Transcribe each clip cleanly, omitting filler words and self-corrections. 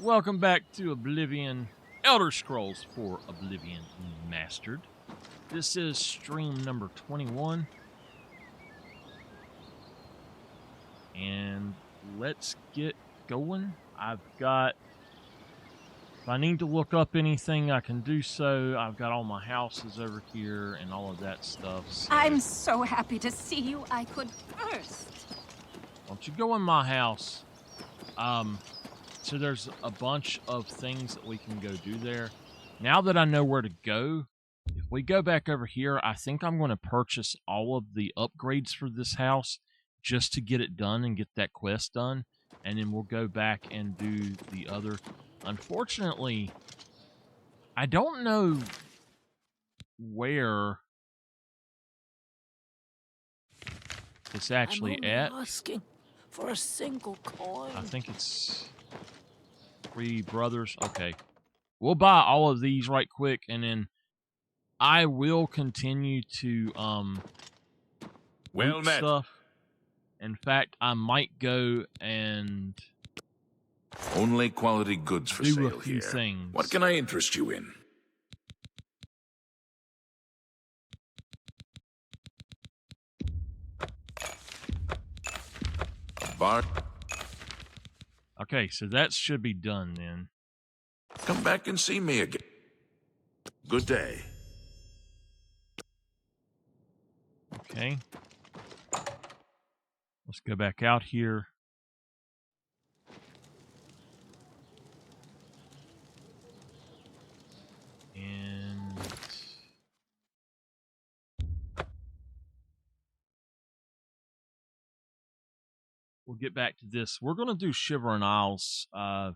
Welcome back to Oblivion, Elder Scrolls for Oblivion Remastered. This is stream number 21. And let's get going. If I need to look up anything, I can do so. I've got all my houses over here and all of that stuff. So I'm so happy to see you. I could first. don't you go in my house. So there's a bunch of things that we can go do there. Now that I know where to go, if we go back over here, I think I'm going to purchase all of the upgrades for this house just to get it done and get that quest done. And then we'll go back and do the other. Unfortunately, I don't know where it's actually I'm only asking for a single coin. I think it's Three Brothers. Okay. We'll buy all of these right quick, and then I will continue to loot stuff. In fact, I might go and only quality goods for do sale a few here. Things. What can I interest you in? Bar. Okay, so that should be done then. Come back and see me again. Good day. Okay. Let's go back out here. And we'll get back to this. We're going to do Shivering Isles, at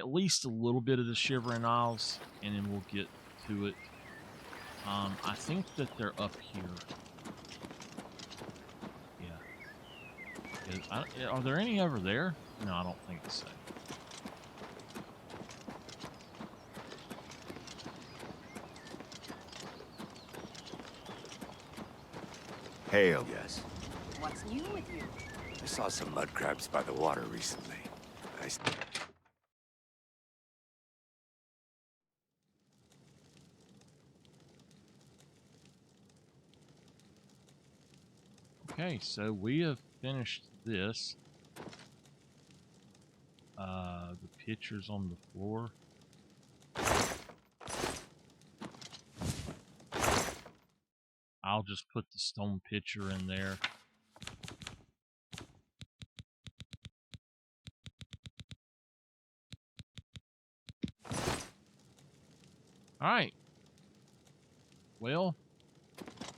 least a little bit of the Shivering Isles, and then we'll get to it. I think that they're up here. Yeah. Are there any over there? No, I don't think so. Hail, yes. What's new with you? I saw some mud crabs by the water recently. Okay, so we have finished this. The pictures on the floor. I'll just put the stone pitcher in there. Alright. Well,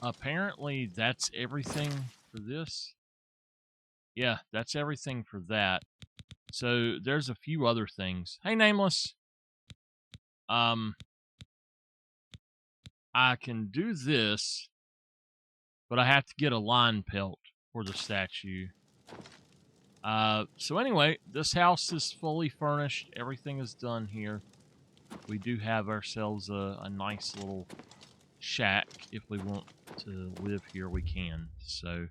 apparently that's everything for this. Yeah, that's everything for that. So there's a few other things. Hey, Nameless. I can do this, but I have to get a line pelt for the statue. So anyway, this house is fully furnished. Everything is done here. We do have ourselves a nice little shack. If we want to live here, we can. So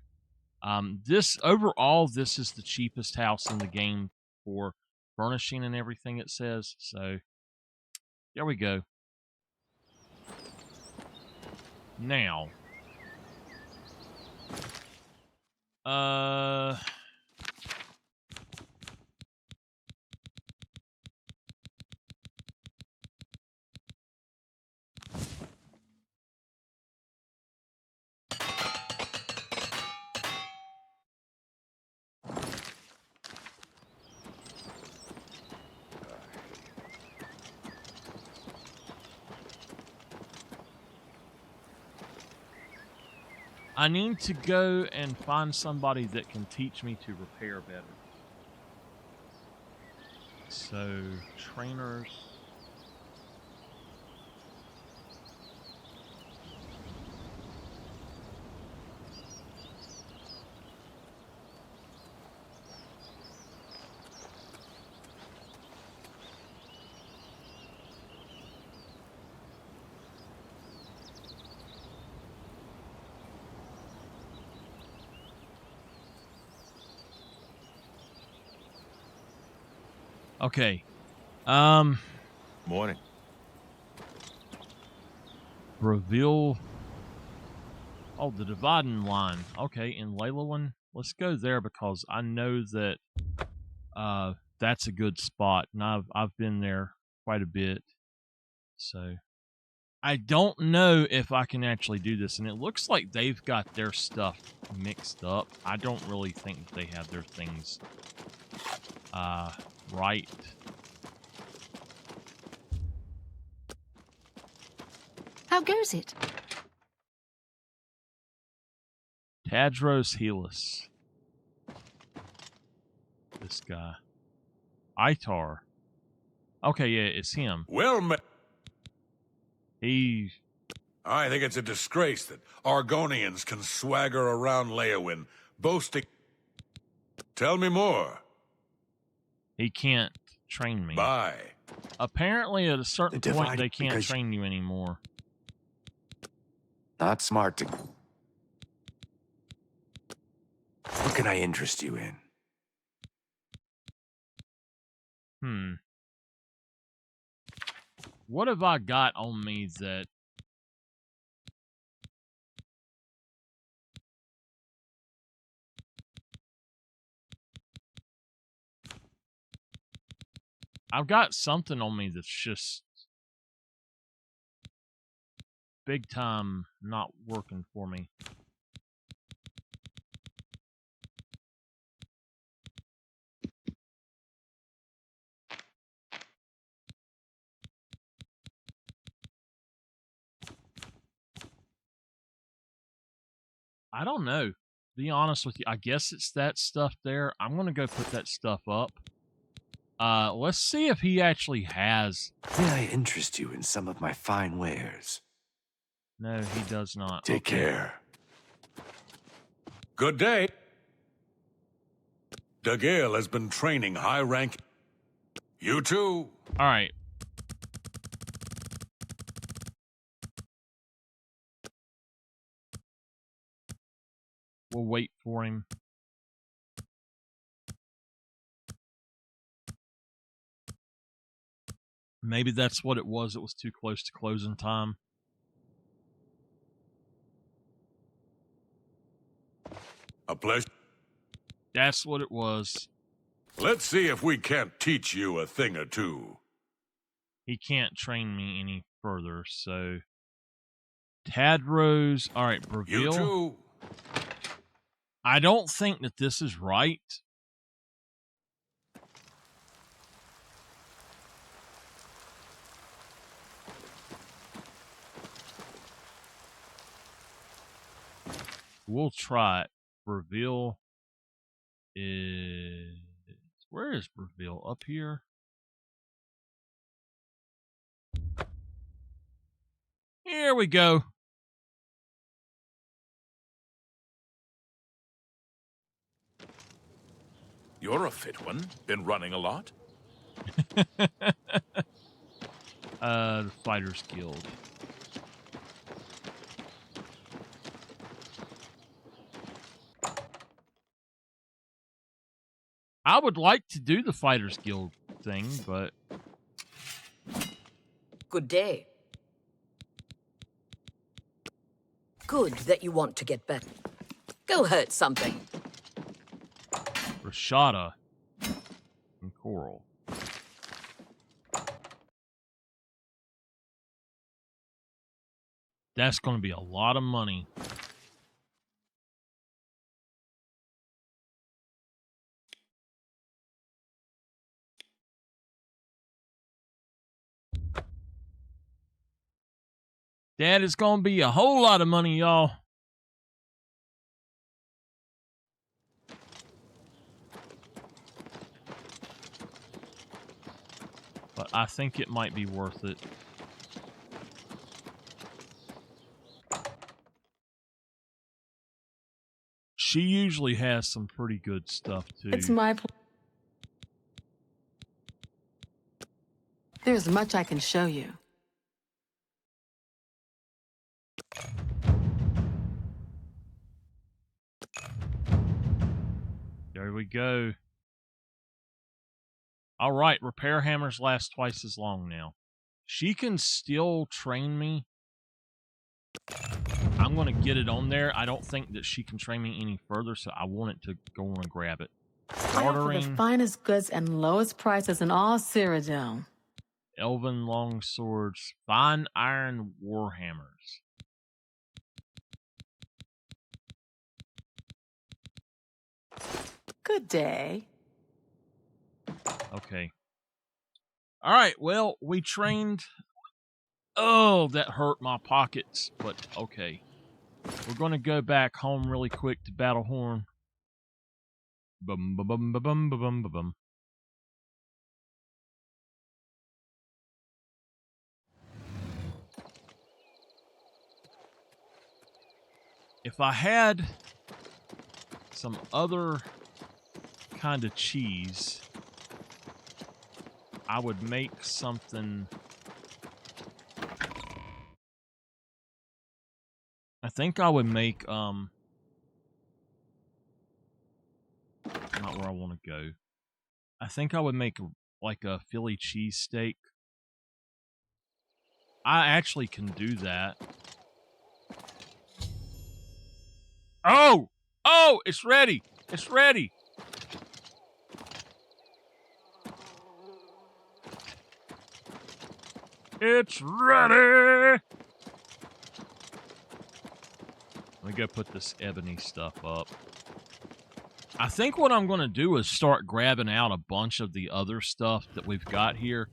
this overall, this is the cheapest house in the game for furnishing and everything, it says. So there we go. Now I need to go and find somebody that can teach me to repair better. So, trainers. Okay, Um, Morning. reveal. Oh, the dividing line. Okay, in Laylawan, let's go there because I know that that's a good spot, and I've been there quite a bit. So I don't know if I can actually do this, and it looks like they've got their stuff mixed up. I don't really think they have their things right. How goes it? Tadros Helis. This guy. Itar. Okay, yeah, it's him. Well, He. I think it's a disgrace that Argonians can swagger around Leowin, boasting. Tell me more. He can't train me. Bye. Apparently, at a certain They're point, divided they can't because- train you anymore. Not smart to... What can I interest you in? What have I got on me that... I've got something on me that's just big time not working for me. I don't know. To be honest with you, I guess it's that stuff there. I'm going to go put that stuff up. Let's see if he actually has. May I interest you in some of my fine wares? No, he does not. Take care. Good day. Dagale has been training high rank. You too. All right. We'll wait for him. Maybe that's what it was. It was too close to closing time. A pleasure. That's what it was. Let's see if we can't teach you a thing or two. He can't train me any further, so... Tadros. All right, You Breville. too. I don't think that this is right. We'll try it. Breville is... Where is Breville? Up here? Here we go. You're a fit one. Been running a lot? The Fighters Guild. I would like to do the Fighters Guild thing, but... Good day. Good that you want to get better. Go hurt something. Rashada and Coral. That's going to be a lot of money. That is going to be a whole lot of money, y'all. But I think it might be worth it. She usually has some pretty good stuff, too. It's my point. There's much I can show you. There we go. All right, repair hammers last twice as long now. She can still train me. I'm going to get it on there. I don't think that she can train me any further, so I want it to go on and grab it. I offer the finest goods and lowest prices in all Cyrodiil. Elven long swords, fine iron warhammers. Good day. Okay. All right, well, we trained. Oh, that hurt my pockets, but okay. We're going to go back home really quick to Battlehorn. Bum, bum, bum, bum, bum, bum, bum, bum. If I had some other kind of cheese, I would make something. I think I would make not where I want to go. I think I would make like a Philly cheesesteak. I actually can do that. Oh! Oh, it's ready. It's ready. It's ready. Let me go put this ebony stuff up. I think what I'm going to do is start grabbing out a bunch of the other stuff that we've got here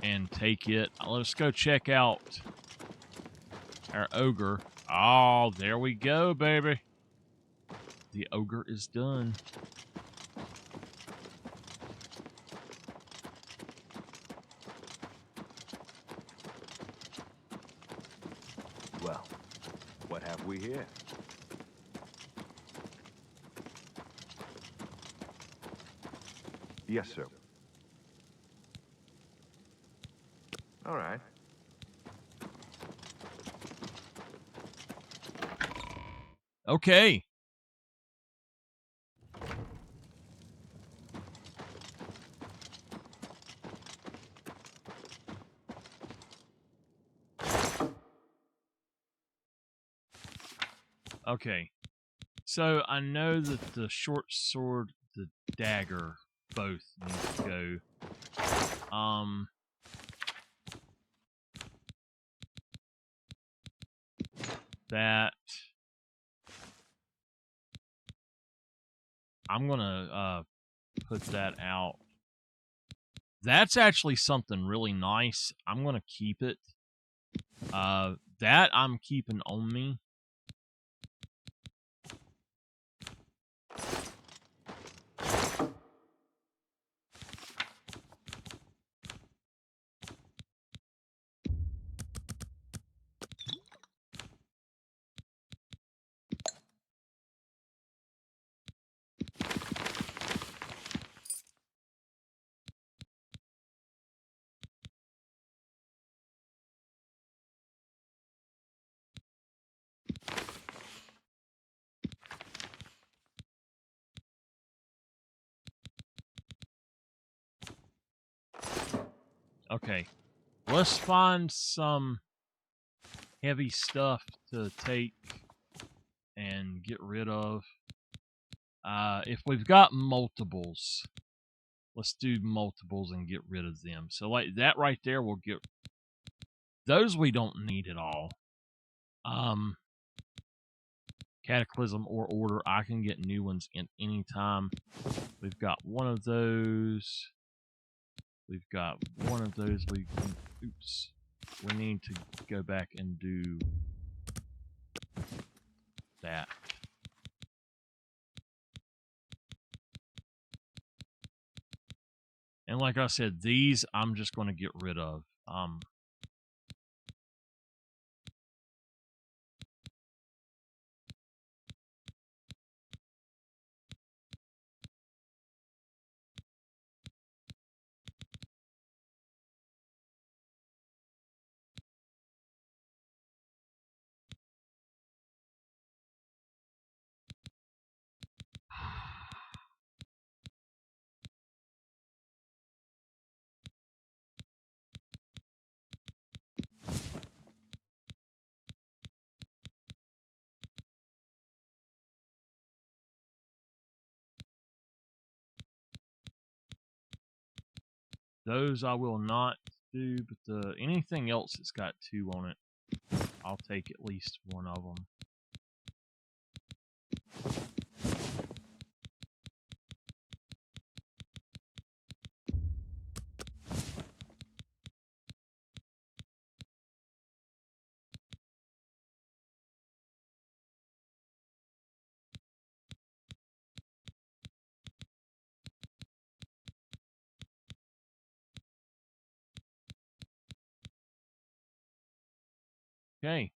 and take it. Let's go check out our ogre. Oh, there we go, baby. The ogre is done. Well, what have we here? Yes, sir. All right. Okay. Okay. So I know that the short sword, the dagger, both need to go. That I'm gonna put that out. That's actually something really nice. I'm gonna keep it. That I'm keeping on me. Okay. Let's find some heavy stuff to take and get rid of. If we've got multiples, let's do multiples and get rid of them. So like that right there, we'll get those we don't need at all. Cataclysm or order, I can get new ones in any time. We've got one of those. We've got one of those. We can, oops. We need to go back and do that. And like I said, these I'm just going to get rid of. Those I will not do, but anything else that's got 2 on it, I'll take at least one of them. Okay.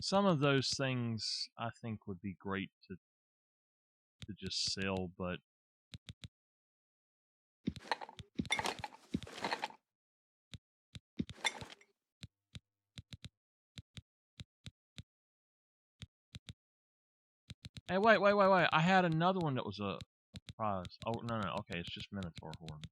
Some of those things I think would be great to just sell, but hey, wait. I had another one that was a prize. Oh, no. Okay, it's just Minotaur horns.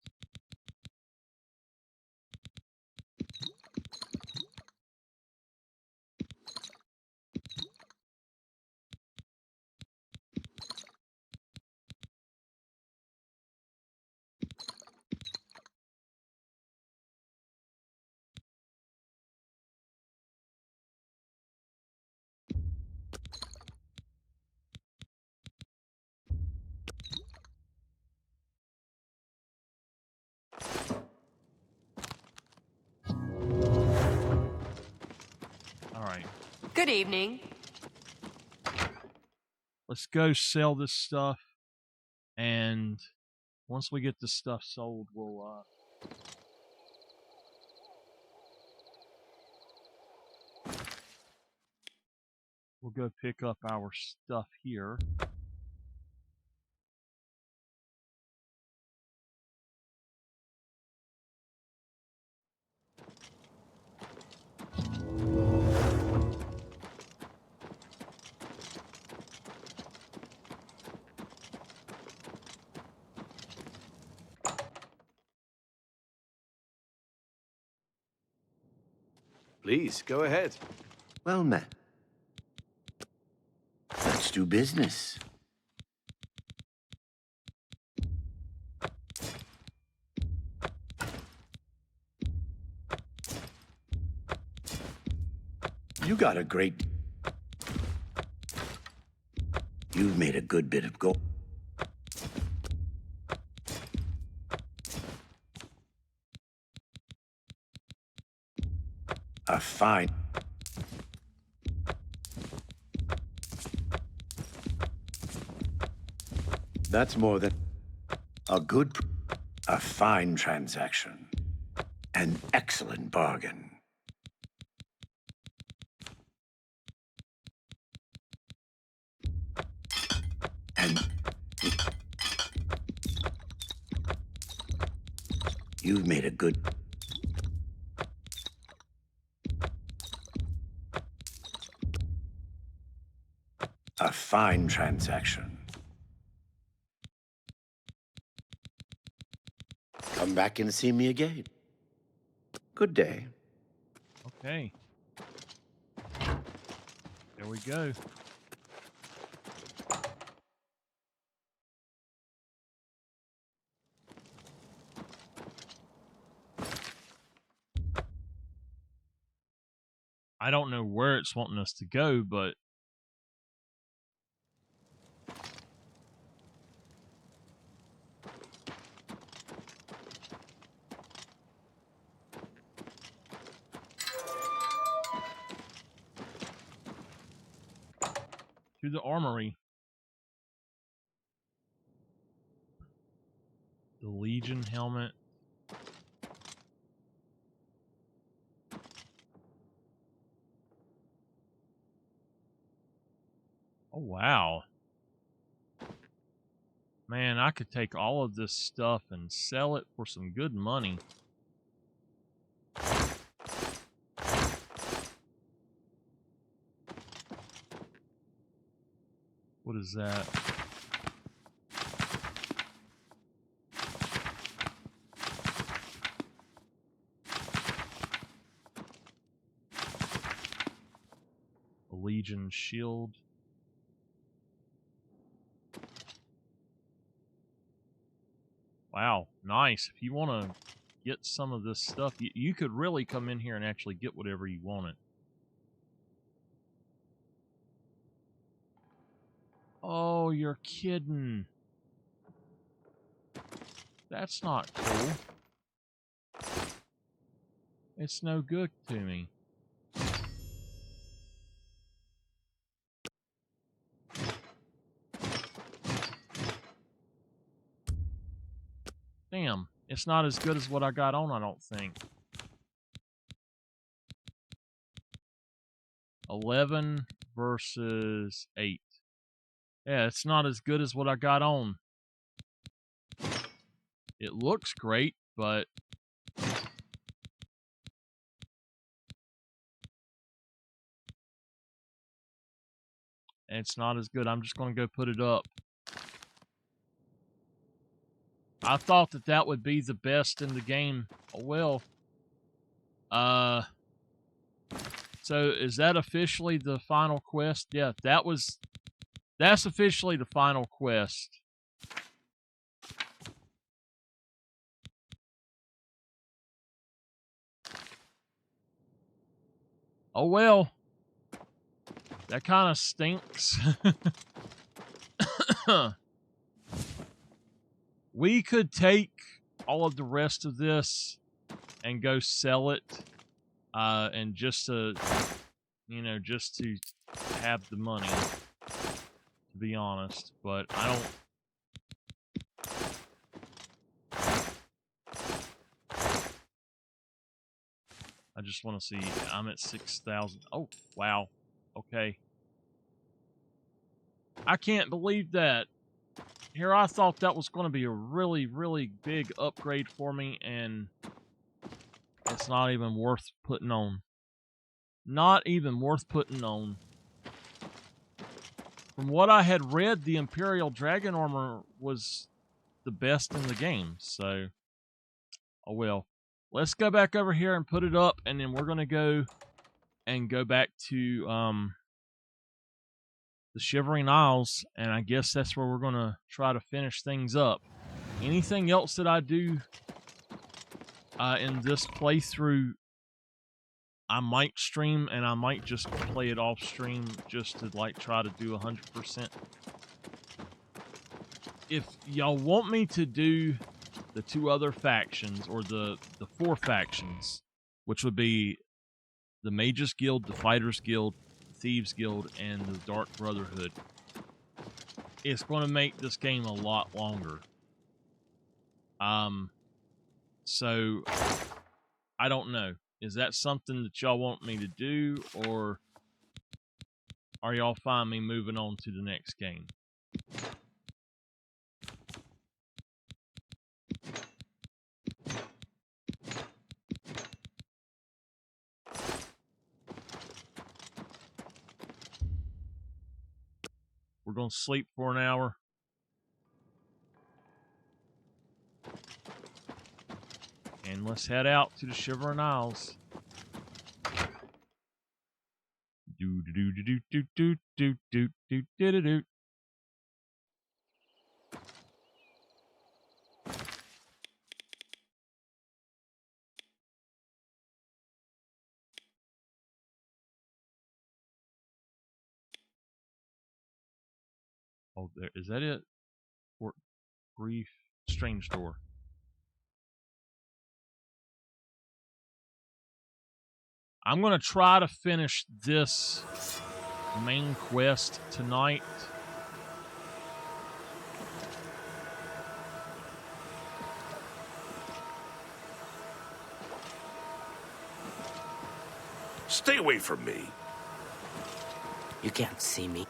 All right. Good evening. Let's go sell this stuff, and once we get this stuff sold, we'll go pick up our stuff here. Please, go ahead. Well met. Let's do business. You got a great... You've made a good bit of gold. A fine... That's more than a good, a fine transaction. An excellent bargain. And you've made a good... A fine transaction. Come back and see me again. Good day. Okay. There we go. I don't know where it's wanting us to go, but to the armory. The Legion helmet. Oh, wow. Man, I could take all of this stuff and sell it for some good money. What is that? A Legion shield. Wow, nice. If you want to get some of this stuff, you could really come in here and actually get whatever you wanted. Oh, you're kidding. That's not cool. It's no good to me. Damn, it's not as good as what I got on, I don't think. 11 versus 8. Yeah, it's not as good as what I got on. It looks great, but it's not as good. I'm just going to go put it up. I thought that that would be the best in the game. Oh, well. So is that officially the final quest? Yeah, that's officially the final quest. Oh, well. That kind of stinks. We could take all of the rest of this and go sell it, and just to, just to have the money, to be honest. But I just want to see. I'm at 6,000. Oh, wow. Okay. I can't believe that. Here, I thought that was going to be a really, really big upgrade for me, and it's not even worth putting on. Not even worth putting on. From what I had read, the Imperial Dragon Armor was the best in the game, so, oh well. Let's go back over here and put it up, and then we're going to go and go back to the Shivering Isles, and I guess that's where we're going to try to finish things up. Anything else that I do in this playthrough, I might stream, and I might just play it off stream just to like try to do 100%. If y'all want me to do the 2 other factions, or the 4 factions, which would be the Mages Guild, the Fighters Guild, the Thieves Guild, and the Dark Brotherhood, it's going to make this game a lot longer. So I don't know. Is that something that y'all want me to do, or are y'all fine me moving on to the next game? We're going to sleep for an hour. And let's head out to the Shivering Isles. Do do do do do do do do do do do do. Oh, there is that it? Fort Grief, Strange Door. I'm gonna try to finish this main quest tonight. Stay away from me. You can't see me.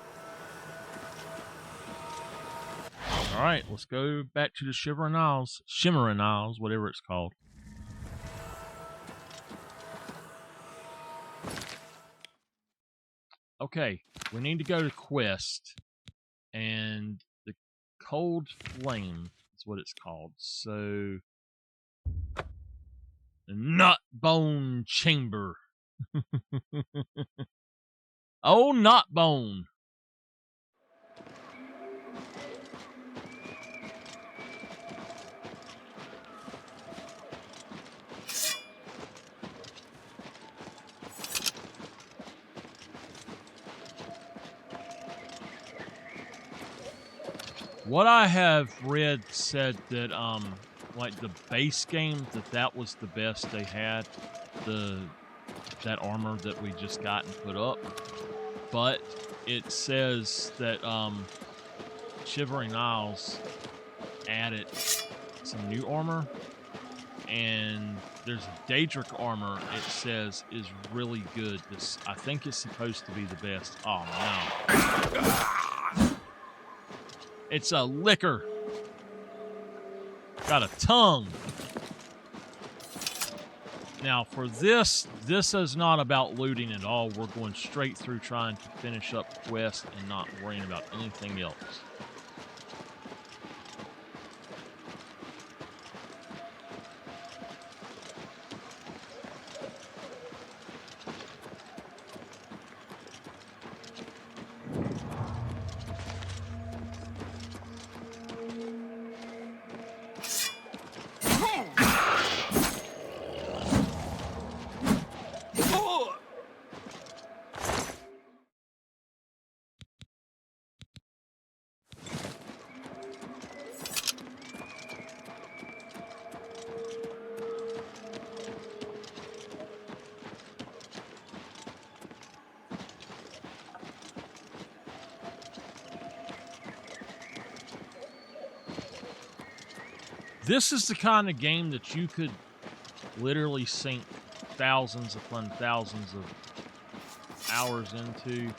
All right, let's go back to the Shimmering Isles, whatever it's called. Okay, we need to go to quest, and the Cold Flame is what it's called. So, the Nut Bone Chamber. Oh, Nut Bone. What I have read said that like the base game, that was the best they had, that armor that we just got and put up. But it says that Shivering Isles added some new armor, and there's a Daedric armor it says is really good. I think it's supposed to be the best. Oh no. It's a liquor. Got a tongue. Now for this is not about looting at all. We're going straight through trying to finish up quest and not worrying about anything else. This is the kind of game that you could literally sink thousands upon thousands of hours into.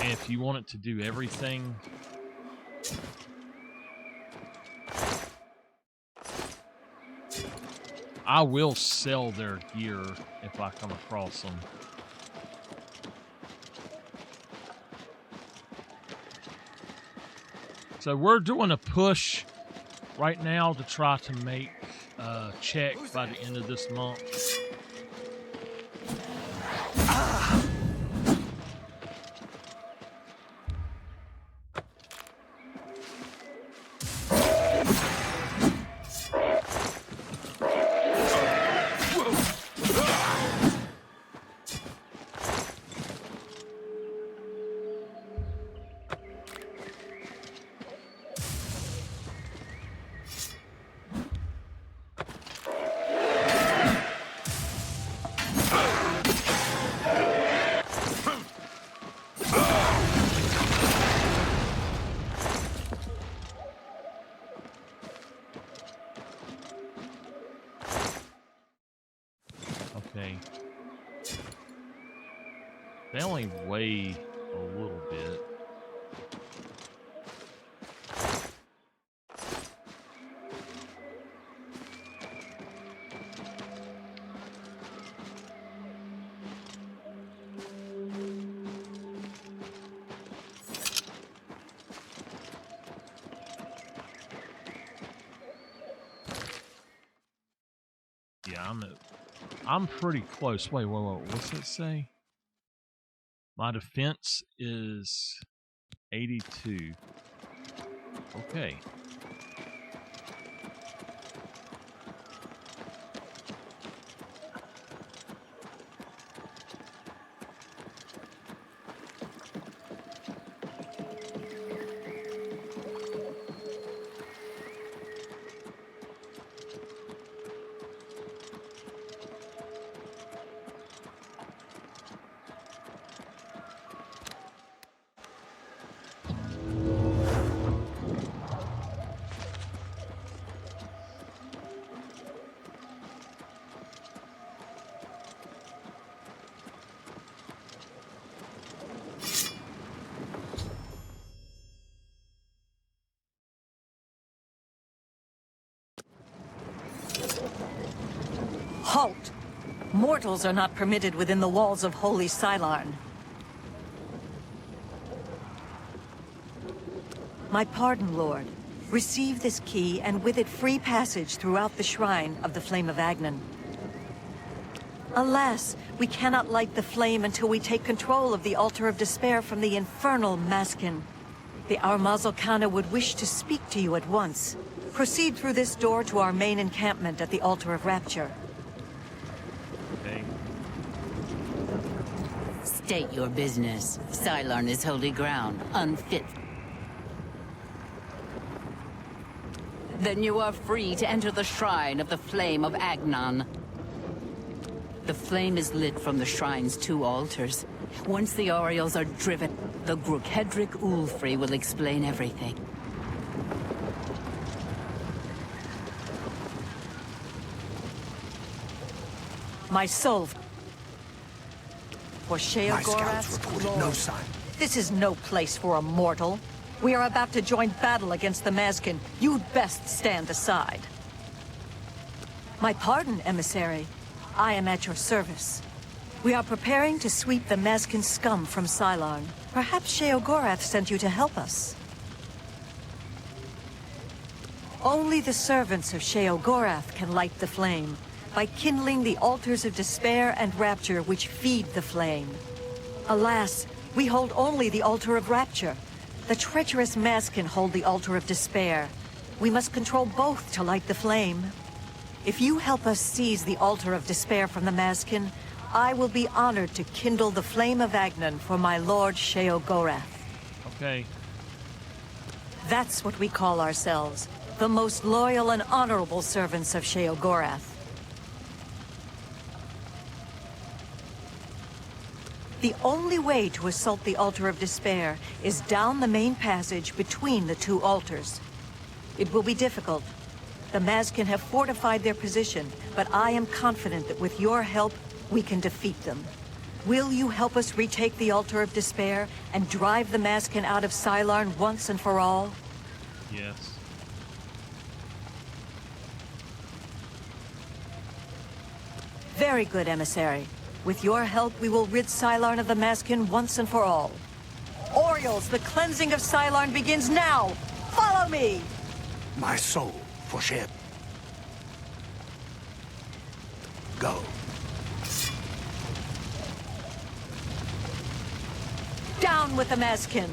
And if you want it to do everything, I will sell their gear if I come across them. So we're doing a push right now to try to make a check by the end of this month. Okay. They only weigh a little bit. Yeah, I'm pretty close. Wait, what's it say? My defense is 82. Okay. Halt! Mortals are not permitted within the walls of Holy Cylon. My pardon, Lord. Receive this key, and with it free passage throughout the shrine of the Flame of Agnan. Alas, we cannot light the flame until we take control of the Altar of Despair from the infernal Maskin. The Armazalkana would wish to speak to you at once. Proceed through this door to our main encampment at the Altar of Rapture. Okay. State your business. Cylon is holy ground, unfit. Then you are free to enter the shrine of the Flame of Agnan. The flame is lit from the shrine's 2 altars. Once the Orioles are driven, the Grukhedric Ulfri will explain everything. My soul. For My scouts Sheogorath's reported glory. no sign. This is no place for a mortal. We are about to join battle against the Maskin. You'd best stand aside. My pardon, emissary. I am at your service. We are preparing to sweep the Maskin scum from Cylon. Perhaps Sheogorath sent you to help us. Only the servants of Sheogorath can light the flame, by kindling the altars of despair and rapture which feed the flame. Alas, we hold only the altar of rapture. The treacherous Maskin hold the altar of despair. We must control both to light the flame. If you help us seize the altar of despair from the Maskin, I will be honored to kindle the flame of Agnan for my lord Sheogorath. Okay. That's what we call ourselves, the most loyal and honorable servants of Sheogorath. The only way to assault the Altar of Despair is down the main passage between the 2 altars. It will be difficult. The Maskin have fortified their position, but I am confident that with your help, we can defeat them. Will you help us retake the Altar of Despair and drive the Maskin out of Cylon once and for all? Yes. Very good, emissary. With your help, we will rid Cylon of the Maskin once and for all. Orioles, the cleansing of Cylon begins now! Follow me! My soul for ship. Go. Down with the Maskin!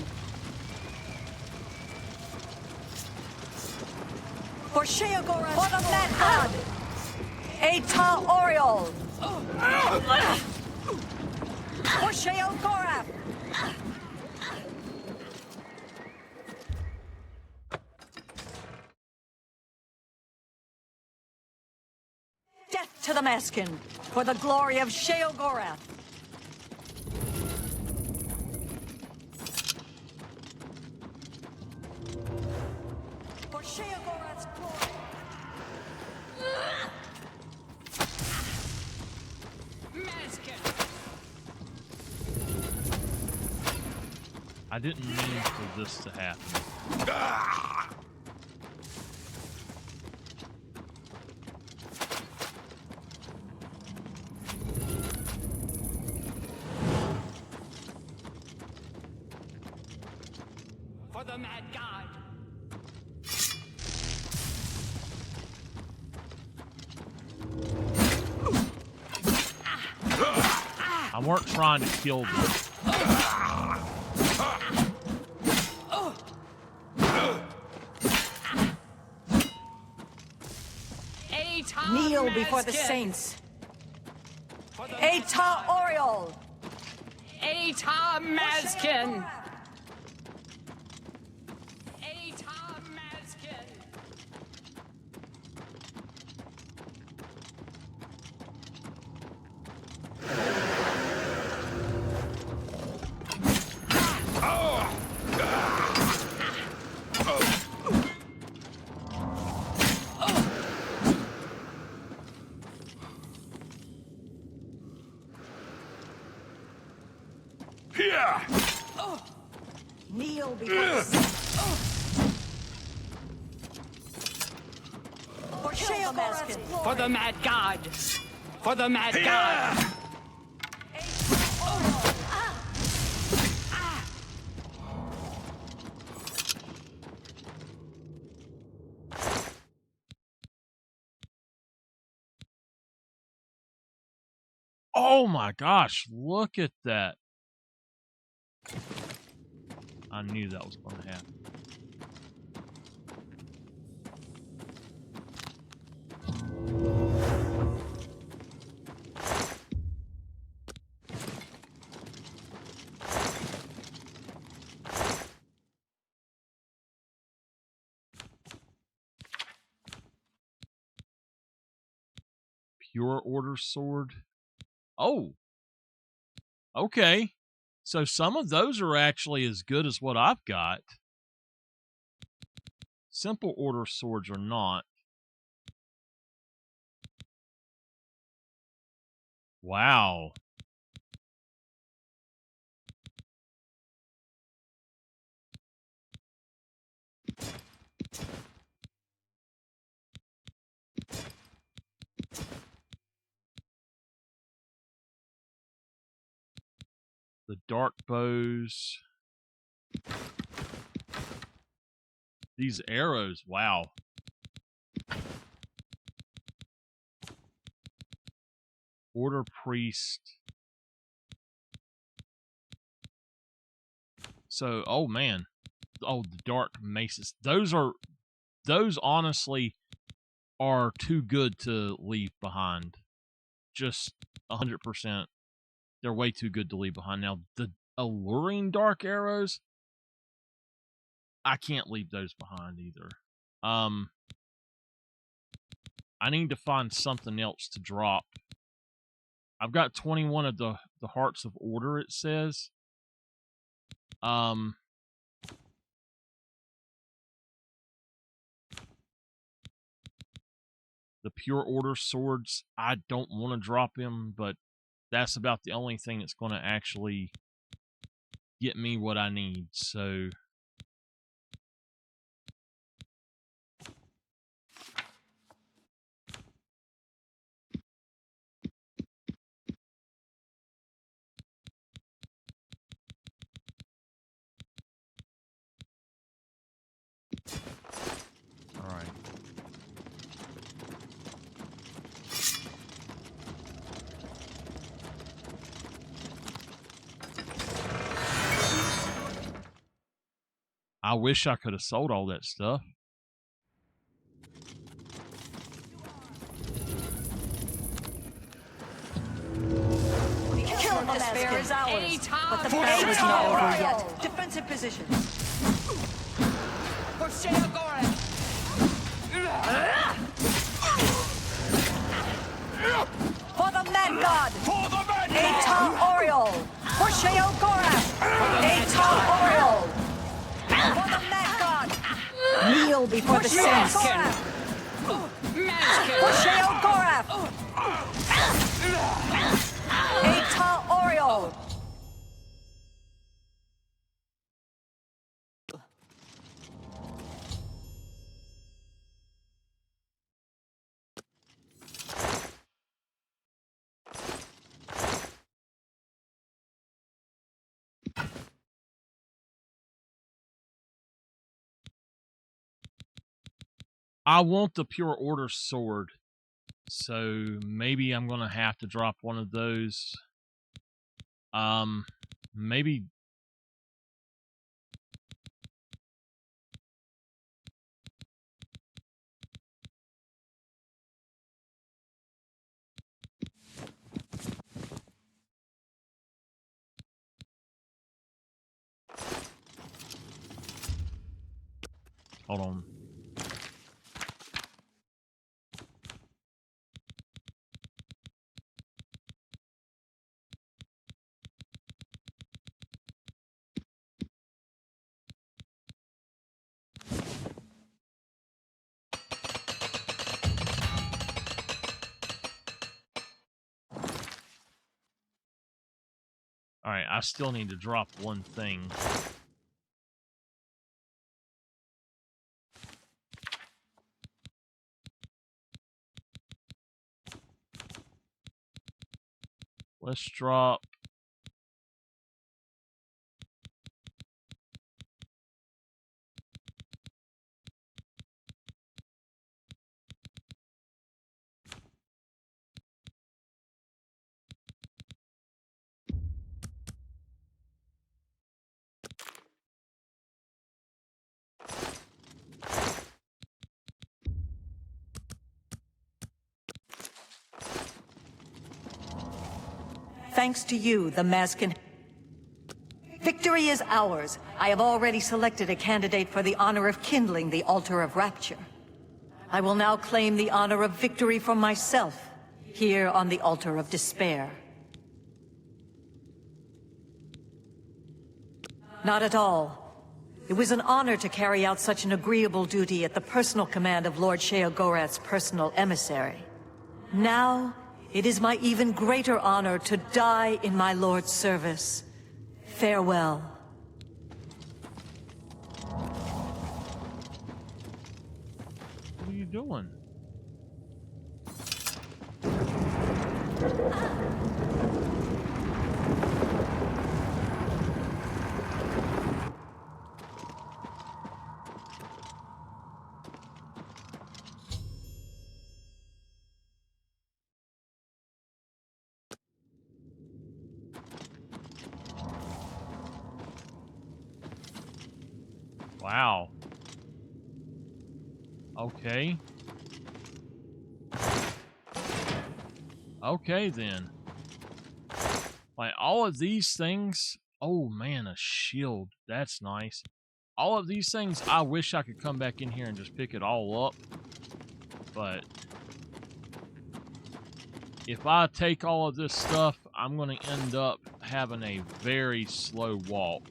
For Sheogorath, for the Mad God! Eta Oriole! For Sheogorath! Death to the Maskin, for the glory of Sheogorath! For Sheogorath's glory! I didn't mean for this to happen. For the mad god. I weren't trying to kill them. Kneel before the saints. Eta Oriol. Eta Mazkin. Eta Mazkin. Kneel before the saints. For Sheogorath's glory. For the mad god. For the mad god. Oh my gosh, look at that. I knew that was going to happen. Pure Order Sword. Oh. Okay. So some of those are actually as good as what I've got. Simple Order Swords are not. Wow. The dark bows. These arrows, wow. Order priest. So, oh man. Oh, the dark maces. Those honestly are too good to leave behind. Just 100%. They're way too good to leave behind. Now, the alluring dark arrows, I can't leave those behind either. I need to find something else to drop. I've got 21 of the Hearts of Order, it says. The Pure Order Swords, I don't want to drop him, but that's about the only thing that's going to actually get me what I need, so... Alright. I wish I could have sold all that stuff. Kill the despair is ours, but the battle is not over yet. Defensive positions. For Sheogorath. For the Mad God. For the man! Eta Oriol. For Sheogorath. Eta Oriol. For the Mad God. Kneel before the saints. For Sheogorath. Eta Oriol. I want the Pure Order sword, so maybe I'm gonna have to drop one of those. Maybe. Hold on. Alright, I still need to drop one thing. Let's drop... Thanks to you, the Maskin... Victory is ours. I have already selected a candidate for the honor of kindling the altar of rapture. I will now claim the honor of victory for myself, here on the altar of despair. Not at all. It was an honor to carry out such an agreeable duty at the personal command of Lord Sheogorath's personal emissary. Now, it is my even greater honor to die in my lord's service. Farewell. What are you doing? Wow. Okay. Okay, then. Like, all of these things... Oh, man, a shield. That's nice. All of these things, I wish I could come back in here and just pick it all up. But... if I take all of this stuff, I'm going to end up having a very slow walk.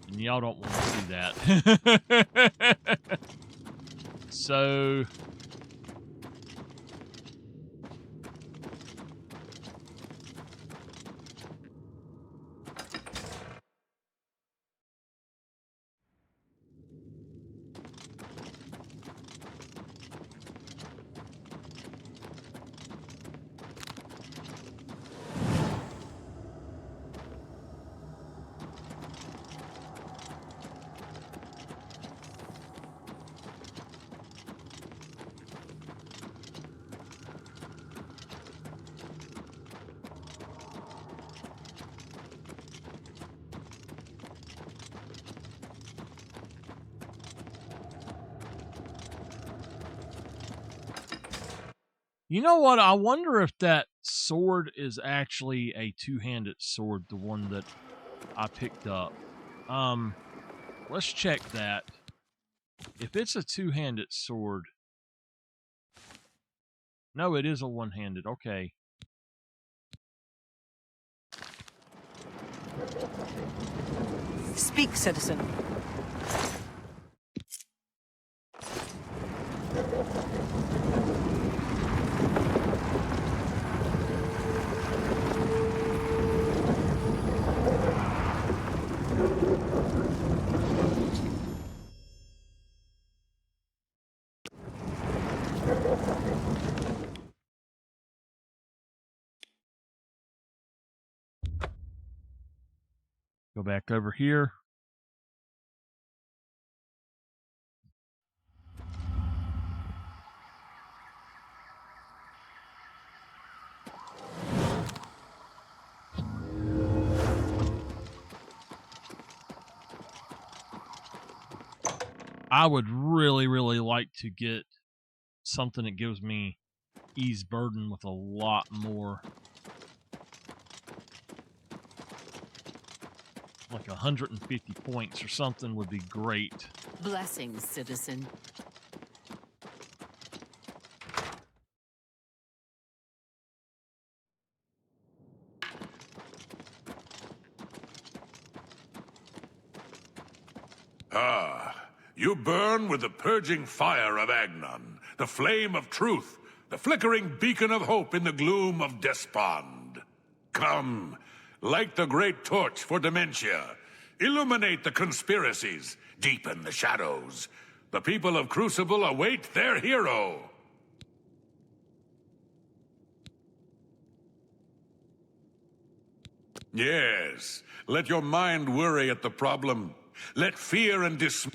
And y'all don't want to see that. So... you know what? I wonder if that sword is actually a two-handed sword, the one that I picked up. Let's check that. If it's a two-handed sword... No, it is a one-handed. Okay. Speak, citizen. Go back over here. I would really, really like to get something that gives me ease burden with a lot more. Like 150 points or something would be great. Blessings, citizen. Ah, you burn with the purging fire of Agnon, the flame of truth, the flickering beacon of hope in the gloom of despond. Come, light the great torch for dementia. Illuminate the conspiracies, deepen the shadows. The people of Crucible await their hero. Yes, let your mind worry at the problem. Let fear and dismay...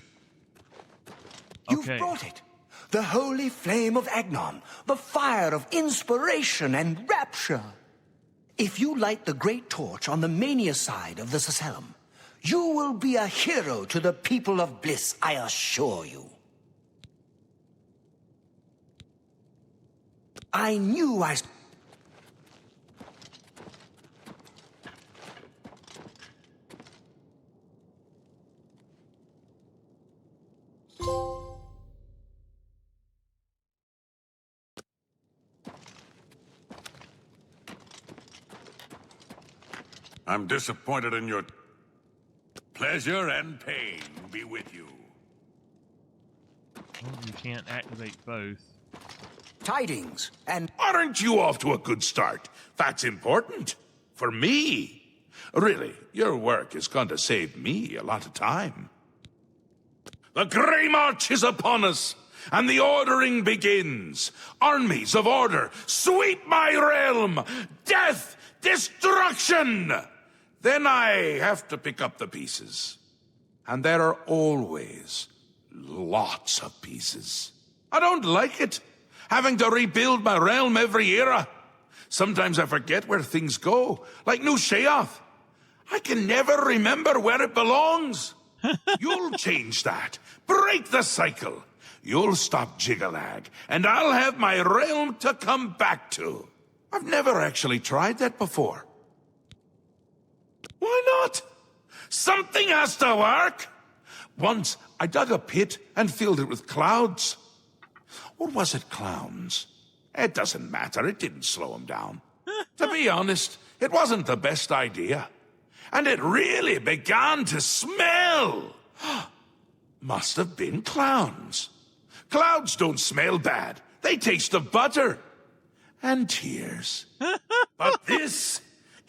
You've brought it. The holy flame of Agnon, the fire of inspiration and rapture. If you light the great torch on the mania side of the Sacellum, you will be a hero to the people of Bliss, I assure you. I knew I... I'm disappointed in your... Pleasure and pain be with you. Well, you can't activate both. Tidings, and... Aren't you off to a good start? That's important. For me. Really, your work is going to save me a lot of time. The Grey March is upon us, and the ordering begins. Armies of order, sweep my realm! Death! Destruction! Then I have to pick up the pieces. And there are always lots of pieces. I don't like it, having to rebuild my realm every era. Sometimes I forget where things go, like New Sheoth. I can never remember where it belongs. You'll change that. Break the cycle. You'll stop Jiggalag, and I'll have my realm to come back to. I've never actually tried that before. Why not? Something has to work. Once, I dug a pit and filled it with clouds. Or was it clowns? It doesn't matter. It didn't slow them down. To be honest, it wasn't the best idea. And it really began to smell. Must have been clowns. Clouds don't smell bad. They taste of butter. And tears. But this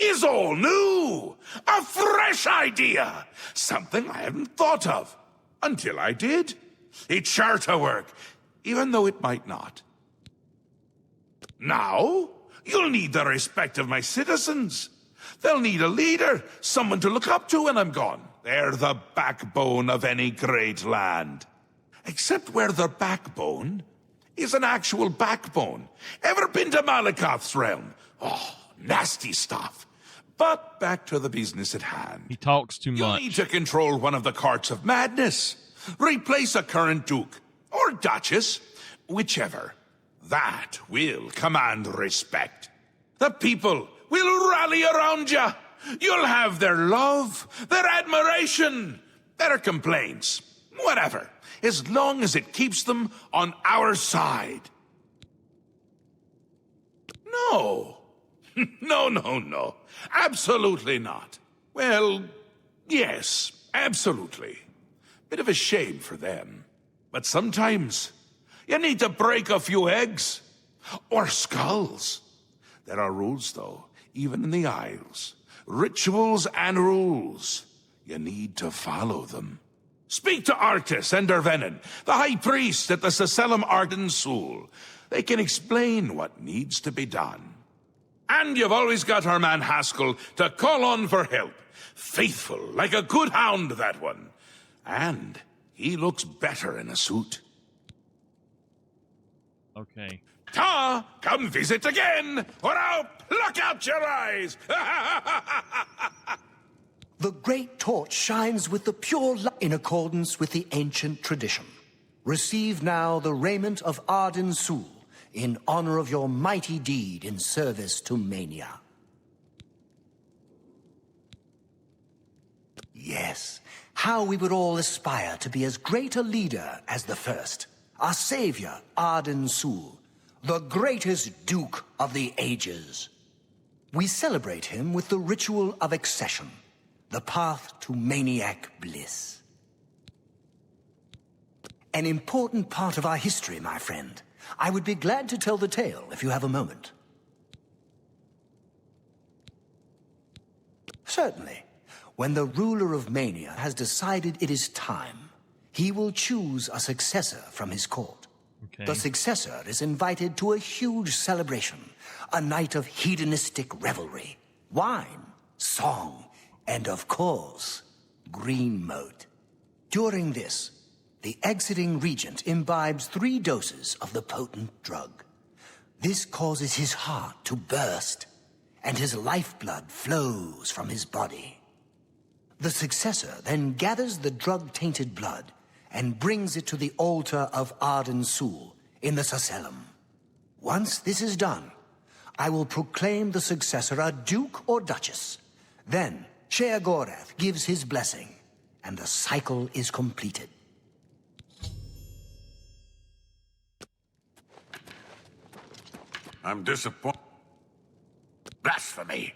is all new. A fresh idea. Something I hadn't thought of. Until I did. It's sure to work, even though it might not. Now, you'll need the respect of my citizens. They'll need a leader, someone to look up to when I'm gone. They're the backbone of any great land. Except where their backbone is an actual backbone. Ever been to Malakoth's realm? Oh, nasty stuff. But back to the business at hand. He talks too much. You need to control one of the courts of madness. Replace a current duke, or duchess, whichever. That will command respect. The people will rally around you. You'll have their love, their admiration, their complaints, whatever, as long as it keeps them on our side. No. No. Absolutely not. Well, yes, absolutely. Bit of a shame for them. But sometimes you need to break a few eggs. Or skulls. There are rules, though, even in the Isles. Rituals and rules. You need to follow them. Speak to Artis and Dervenin, the High Priest at the Sacellum Arden Sul. They can explain what needs to be done. And you've always got our man Haskell to call on for help. Faithful, like a good hound, that one. And he looks better in a suit. Okay. Ta! Come visit again, or I'll pluck out your eyes! The great torch shines with the pure light in accordance with the ancient tradition. Receive now the raiment of Arden Sul in honor of your mighty deed in service to Mania. Yes, how we would all aspire to be as great a leader as the first. Our savior, Arden Sul, the greatest Duke of the Ages. We celebrate him with the ritual of accession, the path to maniac bliss. An important part of our history, my friend. I would be glad to tell the tale if you have a moment. Certainly. When the ruler of Mania has decided it is time, he will choose a successor from his court. Okay. The successor is invited to a huge celebration, a night of hedonistic revelry, wine, song, and of course, green moat. During this, the exiting regent imbibes 3 doses of the potent drug. This causes his heart to burst, and his lifeblood flows from his body. The successor then gathers the drug-tainted blood and brings it to the altar of Arden Sul in the Sacellum. Once this is done, I will proclaim the successor a duke or duchess. Then, Sheogorath gives his blessing, and the cycle is completed. I'm disappointed. Blasphemy!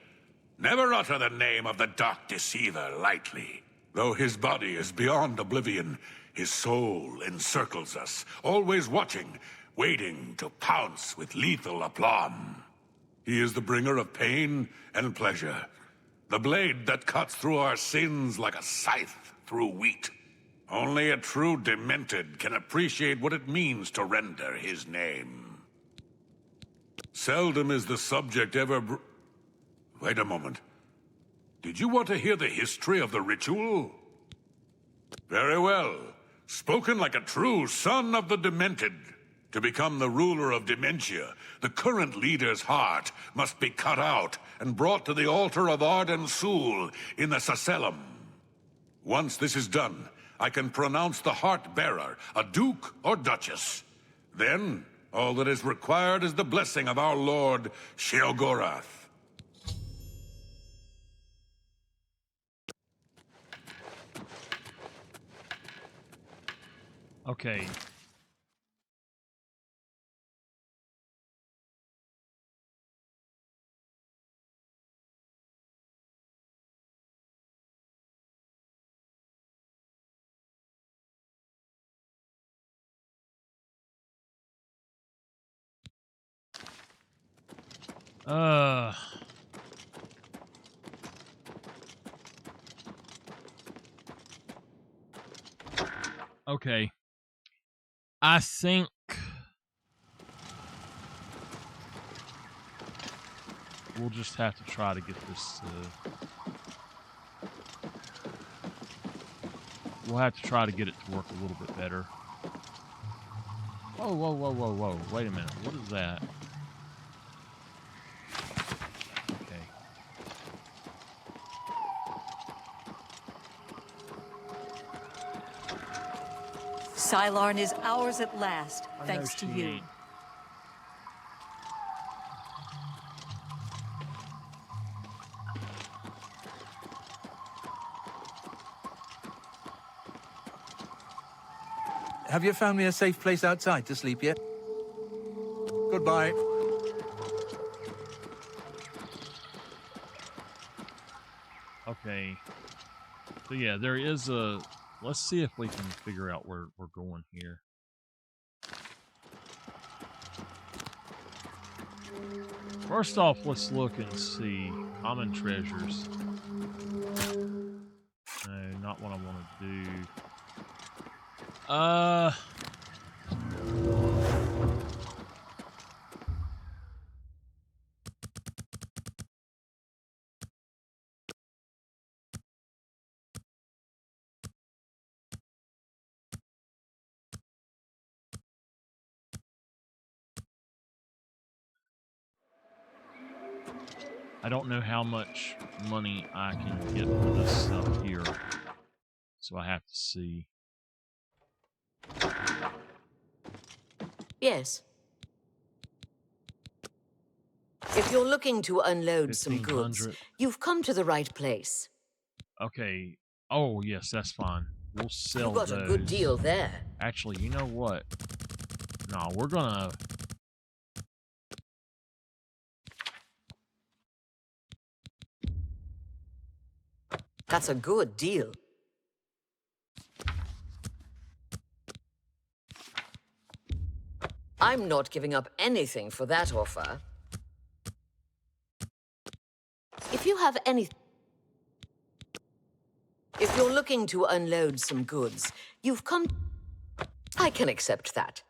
Never utter the name of the Dark Deceiver lightly. Though his body is beyond Oblivion, his soul encircles us, always watching, waiting to pounce with lethal aplomb. He is the bringer of pain and pleasure, the blade that cuts through our sins like a scythe through wheat. Only a true demented can appreciate what it means to render his name. Seldom is the subject ever Wait a moment. Did you want to hear the history of the ritual? Very well. Spoken like a true son of the Demented. To become the ruler of Dementia, the current leader's heart must be cut out and brought to the altar of Arden Sul in the Sacellum. Once this is done, I can pronounce the heart-bearer a duke or duchess. Then, all that is required is the blessing of our lord, Sheogorath. Okay. Okay. I think we'll just have to try to get this. We'll have to try to get it to work a little bit better. Whoa, whoa, whoa, whoa, whoa. Wait a minute. What is that? Okay. Sylarn is ours at last, thanks to you. Have you found me a safe place outside to sleep yet? Goodbye. Okay. So yeah, there is a... Let's see if we can figure out where we're going here. First off, let's look and see. Common treasures. No, not what I want to do. I don't know how much money I can get for this stuff here, so I have to see. Yes. If you're looking to unload some goods, 1500. you've come to the right place. Okay. Oh, yes, that's fine. We'll sell You got those. a good deal there. Actually, you know what? No, we're gonna... That's a good deal. I'm not giving up anything for that offer. If you have any... If you're looking to unload some goods, you've come... I can accept that.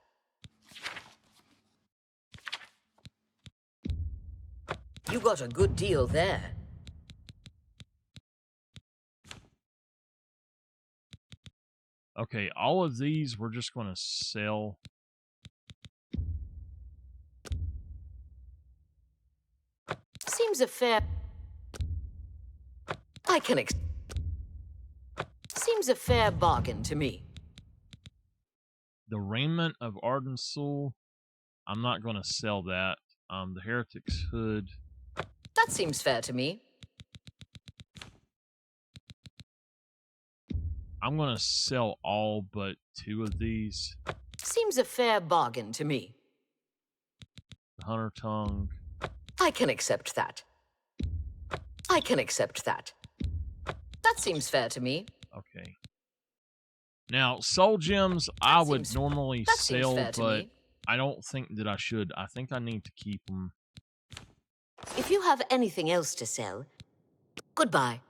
You got a good deal there. Okay, all of these we're just gonna sell. Seems a fair... I can Seems a fair bargain to me. The raiment of Ardensul, I'm not gonna sell that. The Heretic's Hood. That seems fair to me. I'm gonna sell all but 2 of these. Seems a fair bargain to me. The Hunter Tongue. I can accept that. I can accept that. That seems fair to me. Okay. Now, soul gems I would normally sell, but I don't think that I should. I think I need to keep them. If you have anything else to sell, goodbye.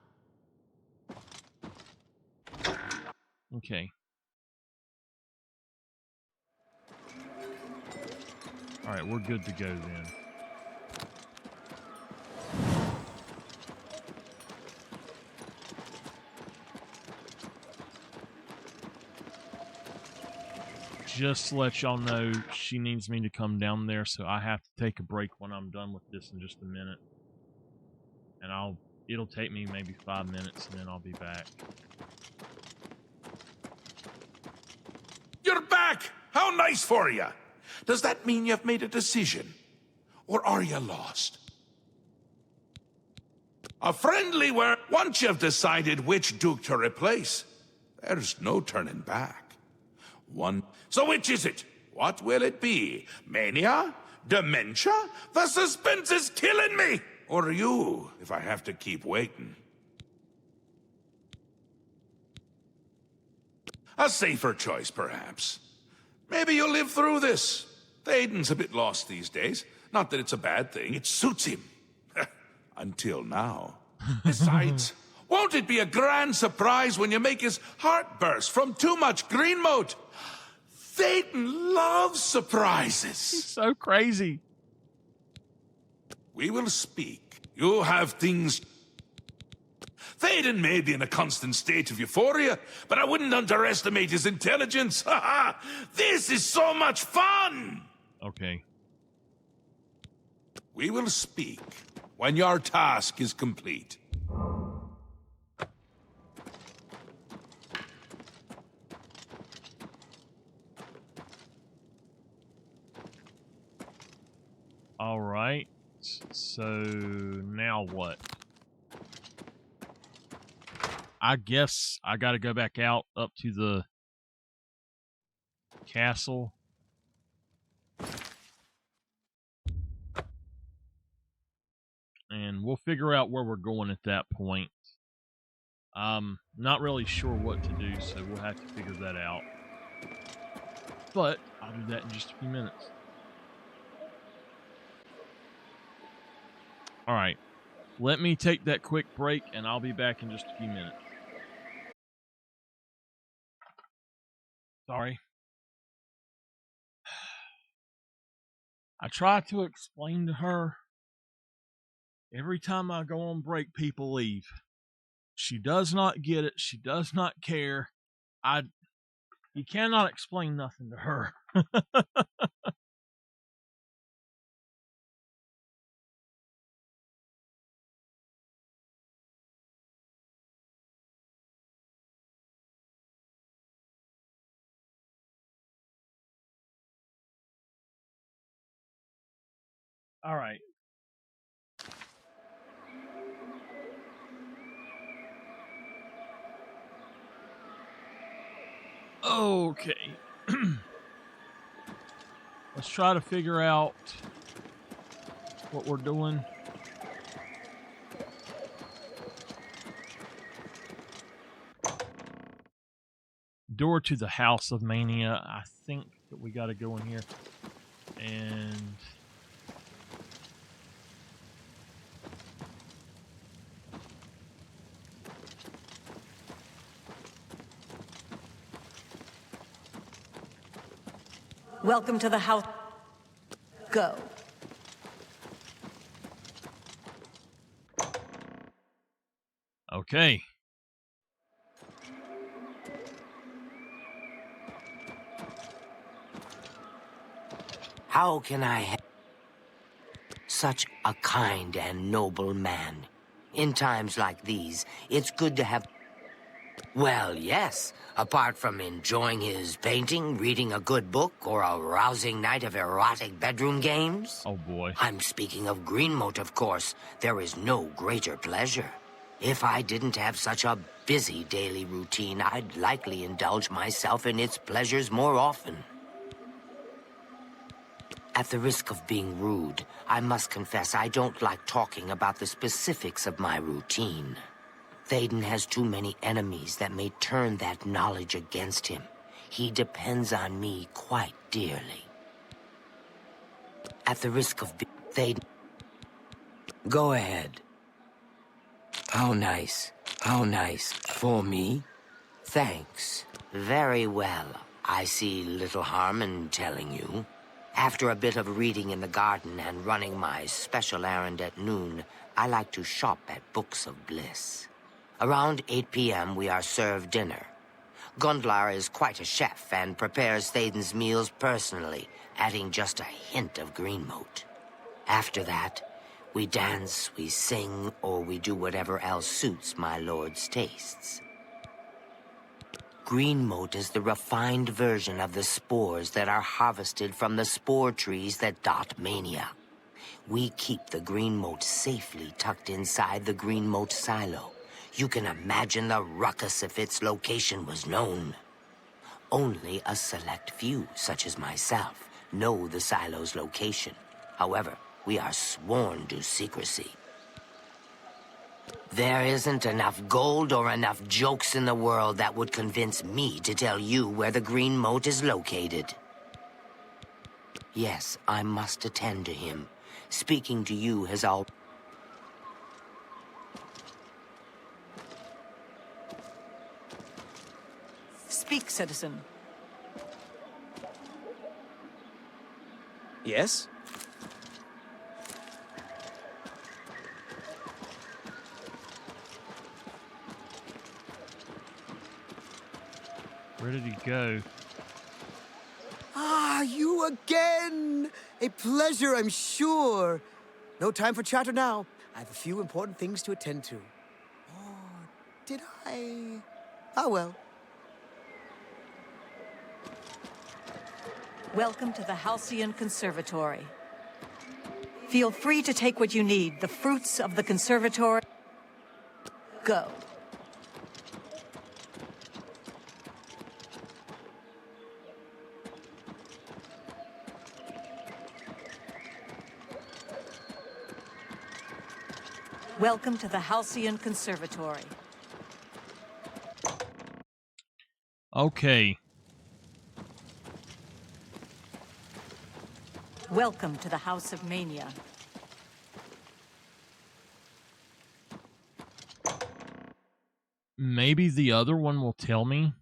Okay. All right, we're good to go then. Just to let y'all know, she needs me to come down there, so I have to take a break when I'm done with this in just a minute. And it'll take me maybe 5 minutes, and then I'll be back. You're back! How nice for you! Does that mean you've made a decision? Or are you lost? A friendly word. Once you've decided which Duke to replace, there's no turning back. So which is it? What will it be? Mania? Dementia? The suspense is killing me! Or you, if I have to keep waiting. A safer choice, perhaps. Maybe you'll live through this. Théoden's a bit lost these days. Not that it's a bad thing, it suits him. Until now. Besides, won't it be a grand surprise when you make his heart burst from too much green moat? Théoden loves surprises. He's so crazy. We will speak. You have things... Théoden may be in a constant state of euphoria, but I wouldn't underestimate his intelligence. This is so much fun! Okay. We will speak when your task is complete. All right. So now what? I guess I got to go back out up to the castle. And we'll figure out where we're going at that point. Not really sure what to do, so we'll have to figure that out. But I'll do that in just a few minutes. All right. Let me take that quick break, and I'll be back in just a few minutes. Sorry. I try to explain to her. Every time I go on break, people leave. She does not get it. She does not care. You cannot explain nothing to her. All right. Okay. Let's try to figure out what we're doing. Door to the House of Mania. I think that we got to go in here. And Welcome to the house. Go. okay. How can I help such a kind and noble man? In times like these, it's good to have... Well, yes. Apart from enjoying his painting, reading a good book, or a rousing night of erotic bedroom games. Oh, boy. I'm speaking of Greenmote, of course. There is no greater pleasure. If I didn't have such a busy daily routine, I'd likely indulge myself in its pleasures more often. At the risk of being rude, I must confess I don't like talking about the specifics of my routine. Thaden has too many enemies that may turn that knowledge against him. He depends on me quite dearly. At the risk of Thaden... Go ahead. How nice. How nice. For me? Thanks. Very well. I see little harm in telling you. After a bit of reading in the garden and running my special errand at noon, I like to shop at Books of Bliss. Around 8 p.m. we are served dinner. Gundlar is quite a chef and prepares Thaden's meals personally, adding just a hint of Greenmote. After that, we dance, we sing, or we do whatever else suits my lord's tastes. Greenmote is the refined version of the spores that are harvested from the spore trees that dot Mania. We keep the Greenmote safely tucked inside the Greenmote silo. You can imagine the ruckus if its location was known. Only a select few, such as myself, know the silo's location. However, we are sworn to secrecy. There isn't enough gold or enough jokes in the world that would convince me to tell you where the Greenmote is located. Yes, I must attend to him. Speaking to you has all... Speak, citizen. Yes? Where did he go? Ah, you again! A pleasure, I'm sure. No time for chatter now. I have a few important things to attend to. Or did I? Ah, well. Welcome to the Halcyon Conservatory. Feel free to take what you need. The fruits of the conservatory. Go. Welcome to the Halcyon Conservatory. Okay. Welcome to the House of Mania. Maybe the other one will tell me.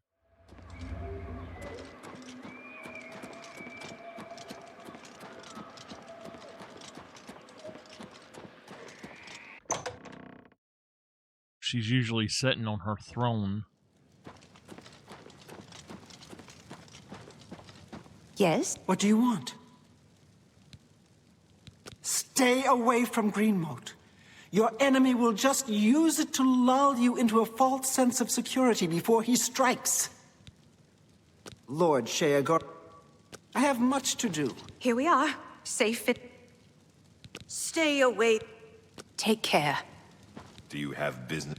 She's usually sitting on her throne. Yes? What do you want? Stay away from Greenmote. Your enemy will just use it to lull you into a false sense of security before he strikes. Lord Sheagor, I have much to do. Here we are, safe Stay away. Take care. Do you have business?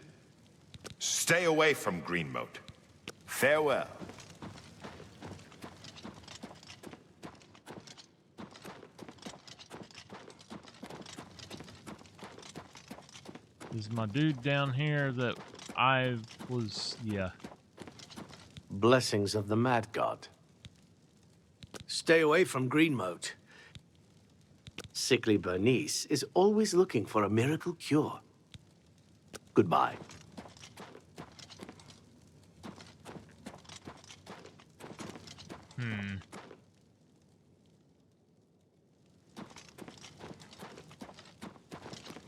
Stay away from Greenmote. Farewell. Is my dude down here that I was... Yeah. Blessings of the Mad God. Stay away from Greenmote. Sickly Bernice is always looking for a miracle cure. Goodbye.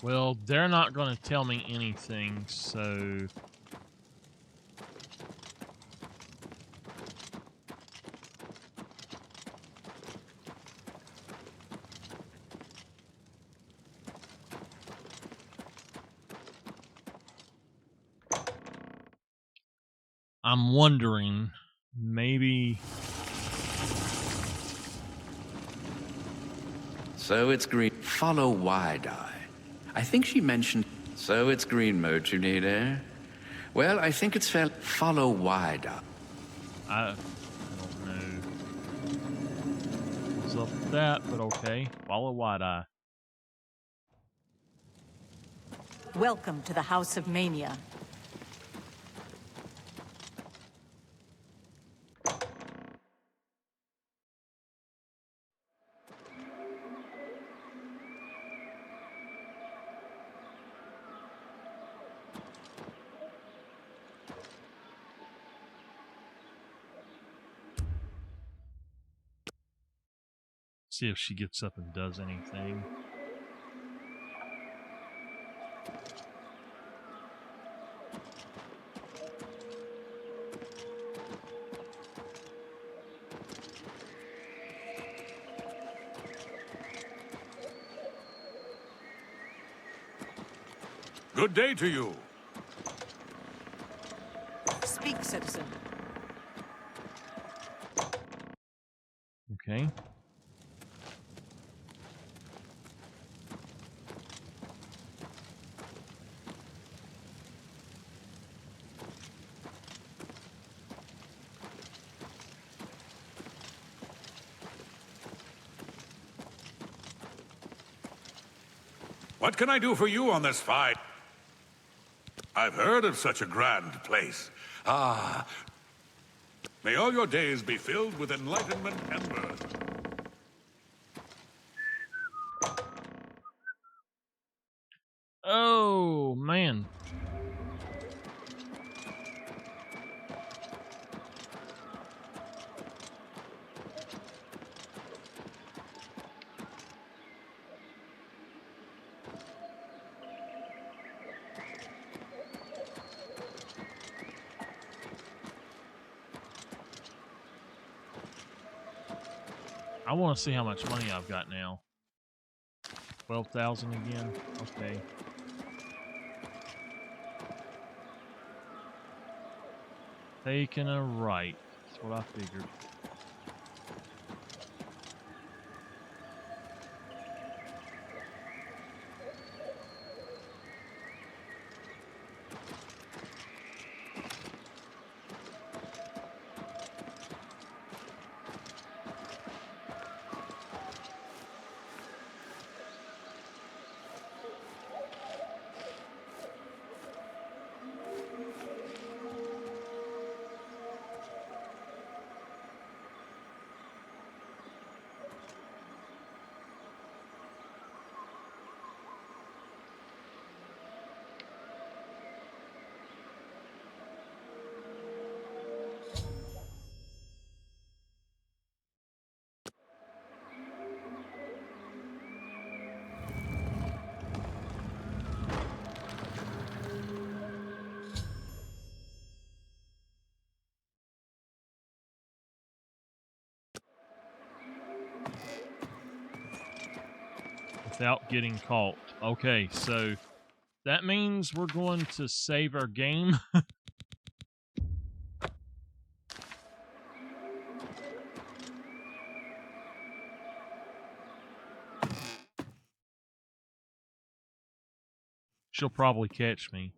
Well, they're not going to tell me anything, so... I'm wondering, maybe... So it's green. Follow Wide-Eye. I think she mentioned... So it's green mode you need, eh? Well, I think it's fair... Follow Wide-Eye. I don't know what's up with that, but okay. Follow Wide-Eye. Welcome to the House of Mania. See if she gets up and does anything. Good day to you. Speak, citizen. Okay. What can I do for you on this fight? I've heard of such a grand place. Ah. May all your days be filled with enlightenment and mirth. Oh, man. I want to see how much money I've got now. 12,000 again. Okay. Taking a right. That's what I figured. Without getting caught. Okay, so that means we're going to save our game. she'll probably catch me.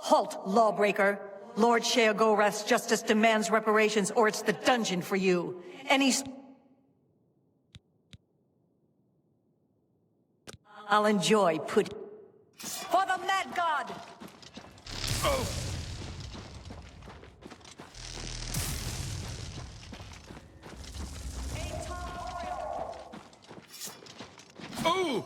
Halt, lawbreaker. Lord Sheogorath's justice demands reparations, or it's the dungeon for you. I'll enjoy putting... For the Mad God! Oh! Oh!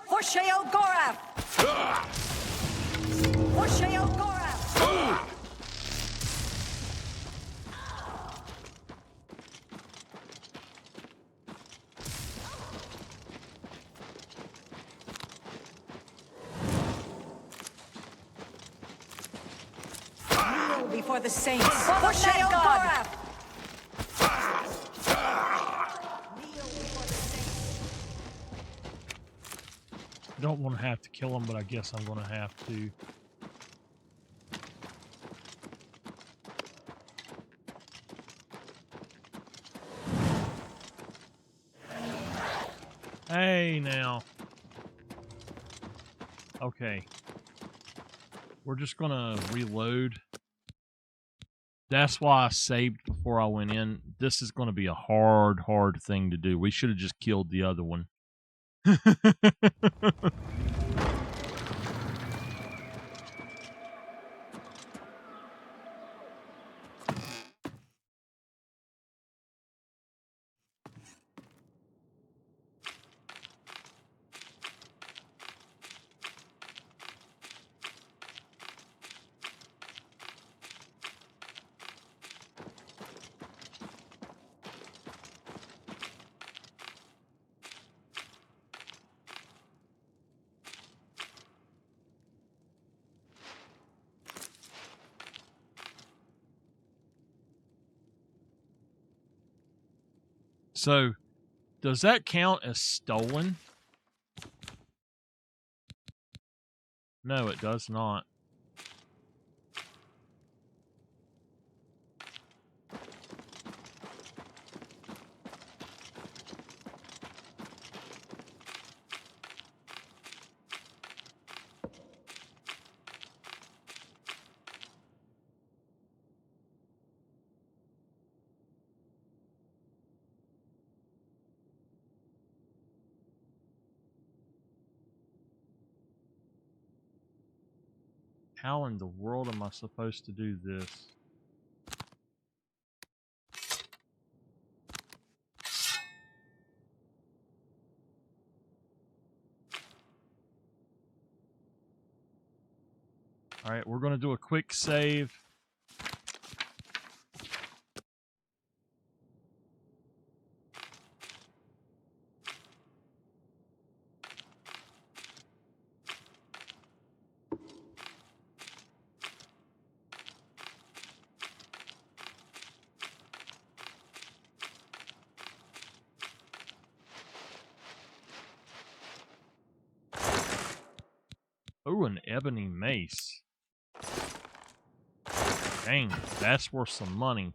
For Sheogorath! For Sheogorath! Kneel before the saints! For Sheogorath! Don't want to have to kill him, but I guess I'm going to have to. Hey, now. Okay. We're just going to reload. That's why I saved before I went in. This is going to be a hard thing to do. We should have just killed the other one. So, does that count as stolen? No, it does not. How in the world am I supposed to do this? All right, we're going to do a quick save. Ooh, an ebony mace. Dang, that's worth some money.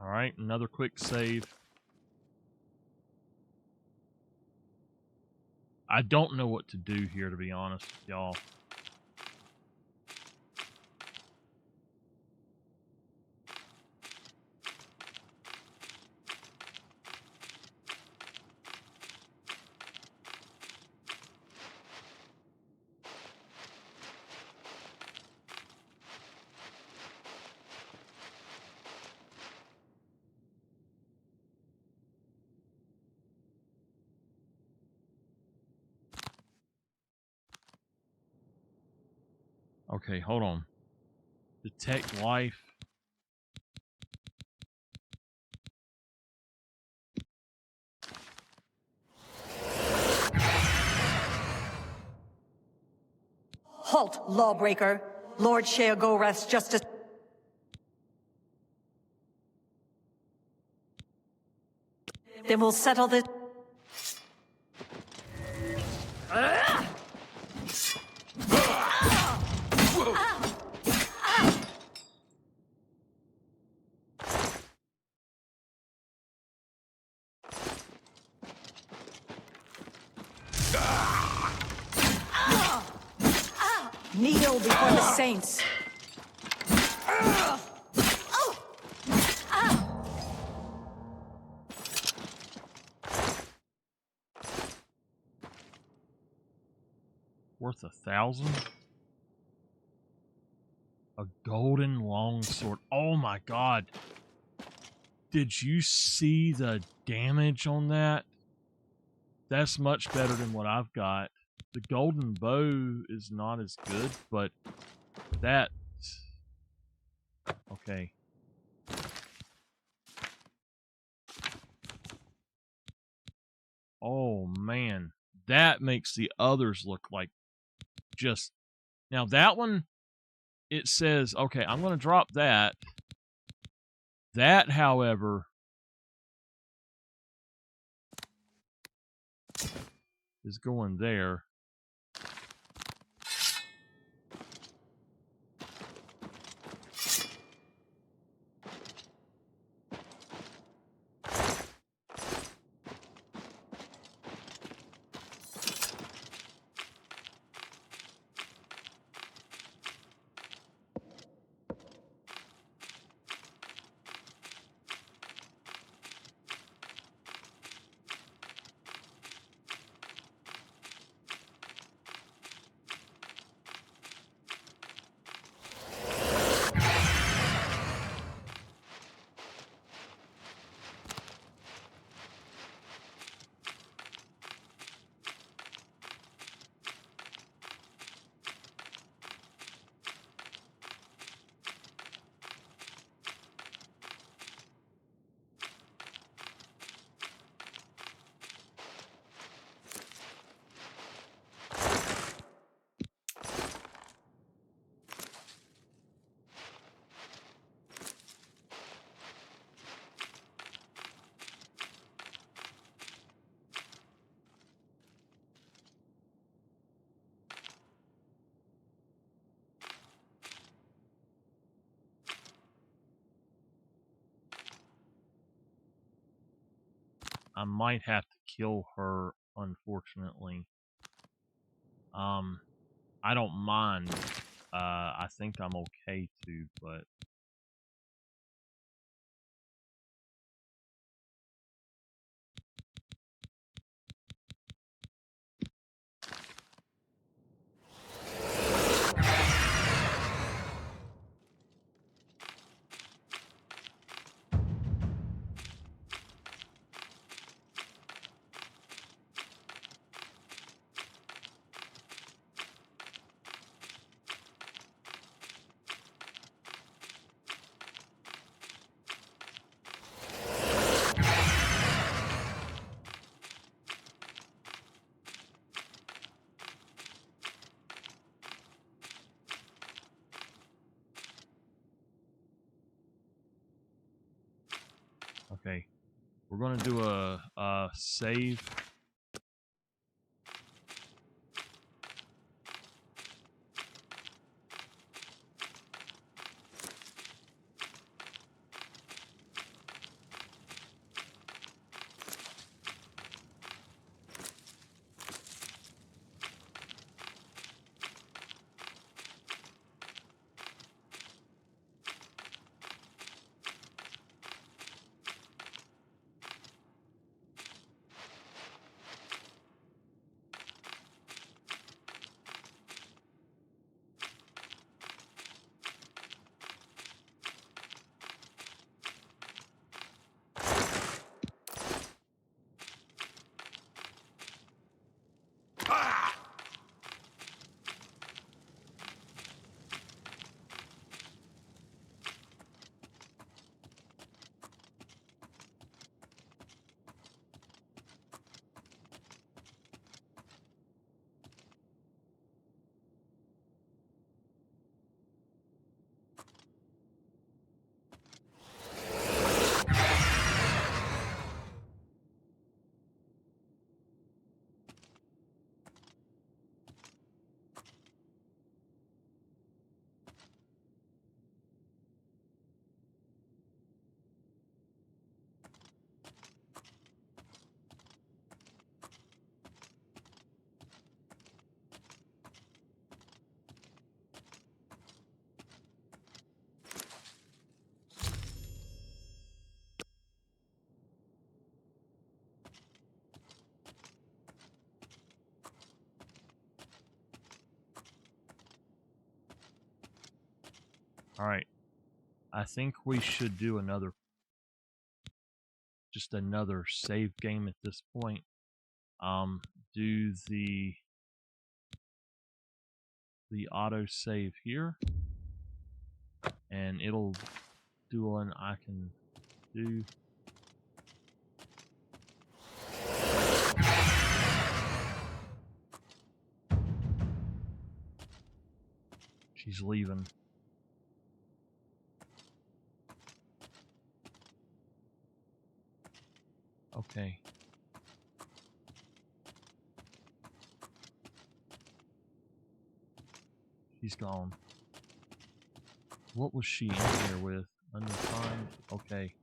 All right, another quick save. I don't know what to do here, to be honest with y'all. Okay, hold on. Detect life. Halt, lawbreaker. Lord Sheogorath's justice. Then we'll settle this. Kneel before the saints. Worth 1,000? A golden longsword. Oh my god. Did you see the damage on that? That's much better than what I've got. The golden bow is not as good, but that... Okay. Oh man. That makes the others look like just... Now that one, it says, okay, I'm going to drop that. That, however, is going there. I might have to kill her unfortunately. I don't mind. I think I'm okay to, but okay. We're gonna do a save. All right. I think we should do just another save game at this point. Do the auto save here, and it'll do one I can do. She's leaving. Okay. She's gone. What was she in here with? Undefined? Okay.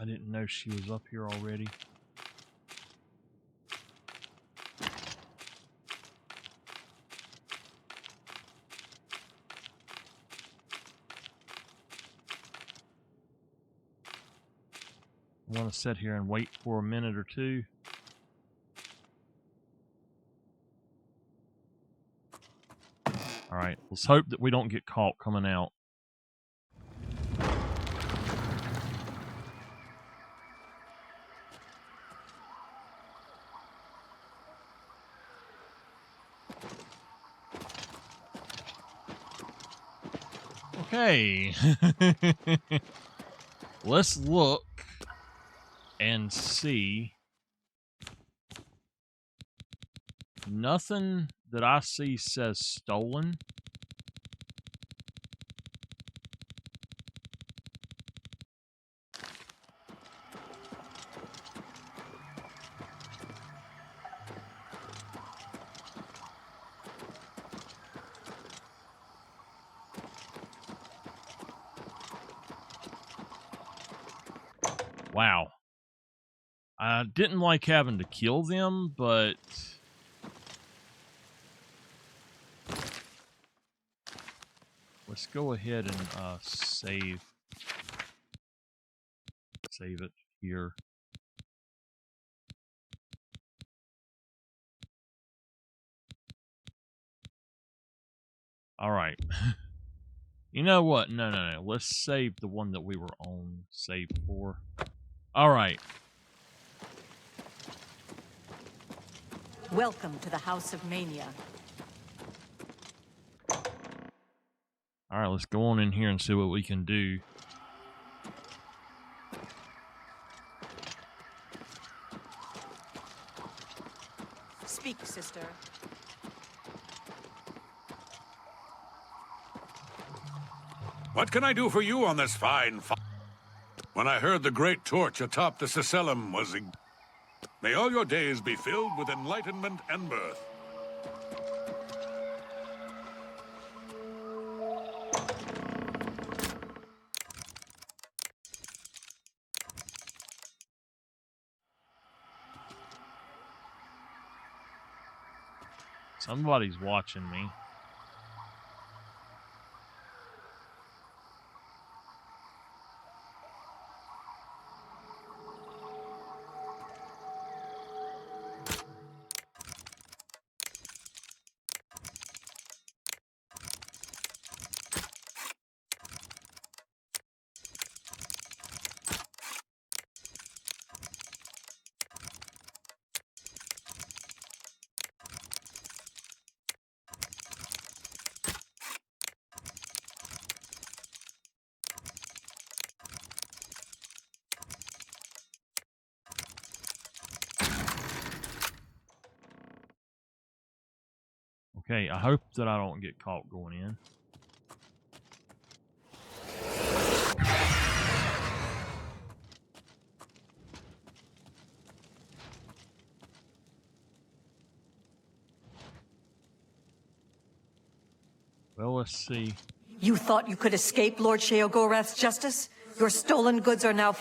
I didn't know she was up here already. I want to sit here and wait for a minute or two. All right, let's hope that we don't get caught coming out. Okay. Let's look and see. Nothing that I see says stolen. Wow. I didn't like having to kill them, but let's go ahead and save it here. All right. You know what? No. Let's save the one that we were on. Save for. All right. Welcome to the House of Mania. All right, let's go on in here and see what we can do. Speak, sister. What can I do for you on this fine When I heard the great torch atop the Sicellum was... May all your days be filled with enlightenment and birth. Somebody's watching me. Okay, I hope that I don't get caught going in. Well, let's see. You thought you could escape Lord Sheogorath's justice? Your stolen goods are now...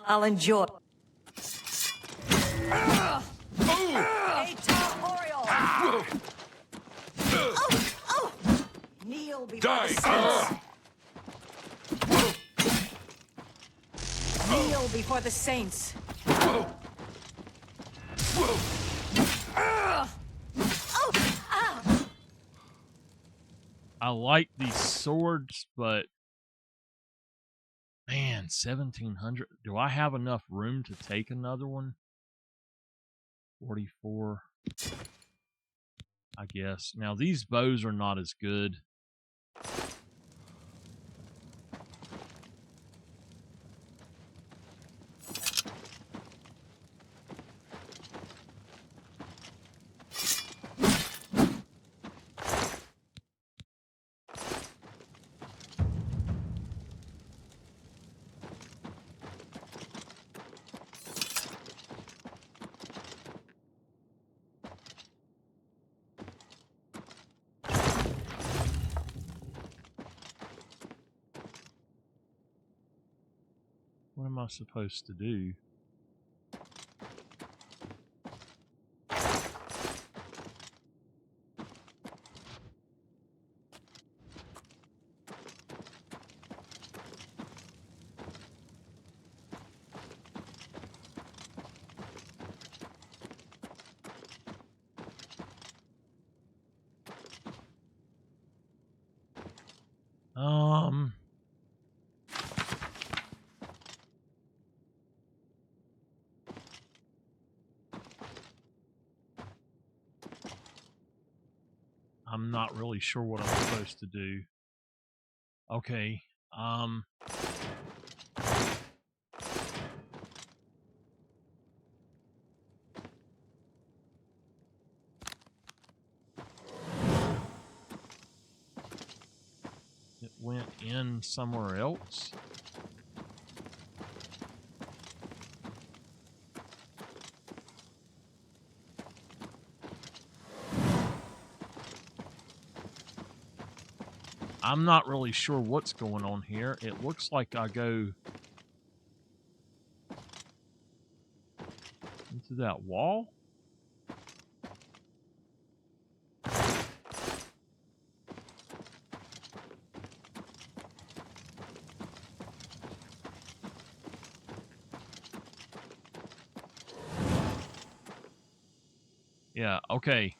I'll enjoy... Kneel before the saints. Kneel before the saints. I like these swords, but man, 1,700. Do I have enough room to take another one? 44. I guess. Now, these bows are not as good. What am I supposed to do? I'm not really sure what I'm supposed to do. Okay, it went in somewhere else. I'm not really sure what's going on here. It looks like I go into that wall. Yeah, okay.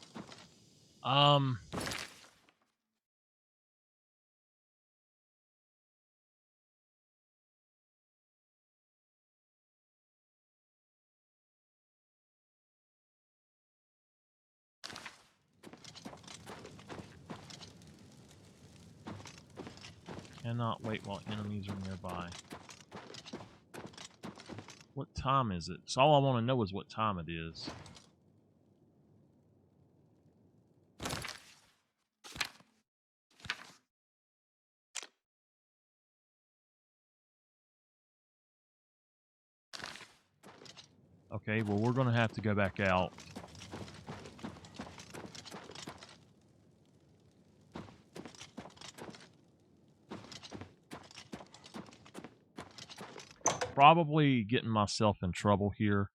Cannot wait while enemies are nearby. What time is it? So all I want to know is what time it is. Okay, well, we're going to have to go back out. Probably getting myself in trouble here.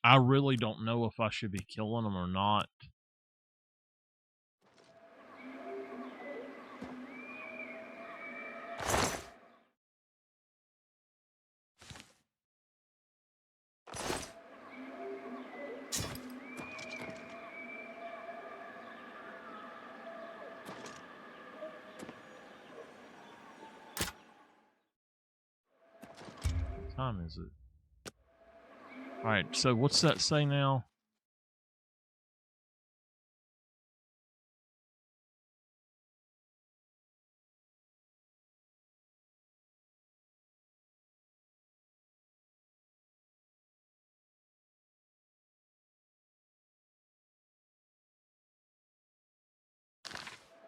I really don't know if I should be killing them or not. What time is it? Alright, so what's that say now?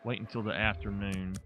Wait until the afternoon.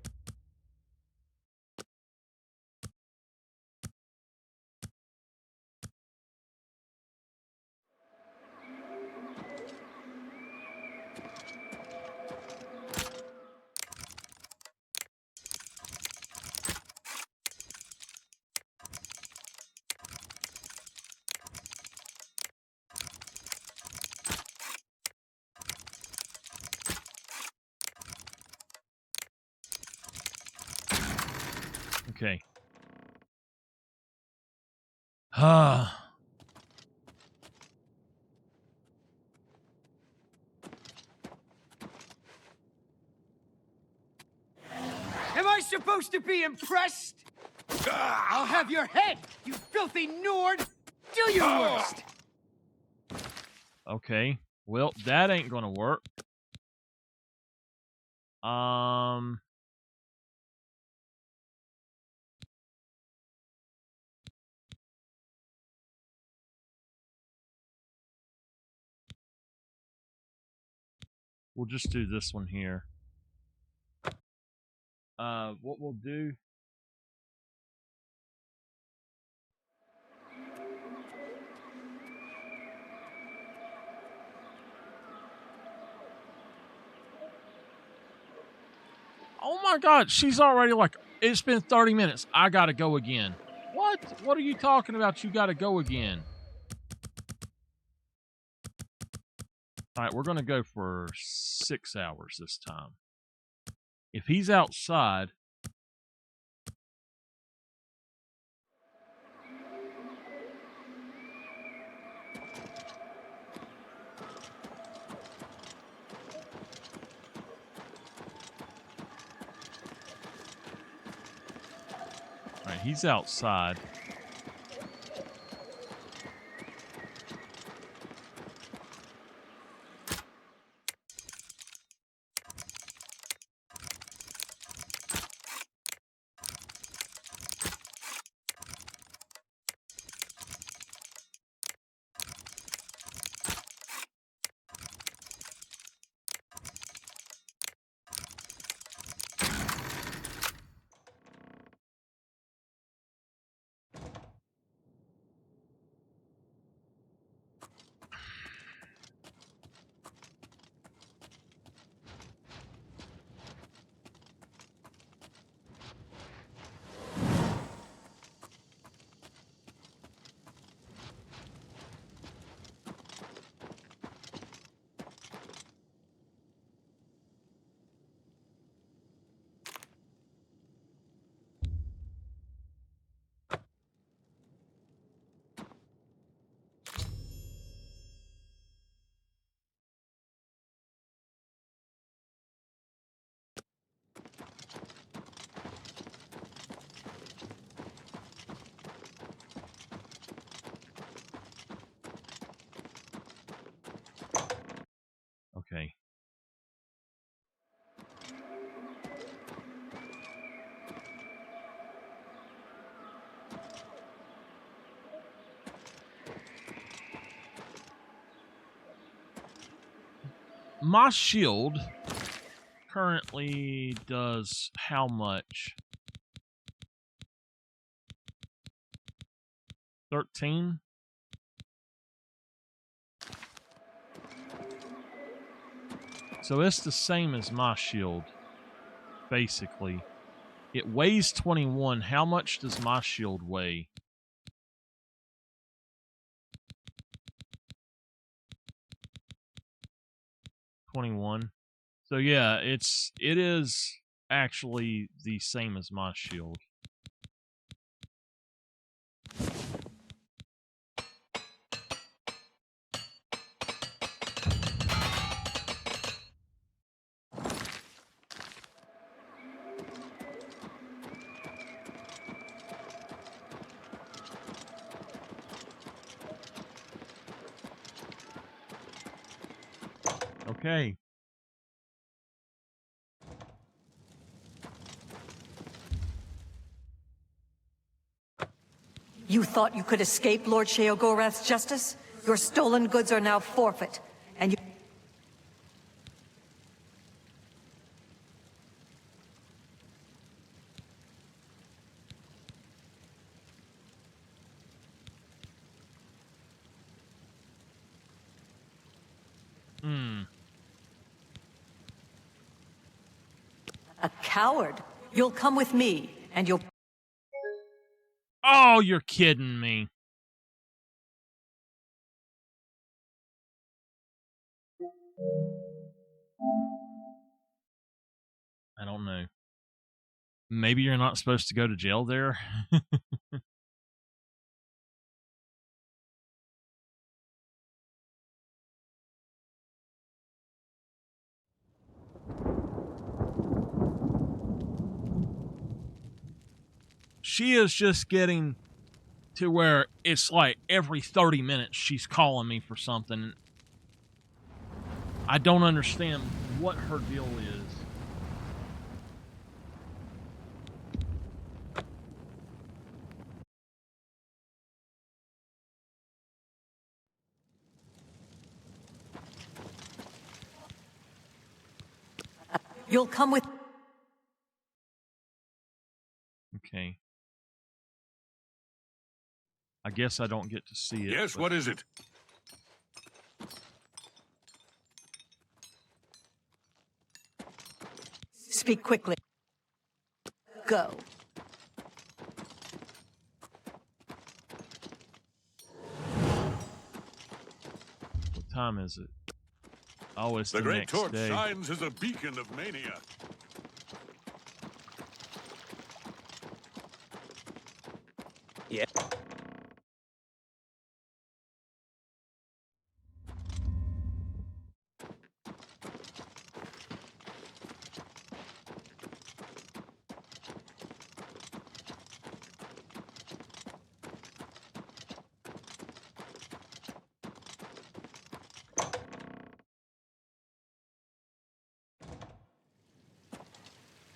Okay. Ah. Am I supposed to be impressed? I'll have your head, you filthy Nord! Do your worst! Okay. Well, that ain't gonna work. We'll just do this one here. What we'll do... Oh my God, she's already like, it's been 30 minutes. I gotta go again. What? What are you talking about? You gotta go again. All right, we're gonna go for 6 hours this time. If he's outside... All right, he's outside. Okay. My shield currently does how much? 13? So it's the same as my shield, basically. It weighs 21. How much does my shield weigh? $21. So yeah, it is actually the same as my shield. Okay. You thought you could escape Lord Sheogorath's justice? Your stolen goods are now forfeit, and you... A coward. You'll come with me, and you'll... Oh, you're kidding me. I don't know. Maybe you're not supposed to go to jail there? She is just getting to where it's like every 30 minutes she's calling me for something. I don't understand what her deal is. You'll come with... Okay. I guess I don't get to see it. Yes, but- what is it? Speak quickly. Go. What time is it? Oh, it's The great next torch day. shines as a beacon of mania. Yeah.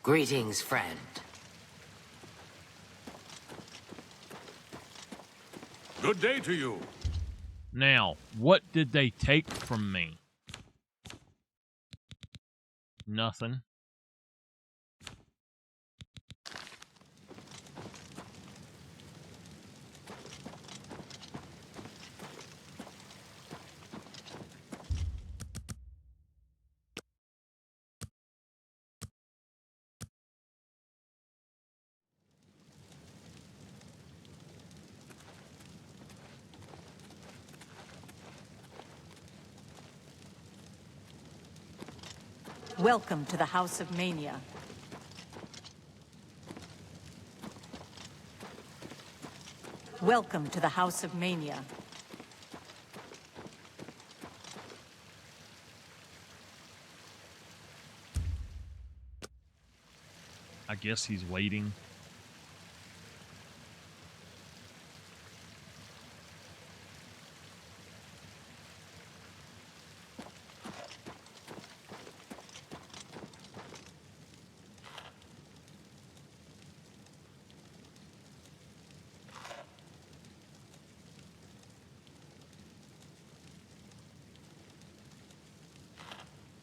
Greetings, friend. Good day to you. Now, what did they take from me? Nothing. Welcome to the House of Mania. Welcome to the House of Mania. I guess he's waiting.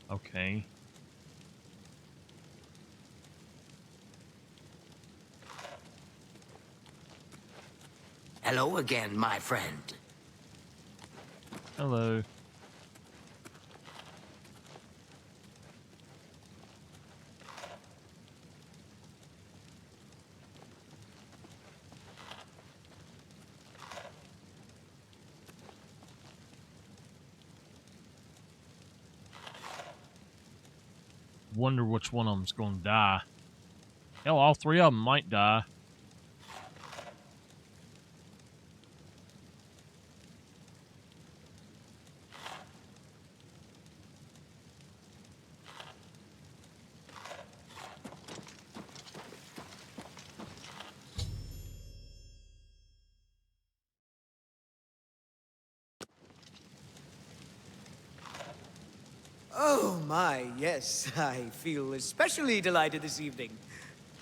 Okay. Hello again, my friend. Hello. Wonder which one of them's going to die. Hell, all three of them might die. Oh my, yes, I feel especially delighted this evening.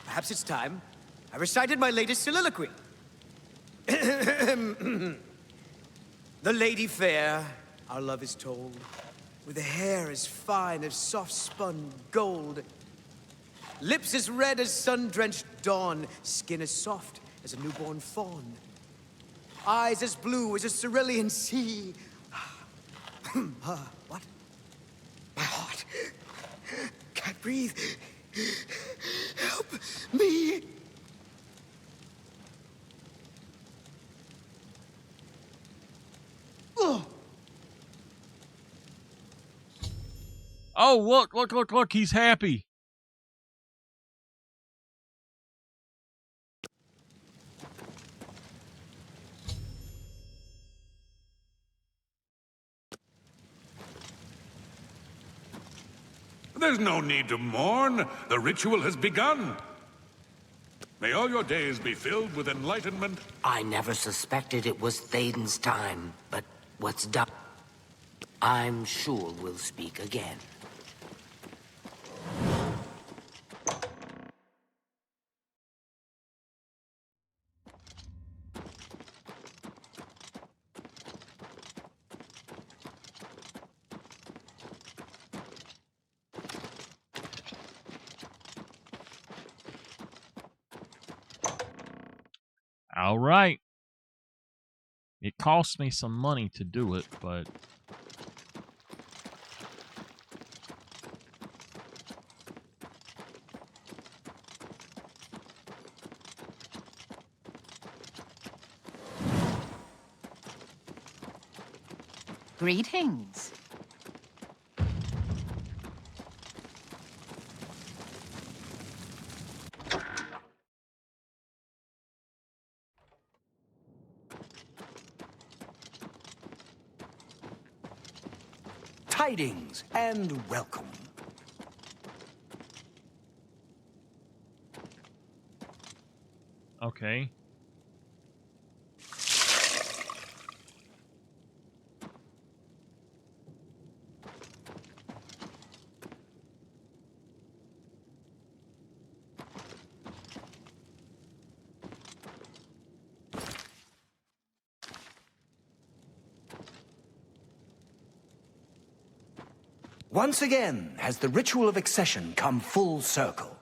Perhaps it's time I recited my latest soliloquy. The lady fair, our love is told, with a hair as fine as soft-spun gold, lips as red as sun-drenched dawn, skin as soft as a newborn fawn, eyes as blue as a cerulean sea. What? My heart can't breathe. Help me. Oh, look, he's happy. There's no need to mourn. The ritual has begun. May all your days be filled with enlightenment. I never suspected it was Thaden's time, but what's done, I'm sure we'll speak again. All right. It cost me some money to do it, but... Greetings. Tidings and welcome. Okay. Once again has the ritual of accession come full circle.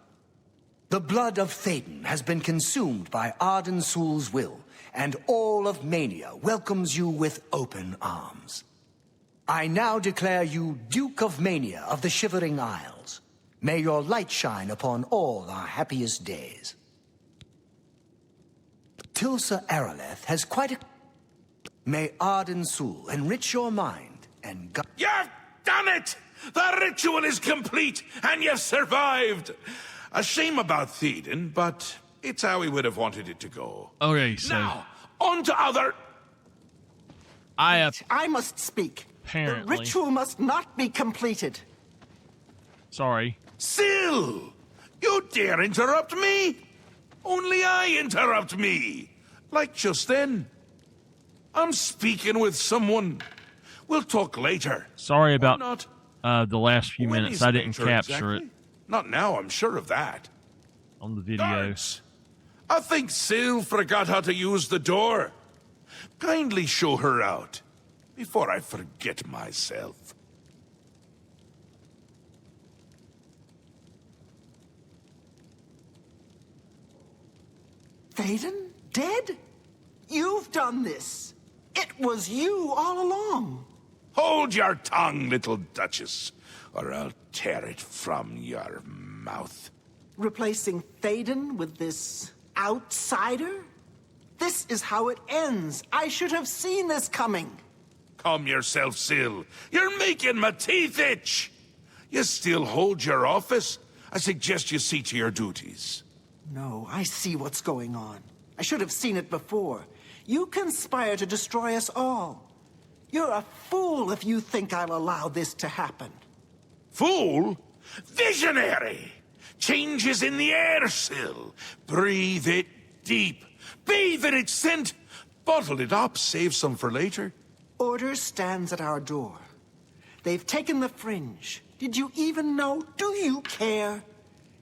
The blood of Théden has been consumed by Arden Sul's will, and all of Mania welcomes you with open arms. I now declare you Duke of Mania of the Shivering Isles. May your light shine upon all our happiest days. Tilsa Araleth has quite a... May Arden Sul enrich your mind and... You've done it! The ritual is complete, and you've survived! A shame about Théden, but it's how he would have wanted it to go. Okay, so... Now, on to other... I must speak. Apparently. The ritual must not be completed. Sorry. Syl! You dare interrupt me? Only I interrupt me. Like just then. I'm speaking with someone. We'll talk later. Sorry Or about not. The last few When minutes. is I didn't later capture exactly? Not now, I'm sure of that. it on the video. Guards, I think Syl forgot how to use the door. Kindly show her out, before I forget myself. Théden? Dead? You've done this. It was you all along. Hold your tongue, little Duchess, or I'll tear it from your mouth. Replacing Théden with this outsider? This is how it ends. I should have seen this coming. Calm yourself, Syl. You're making my teeth itch. You still hold your office? I suggest you see to your duties. No, I see what's going on. I should have seen it before. You conspire to destroy us all. You're a fool if you think I'll allow this to happen. Fool? Visionary! Change is in the air, Syl. Breathe it deep. Bathe in its scent. Bottle it up, save some for later. Order stands at our door. They've taken the fringe. Did you even know? Do you care?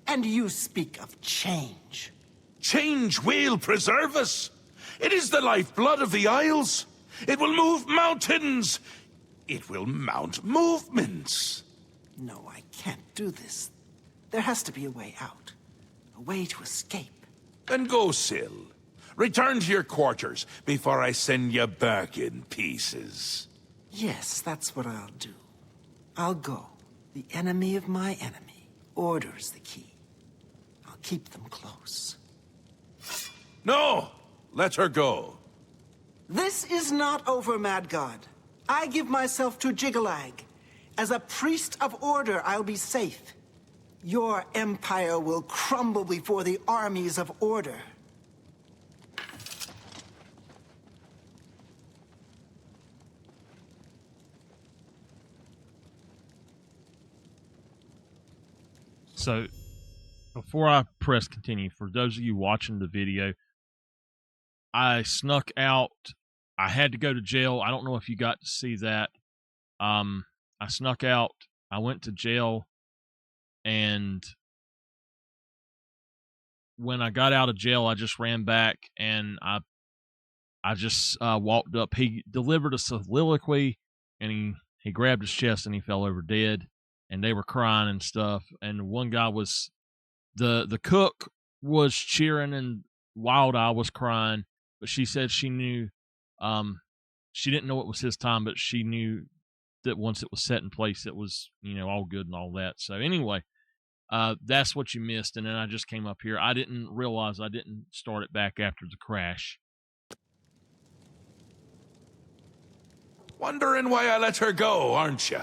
And you speak of change. Change will preserve us. It is the lifeblood of the Isles. It will move mountains. It will mount movements. No, I can't do this. There has to be a way out. A way to escape. Then go, Syl. Return to your quarters before I send you back in pieces. Yes, that's what I'll do. I'll go. The enemy of my enemy. Order's the key. I'll keep them close. No! Let her go. This is not over, Mad God. I give myself to Jiggalag. As a priest of order, I'll be safe. Your empire will crumble before the armies of order. So, before I press continue, for those of you watching the video, I snuck out. I had to go to jail. I don't know if you got to see that. I snuck out. I went to jail, and when I got out of jail, I just ran back, and I just walked up. He delivered a soliloquy, and he grabbed his chest, and he fell over dead. And they were crying and stuff. And one guy was, the cook was cheering, and Wild Eye was crying. but she said she knew, she didn't know it was his time, but she knew that once it was set in place, it was, you know, all good and all that. So anyway, that's what you missed. And then I just came up here. I didn't realize I didn't start it back after the crash. Wondering why I let her go, aren't you?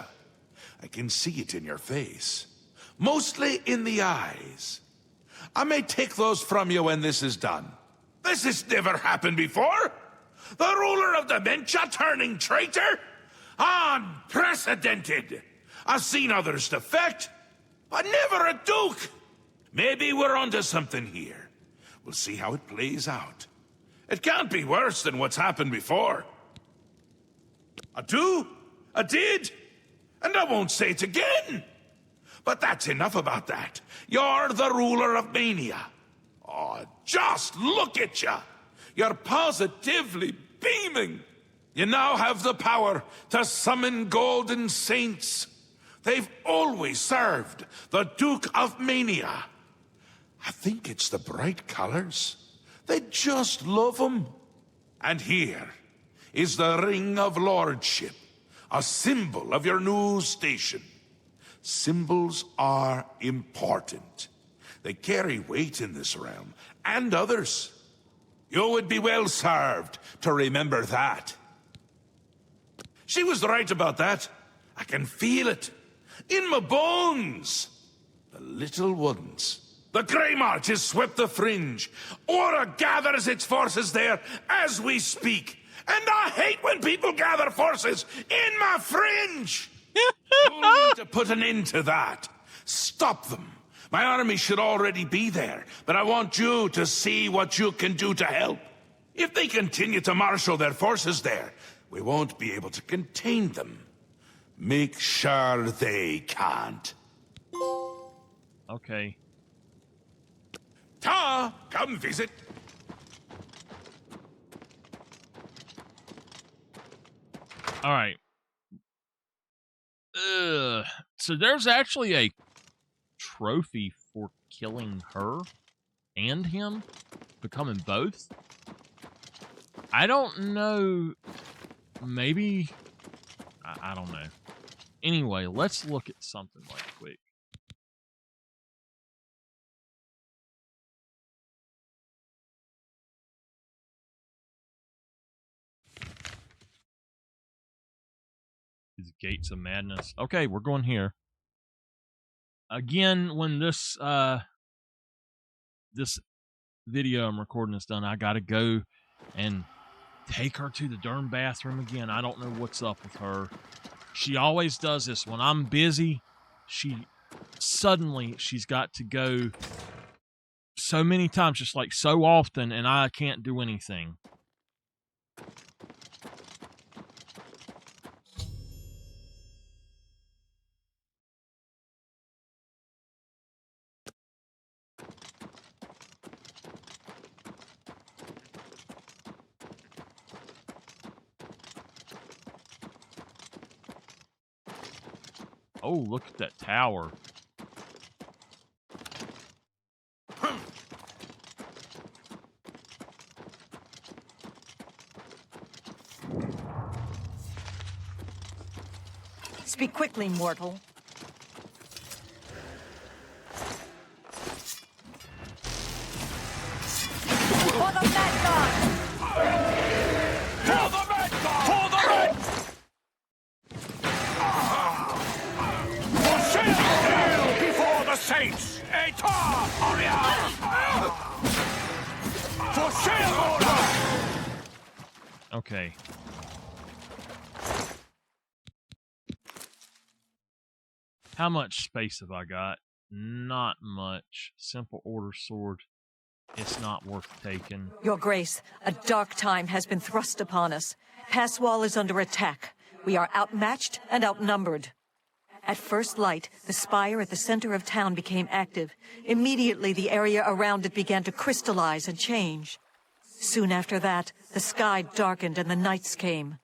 I can see it in your face. Mostly in the eyes. I may take those from you when this is done. This has never happened before. The ruler of dementia turning traitor? Unprecedented. I've seen others defect, but never a duke. Maybe we're onto something here. We'll see how it plays out. It can't be worse than what's happened before. A do, a did, and I won't say it again. But that's enough about that. You're the ruler of Mania. Oh, just look at you. You're positively beaming. You now have the power to summon golden saints. They've always served the Duke of Mania. I think it's the bright colors. They just love them. And here is the Ring of Lordship, a symbol of your new station. Symbols are important. They carry weight in this realm, and others. You would be well served to remember that. She was right about that. I can feel it. In my bones. The little ones. The Grey March has swept the fringe. Aura gathers its forces there as we speak. And I hate when people gather forces in my fringe. You'll need to put an end to that. Stop them. My army should already be there, but I want you to see what you can do to help. If they continue to marshal their forces there, we won't be able to contain them. Make sure they can't. Okay. Ta! Come visit. All right. So there's actually a trophy for killing her and him, becoming both. I don't know. Maybe. I don't know. Anyway, let's look at something right quick. These gates of madness. Okay, we're going here. Again, when this this video I'm recording is done, I gotta go and take her to the darn bathroom again. I don't know what's up with her. She always does this. When I'm busy, she's got to go so many times, just like so often, and I can't do anything. Oh, look at that tower. Speak quickly, mortal. For the Mad God! For the Mad God! For the Mad For Shale before the saints! Etar! Aria! For Shale! Okay. How much space have I got? Not much. Simple order sword. It's not worth taking. Your Grace, a dark time has been thrust upon us. Passwall is under attack. We are outmatched and outnumbered. At first light, the spire at the center of town became active. Immediately, the area around it began to crystallize and change. Soon after that, the sky darkened and the nights came.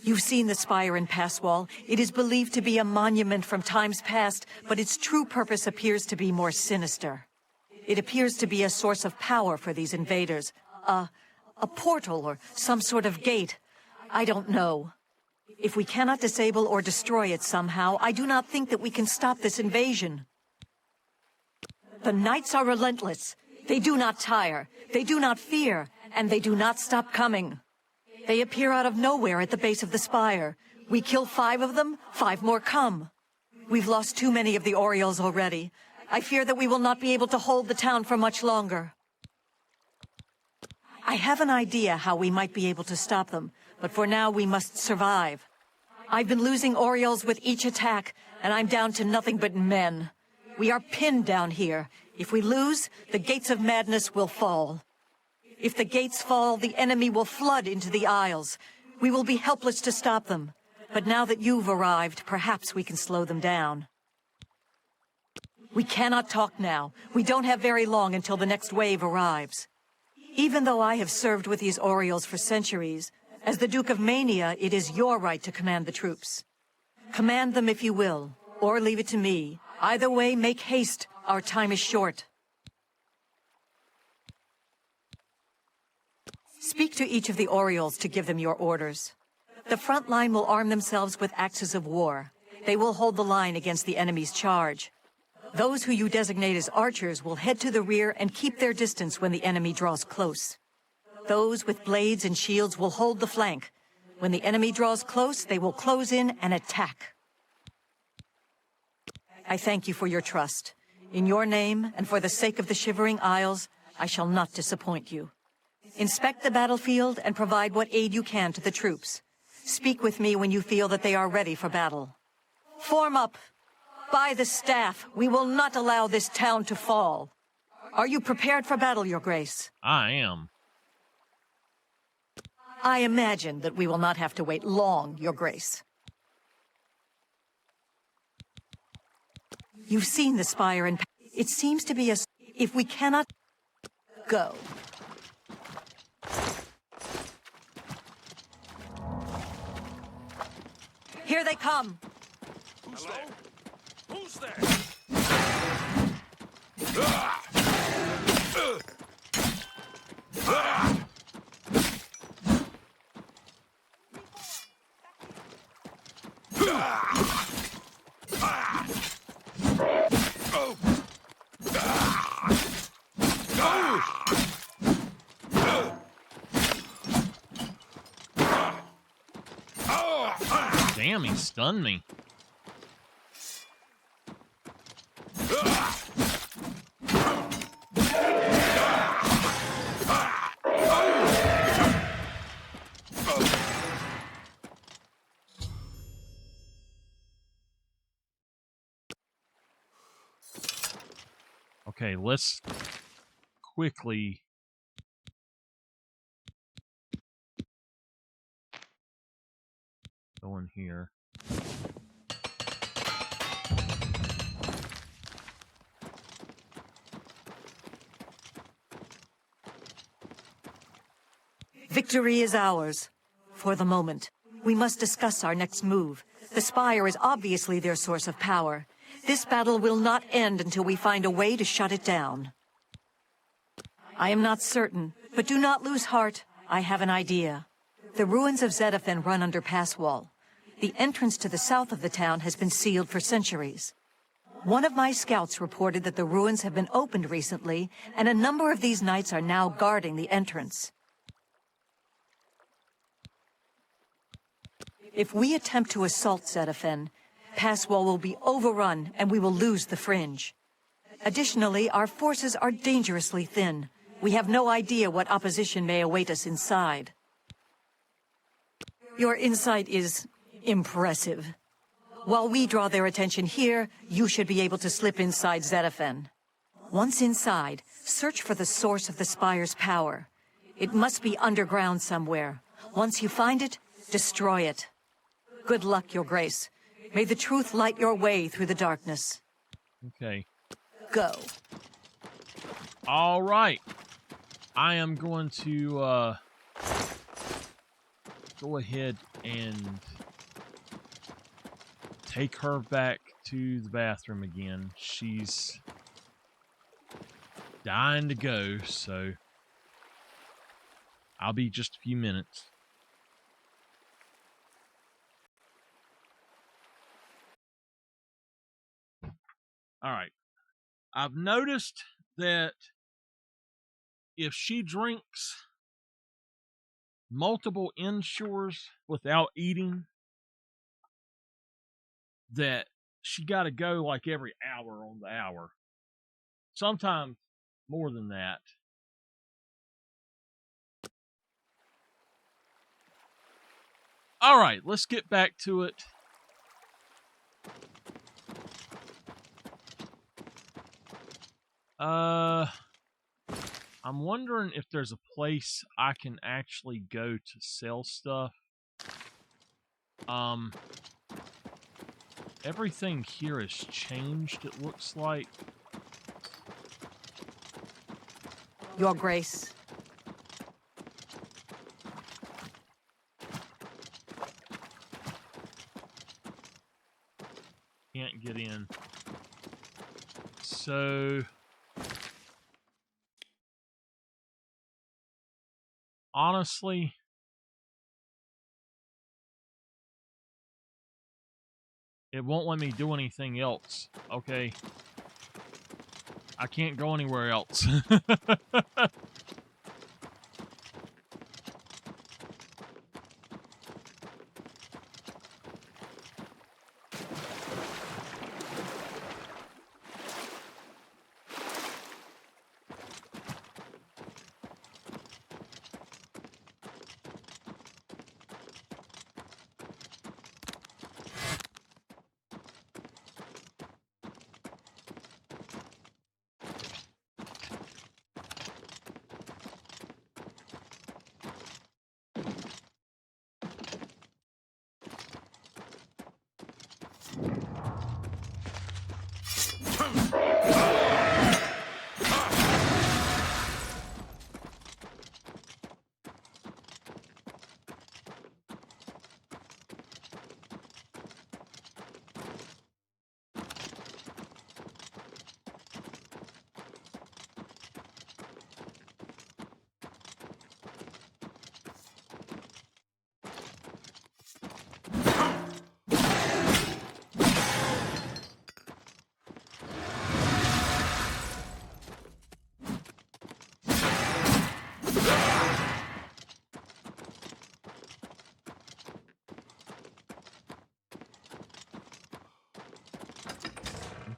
You've seen the spire in Passwall. It is believed to be a monument from times past, but its true purpose appears to be more sinister. It appears to be a source of power for these invaders. A portal or some sort of gate. I don't know. If we cannot disable or destroy it somehow, I do not think that we can stop this invasion. The knights are relentless. They do not tire. They do not fear. And they do not stop coming. They appear out of nowhere at the base of the spire. We kill 5 of them, 5 more come. We've lost too many of the Orioles already. I fear that we will not be able to hold the town for much longer. I have an idea how we might be able to stop them, but for now we must survive. I've been losing Orioles with each attack, and I'm down to nothing but men. We are pinned down here. If we lose, the gates of madness will fall. If the gates fall, the enemy will flood into the Isles. We will be helpless to stop them. But now that you've arrived, perhaps we can slow them down. We cannot talk now. We don't have very long until the next wave arrives. Even though I have served with these Orioles for centuries, as the Duke of Mania, it is your right to command the troops. Command them if you will, or leave it to me. Either way, make haste. Our time is short. Speak to each of the Orioles to give them your orders. The front line will arm themselves with axes of war. They will hold the line against the enemy's charge. Those who you designate as archers will head to the rear and keep their distance when the enemy draws close. Those with blades and shields will hold the flank. When the enemy draws close, they will close in and attack. I thank you for your trust. In your name, and for the sake of the Shivering Isles, I shall not disappoint you. Inspect the battlefield and provide what aid you can to the troops. Speak with me when you feel that they are ready for battle. Form up! By the staff, we will not allow this town to fall. Are you prepared for battle, Your Grace? I am. I imagine that we will not have to wait long, Your Grace. You've seen the spire and it seems to be a... If we cannot... Go. Here they come! Who's there? Who's there? Damn, he stunned me. Okay, let's quickly go in here. Victory is ours. For the moment. We must discuss our next move. The spire is obviously their source of power. This battle will not end until we find a way to shut it down. I am not certain, but do not lose heart. I have an idea. The ruins of Zedaphen run under pass wall. The entrance to the south of the town has been sealed for centuries. One of my scouts reported that the ruins have been opened recently, and a number of these knights are now guarding the entrance. If we attempt to assault Zedaphen, Passwall will be overrun and we will lose the fringe. Additionally, our forces are dangerously thin. We have no idea what opposition may await us inside. Your insight is impressive. While we draw their attention here, you should be able to slip inside Zedaphen. Once inside, search for the source of the spire's power. It must be underground somewhere. Once you find it, destroy it. Good luck, Your Grace. May the truth light your way through the darkness. Okay. Go. All right. I am going to go ahead and take her back to the bathroom again. She's dying to go, so I'll be just a few minutes. All right. I've noticed that if she drinks multiple inshores without eating, that she got to go like every hour on the hour. Sometimes more than that. All right, let's get back to it. I'm wondering if there's a place I can actually go to sell stuff. Everything here has changed, it looks like. Your Grace. Can't get in. So honestly, it won't let me do anything else. Okay. I can't go anywhere else.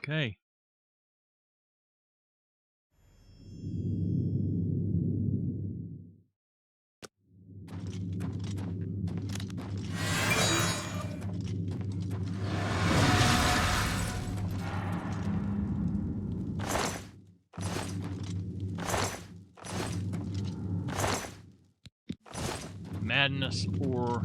Okay. Madness or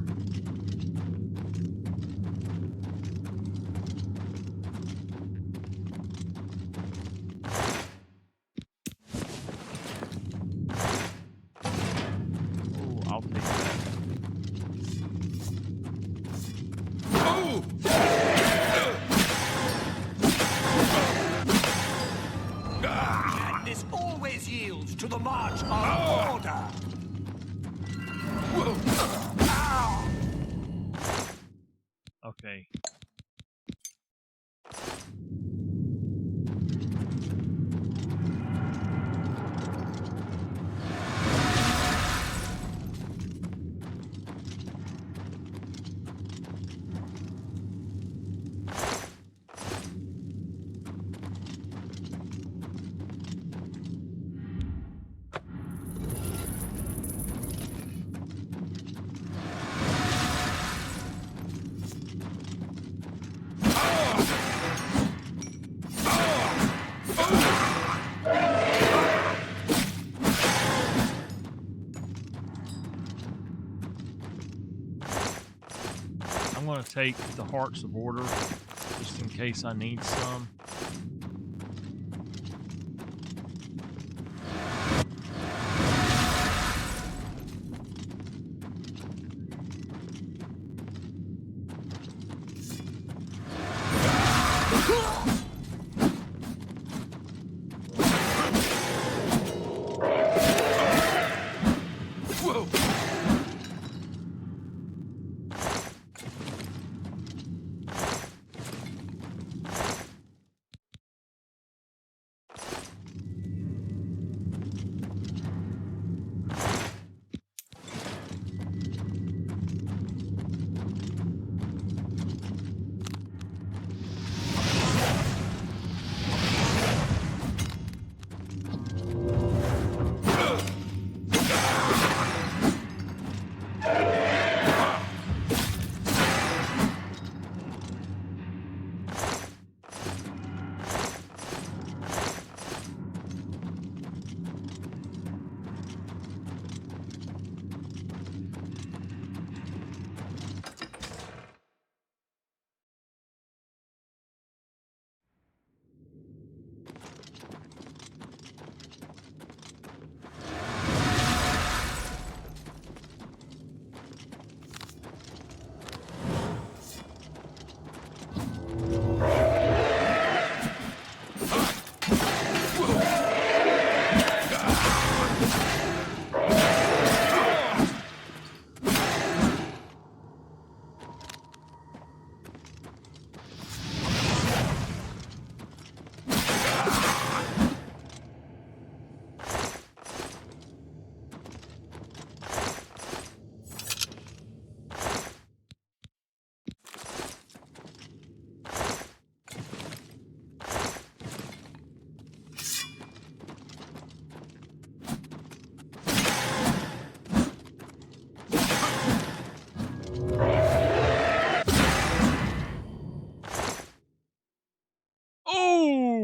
I'll take that. Madness always yields to the march of order. Okay. I'm going to take the Hearts of Order just in case I need some.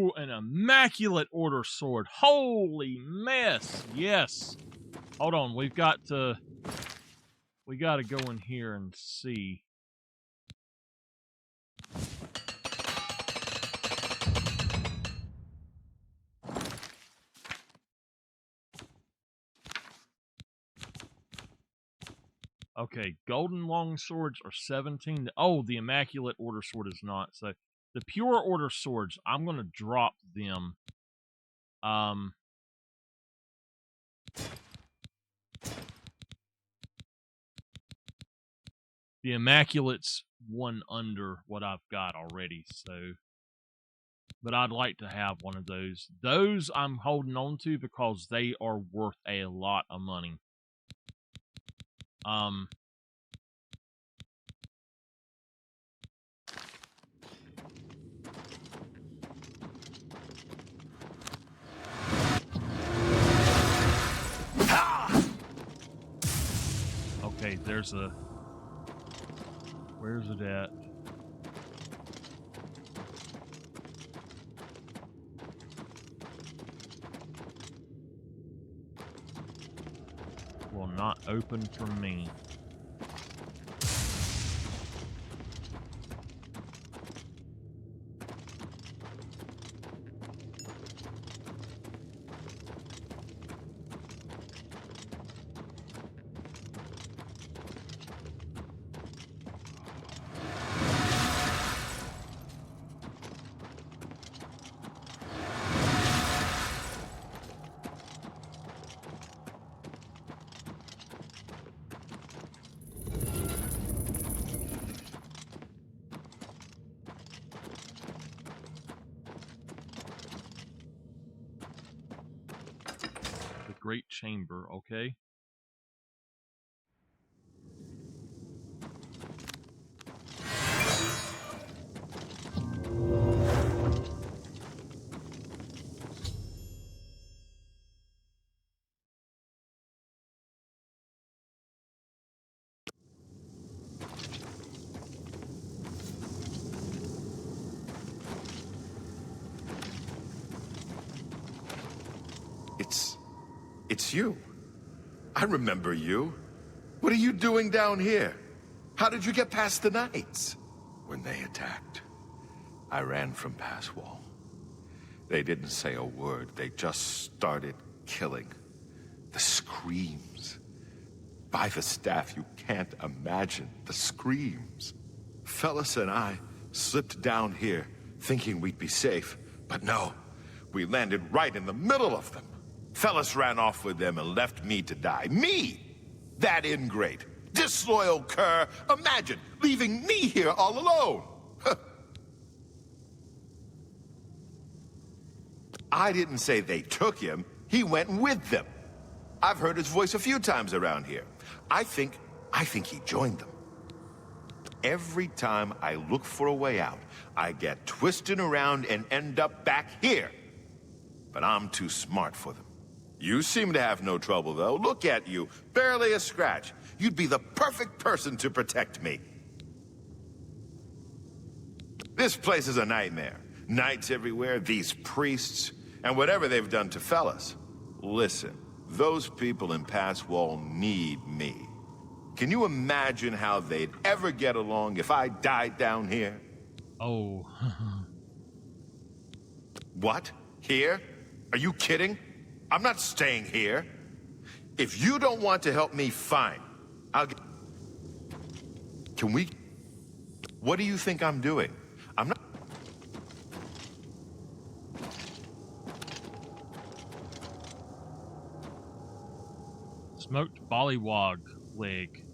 Ooh, an immaculate order sword. Holy mess. Yes. Hold on. We got to go in here and see. Okay, golden long swords are 17. Oh, the immaculate order sword is not. So the pure order swords, I'm going to drop them. The immaculate's one under what I've got already, so. But I'd like to have one of those. Those I'm holding on to because they are worth a lot of money. Okay, there's a... Where's it at? Will not open for me. Great chamber, okay. It's you. I remember you. What are you doing down here? How did you get past the knights? When they attacked, I ran from Pass Wall. They didn't say a word. They just started killing. The screams. By the staff, you can't imagine the screams. Fellas and I slipped down here thinking we'd be safe, but no. We landed right in the middle of them. Fellas ran off with them and left me to die. Me! That ingrate. Disloyal cur. Imagine leaving me here all alone. I didn't say they took him. He went with them. I've heard his voice a few times around here. I think he joined them. Every time I look for a way out, I get twisted around and end up back here. But I'm too smart for them. You seem to have no trouble, though. Look at you. Barely a scratch. You'd be the perfect person to protect me. This place is a nightmare. Knights everywhere, these priests, and whatever they've done to fellas. Listen, those people in Pass Wall need me. Can you imagine how they'd ever get along if I died down here? Oh. What? Here? Are you kidding? I'm not staying here. If you don't want to help me, fine. Can we... What do you think I'm doing? I'm not... Smoked bollywog leg.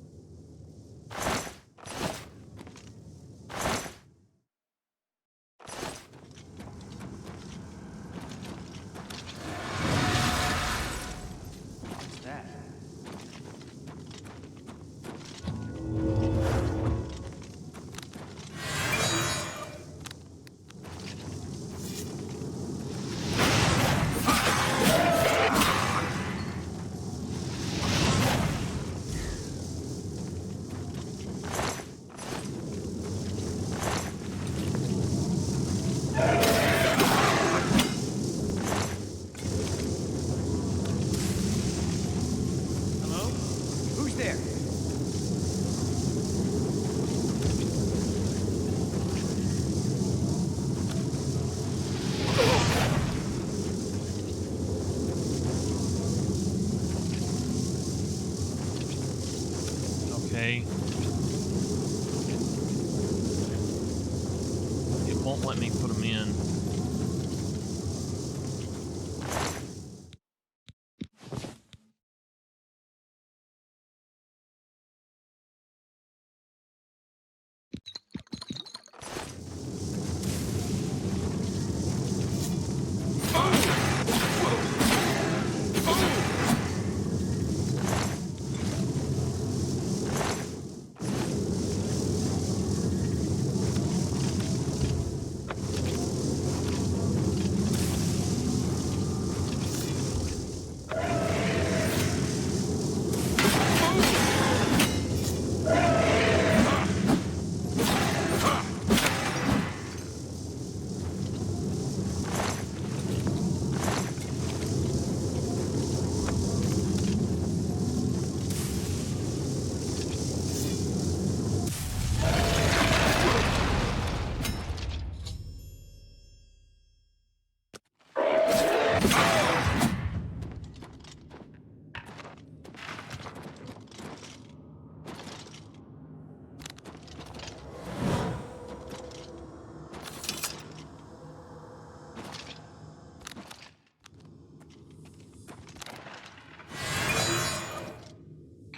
Okay. It won't let me put them in.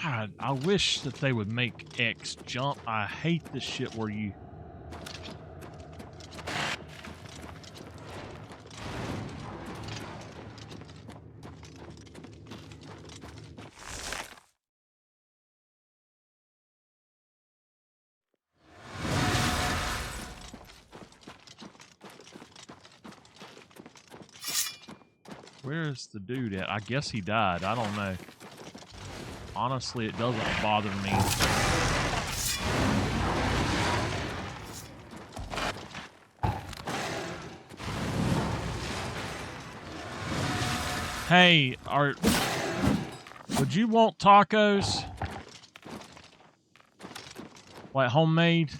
God, I wish that they would make X jump. I hate this shit where you... Where's the dude at? I guess he died. I don't know. Honestly, it doesn't bother me. Hey, would you want tacos? Like homemade?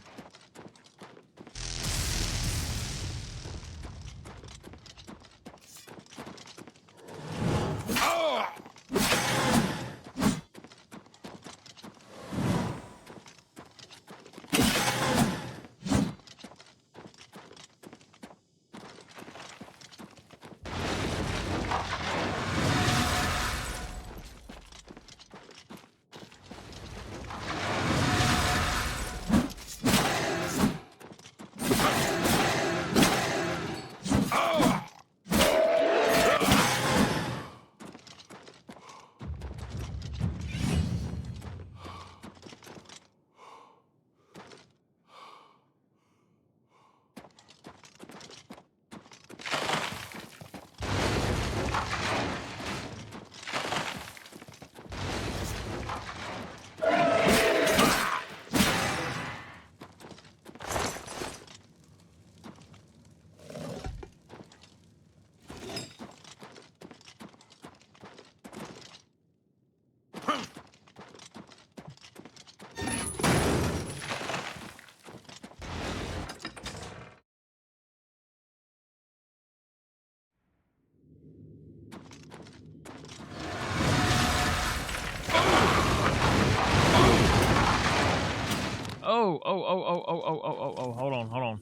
Oh, hold on.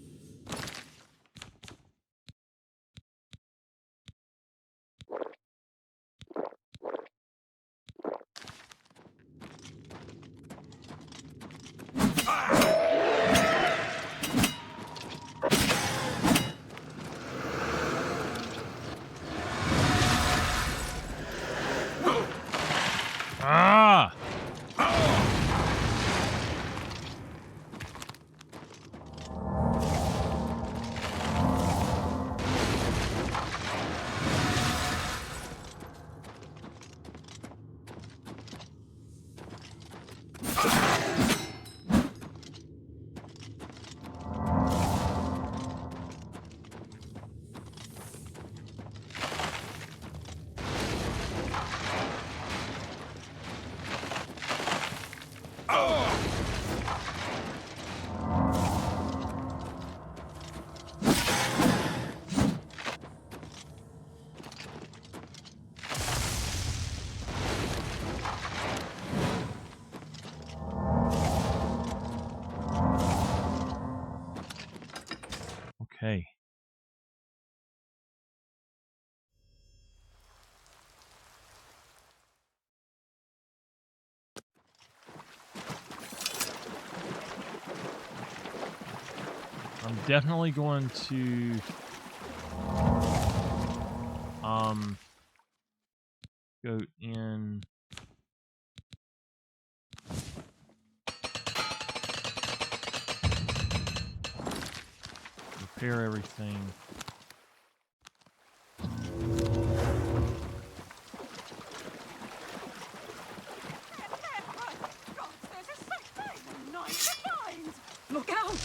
Ah! definitely going to go in. Repair everything. Look out!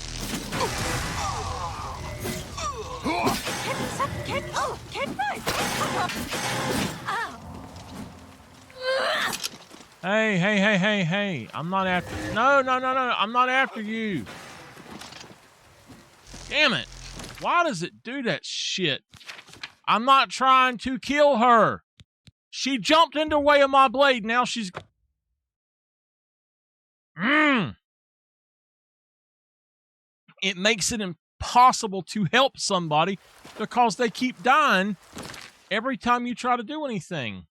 Hey. I'm not after... No. I'm not after you. Damn it. Why does it do that shit? I'm not trying to kill her. She jumped in the way of my blade. Now she's... It makes it impossible to help somebody because they keep dying every time you try to do anything.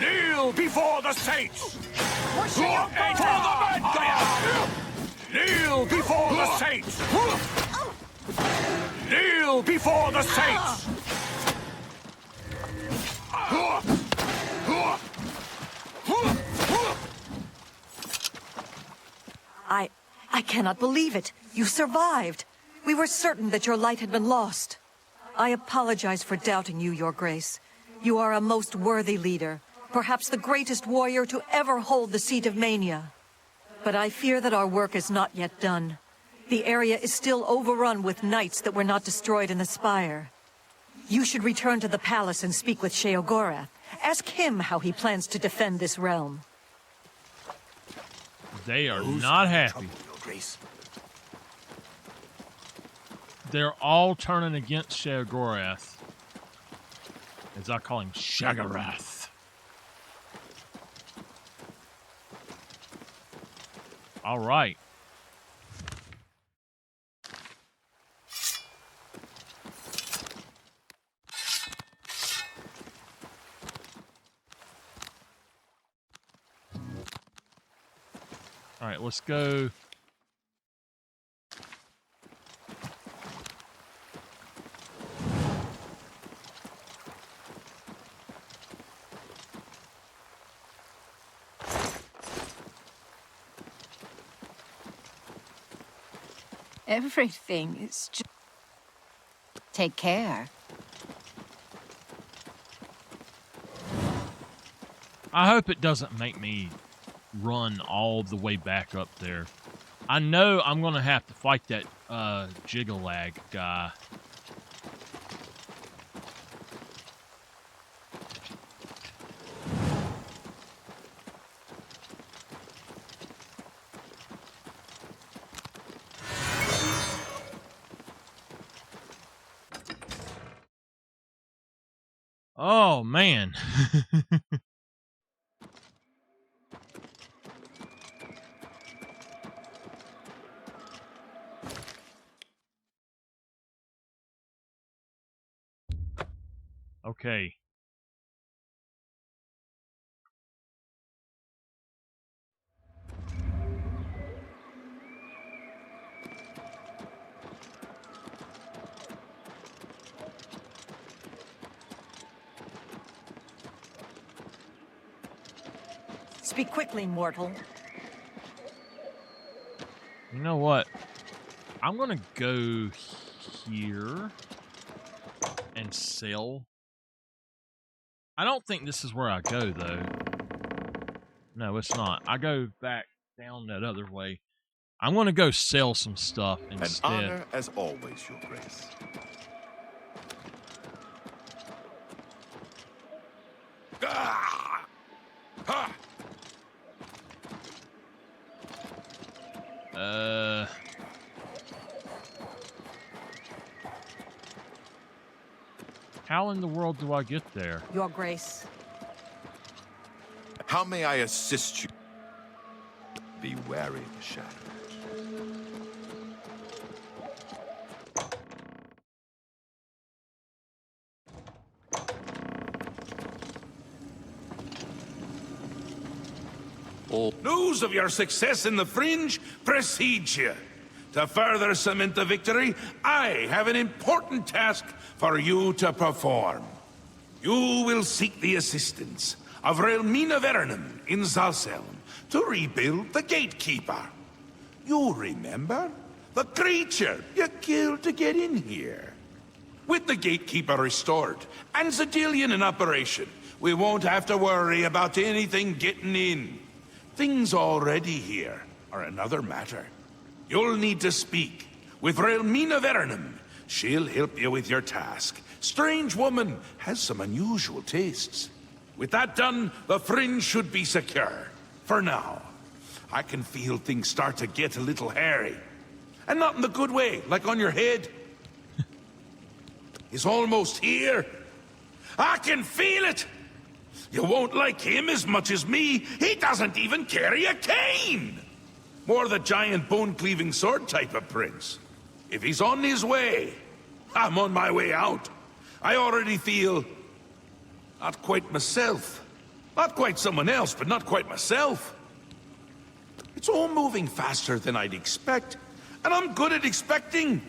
Kneel before the saints! And for the Vanguard! Kneel before the saints! Kneel before the saints! I cannot believe it. You survived. We were certain that your light had been lost. I apologize for doubting you, Your Grace. You are a most worthy leader, perhaps the greatest warrior to ever hold the seat of Mania. But I fear that our work is not yet done. The area is still overrun with knights that were not destroyed in the spire. You should return to the palace and speak with Sheogorath. Ask him how he plans to defend this realm. They are not happy. They're all turning against Sheogorath. As I call him, Shagarath. All right. All right, let's go. Everything is just... Take care. I hope it doesn't make me run all the way back up there. I know I'm going to have to fight that Jigalag guy. Oh, man. Okay. Speak quickly, mortal. You know what? I'm going to go here and sell. I don't think this is where I go, though. No, it's not. I go back down that other way. I'm going to go sell some stuff instead. An honor as always, Your Grace. Ah! Ha! How in the world do I get there? Your Grace. How may I assist you? Be wary of the shadows. News of your success in the Fringe precedes you. To further cement the victory, I have an important task for you to perform. You will seek the assistance of Relmina Vernum in Zalselm to rebuild the Gatekeeper. You remember? The creature you killed to get in here. With the Gatekeeper restored and Zadillion in operation, we won't have to worry about anything getting in. Things already here are another matter. You'll need to speak with Relmina Vernum. She'll help you with your task. Strange woman has some unusual tastes. With that done, the Fringe should be secure. For now. I can feel things start to get a little hairy. And not in the good way, like on your head. He's almost here. I can feel it! You won't like him as much as me. He doesn't even carry a cane! More the giant bone-cleaving sword type of prince. If he's on his way, I'm on my way out. I already feel... not quite myself. Not quite someone else, but not quite myself. It's all moving faster than I'd expect, and I'm good at expecting.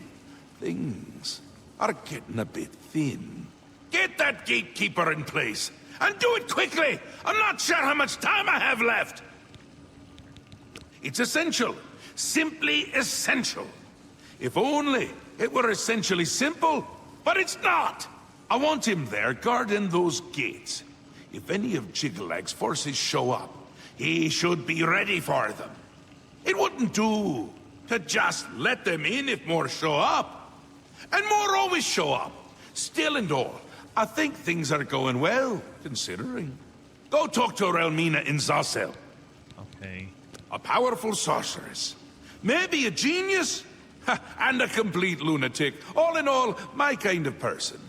Things are getting a bit thin. Get that Gatekeeper in place, and do it quickly! I'm not sure how much time I have left! It's essential. Simply essential. If only it were essentially simple, but it's not! I want him there guarding those gates. If any of Jigglag's forces show up, he should be ready for them. It wouldn't do to just let them in if more show up. And more always show up. Still and all, I think things are going well, considering. Go talk to Relmina in Zazel. Okay. A powerful sorceress. Maybe a genius? And a complete lunatic. All in all, my kind of person.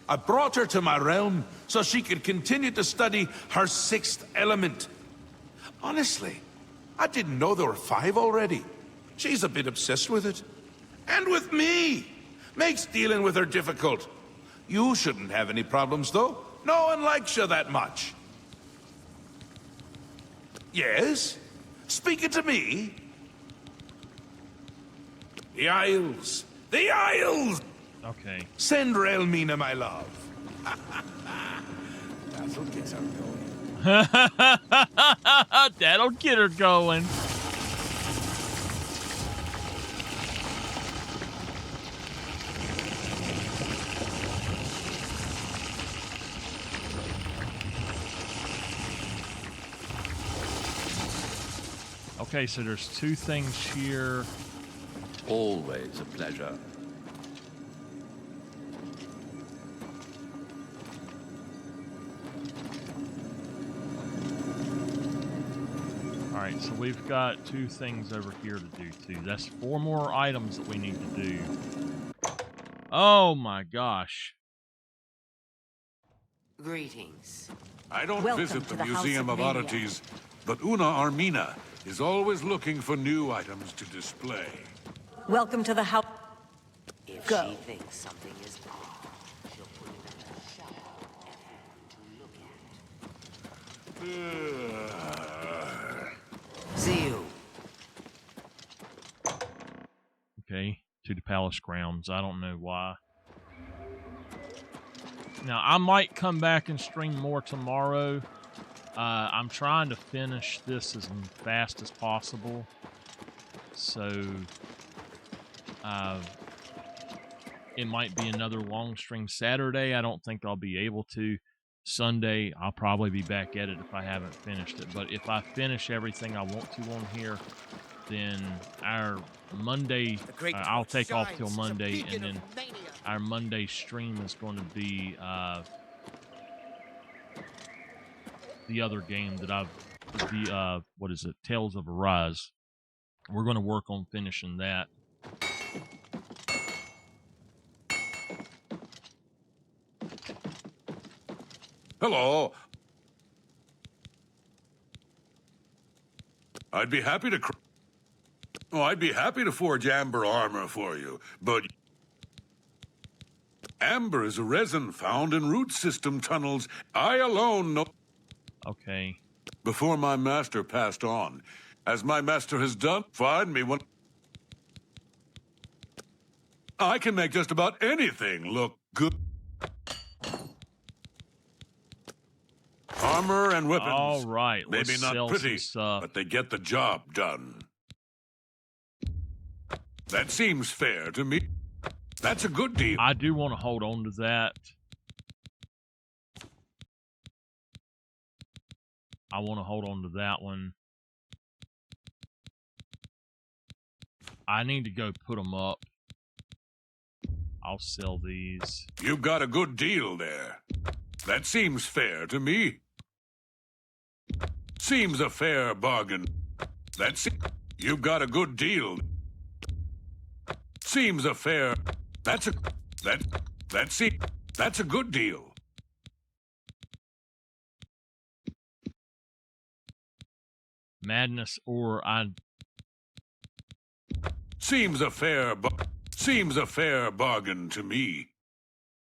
I brought her to my realm so she could continue to study her sixth element. Honestly, I didn't know there were 5 already. She's a bit obsessed with it. And with me. Makes dealing with her difficult. You shouldn't have any problems, though. No one likes you that much. Yes? Speaking to me? The Isles. The Isles! Okay. Send Relmina my love. That'll get her going. That'll get her going. Okay, so there's 2 things here. Always a pleasure. Alright, so we've got 2 things over here to do too. That's 4 more items that we need to do. Oh my gosh. Greetings. I don't Welcome visit to the the House Museum of of Mania. Oddities, but Una Armina is always looking for new items to display. Welcome to the house. If Go. she thinks something is off, she'll put it on a shelf for everyone to look at. See you. Okay, to the palace grounds. I don't know why. Now, I might come back and stream more tomorrow. I'm trying to finish this as fast as possible. So, it might be another long stream Saturday. I don't think I'll be able to. Sunday, I'll probably be back at it if I haven't finished it. But if I finish everything I want to on here, then our Monday, I'll take off till Monday, and then our Monday stream is going to be the other game that what is it? Tales of Arise. We're going to work on finishing that. Hello. I'd be happy to forge amber armor for you, but amber is a resin found in root system tunnels. I alone know. Okay. Before my master passed on, as my master has done, find me one. I can make just about anything look good. Armor and weapons. All right. Maybe Let's not sell pretty, some stuff. but they get the job done. That seems fair to me. That's a good deal. I do want to hold on to that. I want to hold on to that one. I need to go put them up. I'll sell these. You've got a good deal there. That seems fair to me. Seems a fair bargain. You've got a good deal. Seems a fair. That's a good deal. Madness or I. Seems a fair bargain to me.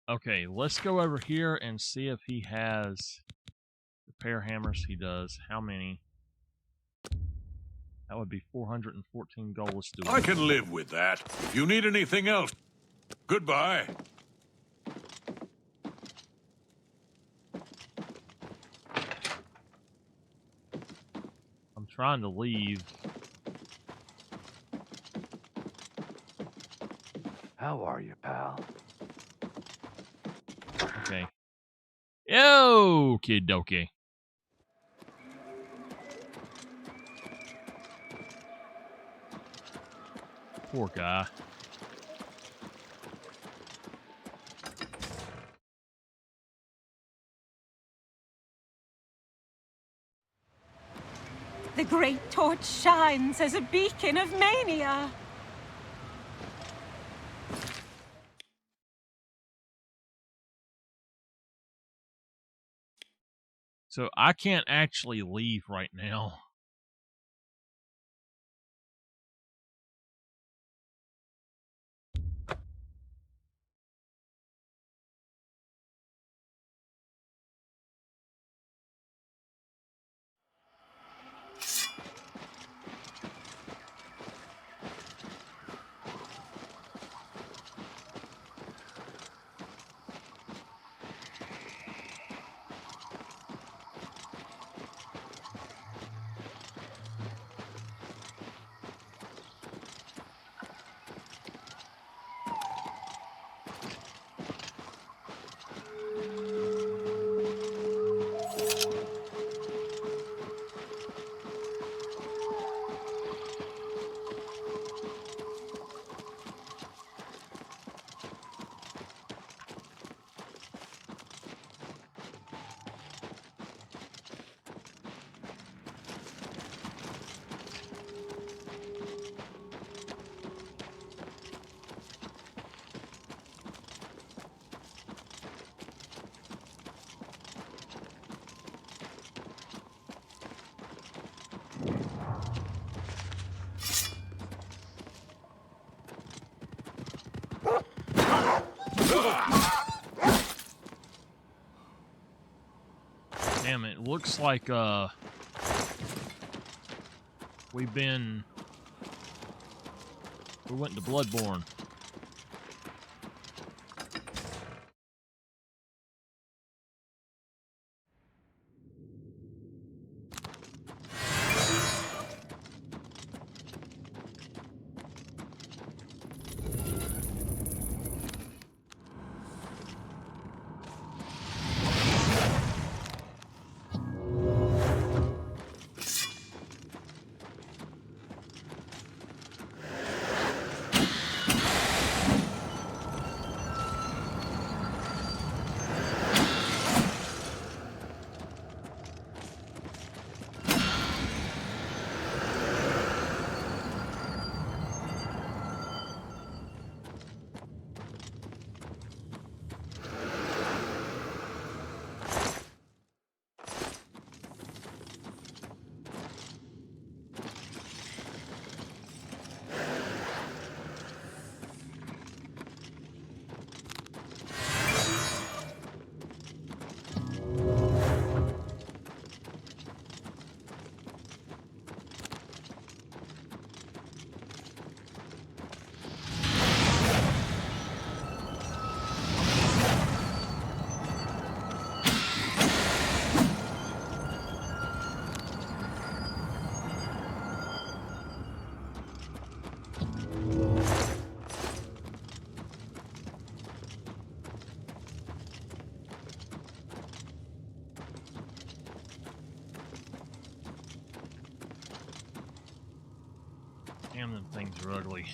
Okay, let's go over here and see if he has repair hammers. He does. How many? That would be 414 gold. Let's do it. I can live with that. If you need anything else, goodbye. I'm trying to leave. How are you, pal? Okay. Yo, kid dokey. Poor guy. The great torch shines as a beacon of mania. So I can't actually leave right now. Damn, it looks like we went to Bloodborne. Damn, them things are ugly.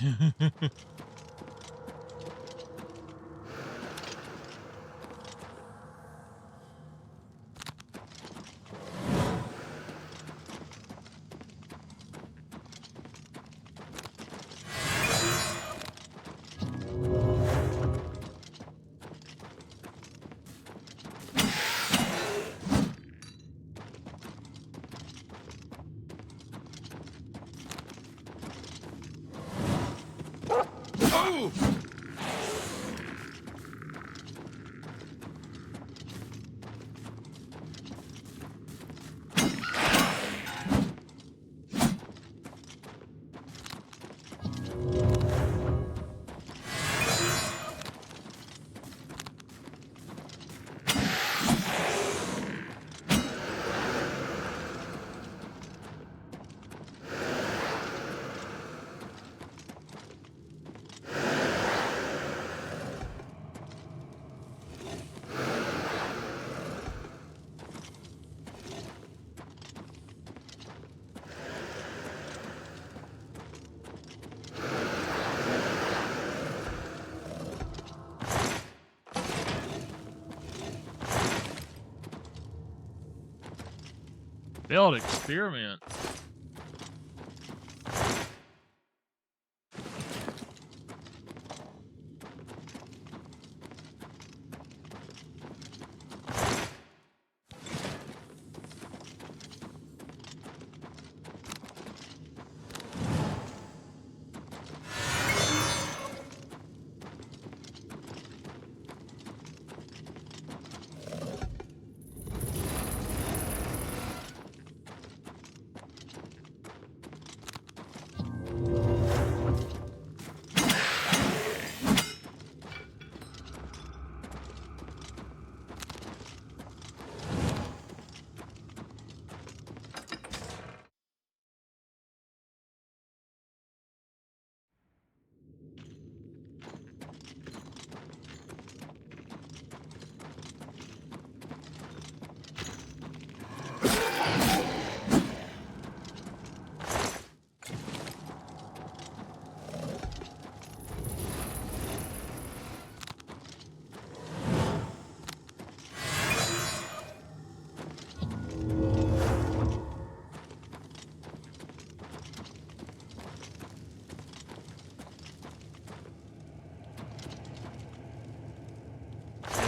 Build experiment.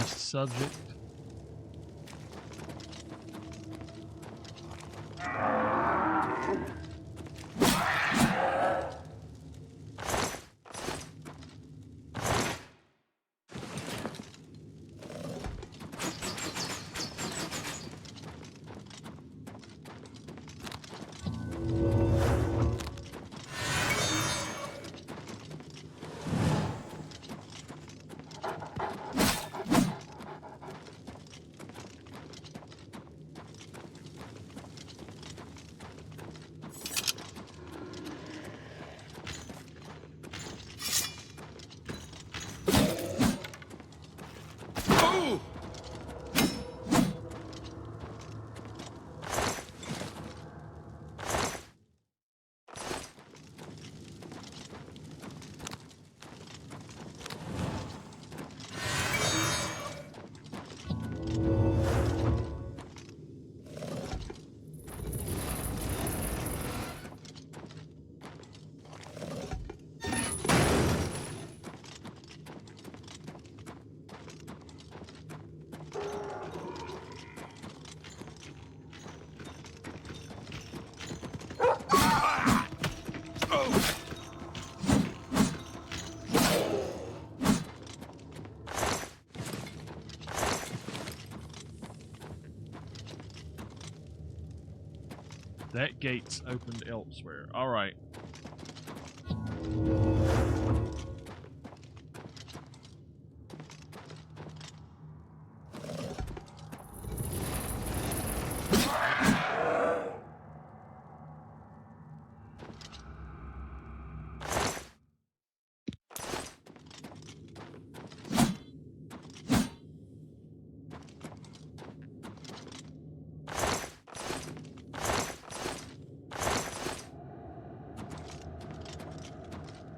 Subject. That gate's opened elsewhere. All right.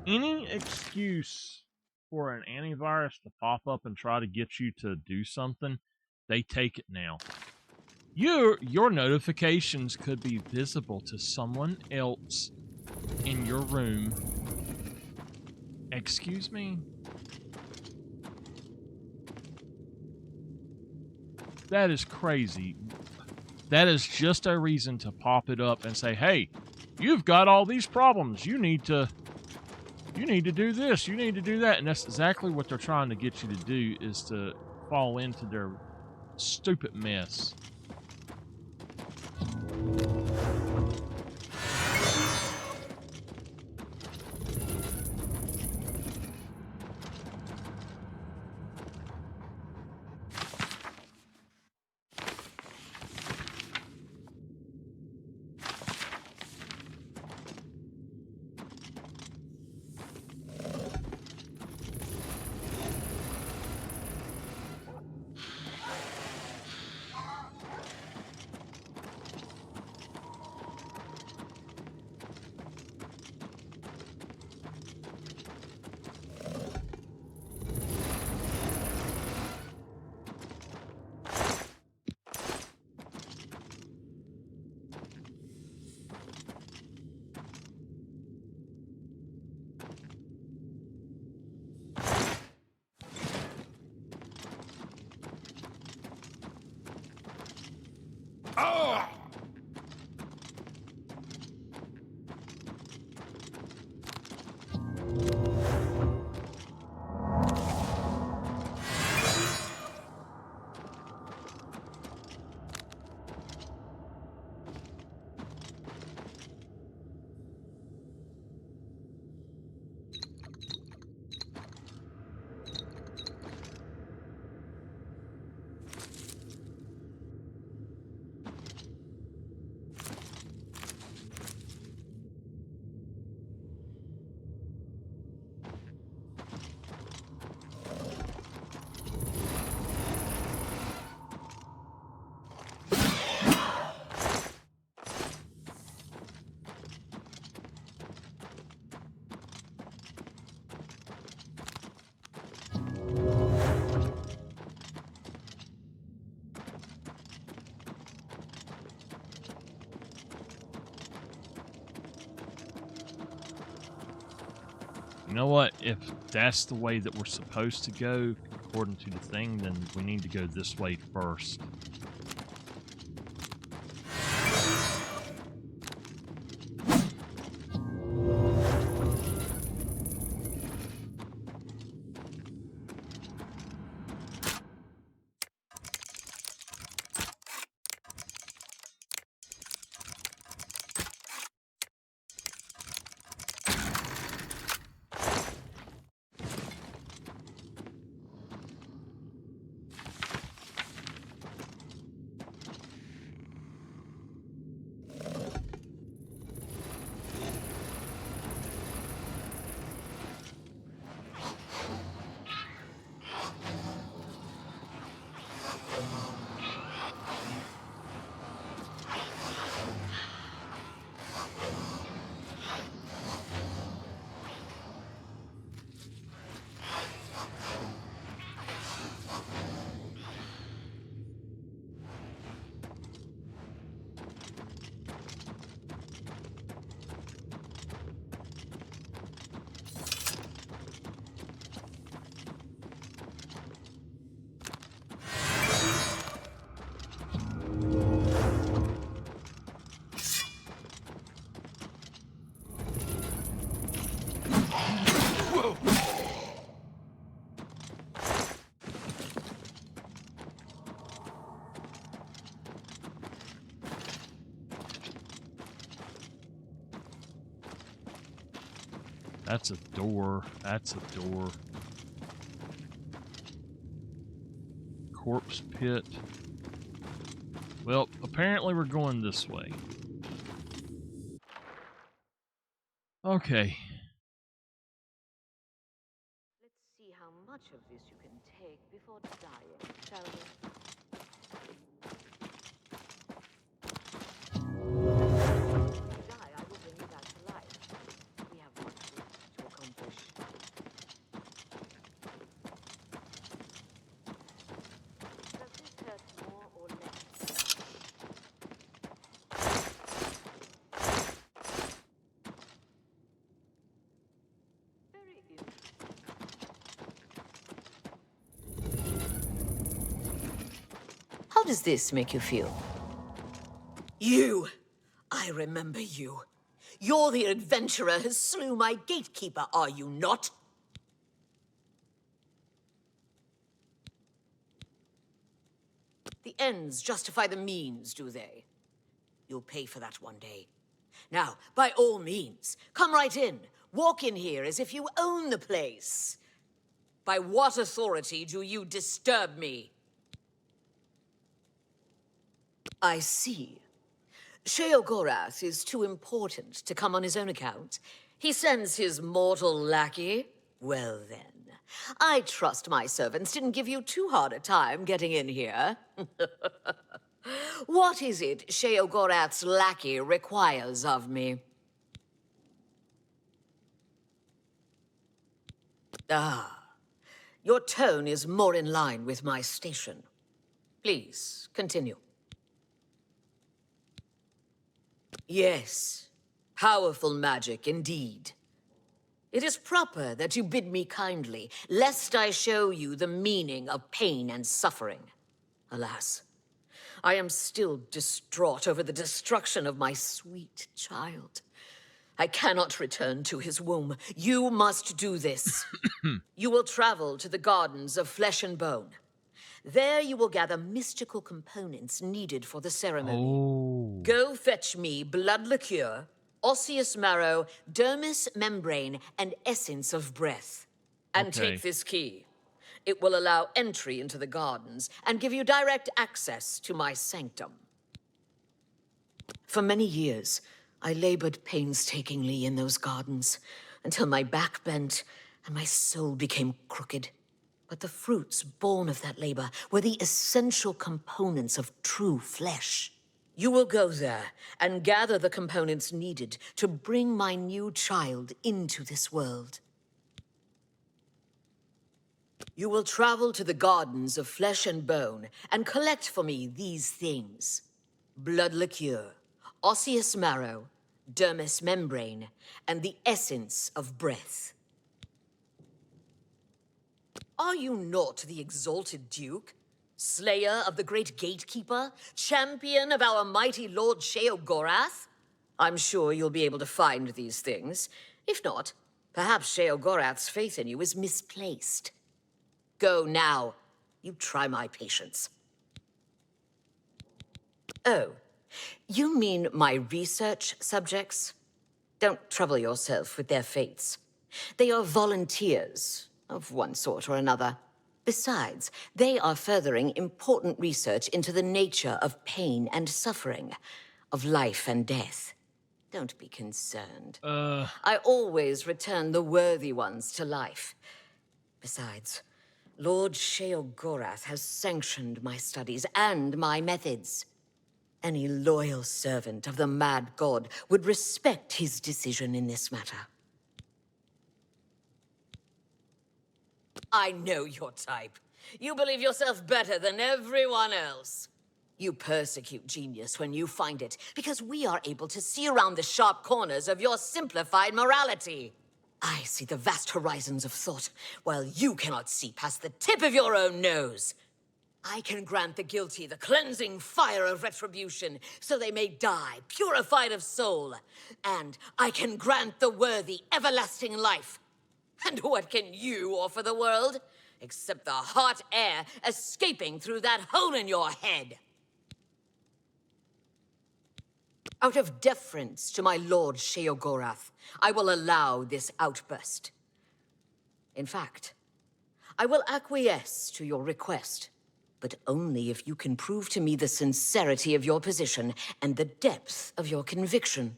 Any excuse for an antivirus to pop up and try to get you to do something, they take it now. Your notifications could be visible to someone else in your room. Excuse me? That is crazy. That is just a reason to pop it up and say, hey, you've got all these problems. You need to do this. You need to do that. And that's exactly what they're trying to get you to do, is to fall into their stupid mess. You know what? If that's the way that we're supposed to go, according to the thing, then we need to go this way first. That's a door. That's a door. Corpse pit. Well, apparently we're going this way. Okay. Let's see how much of this you can take before dying, shall we? If you die, I will bring you back to life. We have much to accomplish. How does this make you feel? You! I remember you. You're the adventurer who slew my gatekeeper, are you not? The ends justify the means, do they? You'll pay for that one day. Now, by all means, come right in. Walk in here as if you own the place. By what authority do you disturb me? I see. Sheogorath is too important to come on his own account. He sends his mortal lackey. Well then, I trust my servants didn't give you too hard a time getting in here. What is it Sheogorath's lackey requires of me? Ah, your tone is more in line with my station. Please, continue. Yes, powerful magic indeed. It is proper that you bid me kindly, lest I show you the meaning of pain and suffering. Alas, I am still distraught over the destruction of my sweet child. I cannot return to his womb. You must do this. You will travel to the Gardens of Flesh and Bone. There you will gather mystical components needed for the ceremony. Oh. Go fetch me blood liqueur, osseous marrow, dermis membrane, and essence of breath. And take this key. It will allow entry into the gardens and give you direct access to my sanctum. For many years, I labored painstakingly in those gardens until my back bent and my soul became crooked. But the fruits born of that labor were the essential components of true flesh. You will go there and gather the components needed to bring my new child into this world. You will travel to the Gardens of Flesh and Bone and collect for me these things: blood liqueur, osseous marrow, dermis membrane, and the essence of breath. Are you not the exalted Duke? Slayer of the great gatekeeper? Champion of our mighty Lord Sheogorath? I'm sure you'll be able to find these things. If not, perhaps Sheogorath's faith in you is misplaced. Go now. You try my patience. Oh, you mean my research subjects? Don't trouble yourself with their fates. They are volunteers of one sort or another. Besides, they are furthering important research into the nature of pain and suffering, of life and death. Don't be concerned. I always return the worthy ones to life. Besides, Lord Sheogorath has sanctioned my studies and my methods. Any loyal servant of the mad god would respect his decision in this matter. I know your type. You believe yourself better than everyone else. You persecute genius when you find it, because we are able to see around the sharp corners of your simplified morality. I see the vast horizons of thought, while you cannot see past the tip of your own nose. I can grant the guilty the cleansing fire of retribution, so they may die, purified of soul. And I can grant the worthy everlasting life. And what can you offer the world? Except the hot air escaping through that hole in your head. Out of deference to my Lord Sheogorath, I will allow this outburst. In fact, I will acquiesce to your request, but only if you can prove to me the sincerity of your position and the depth of your conviction.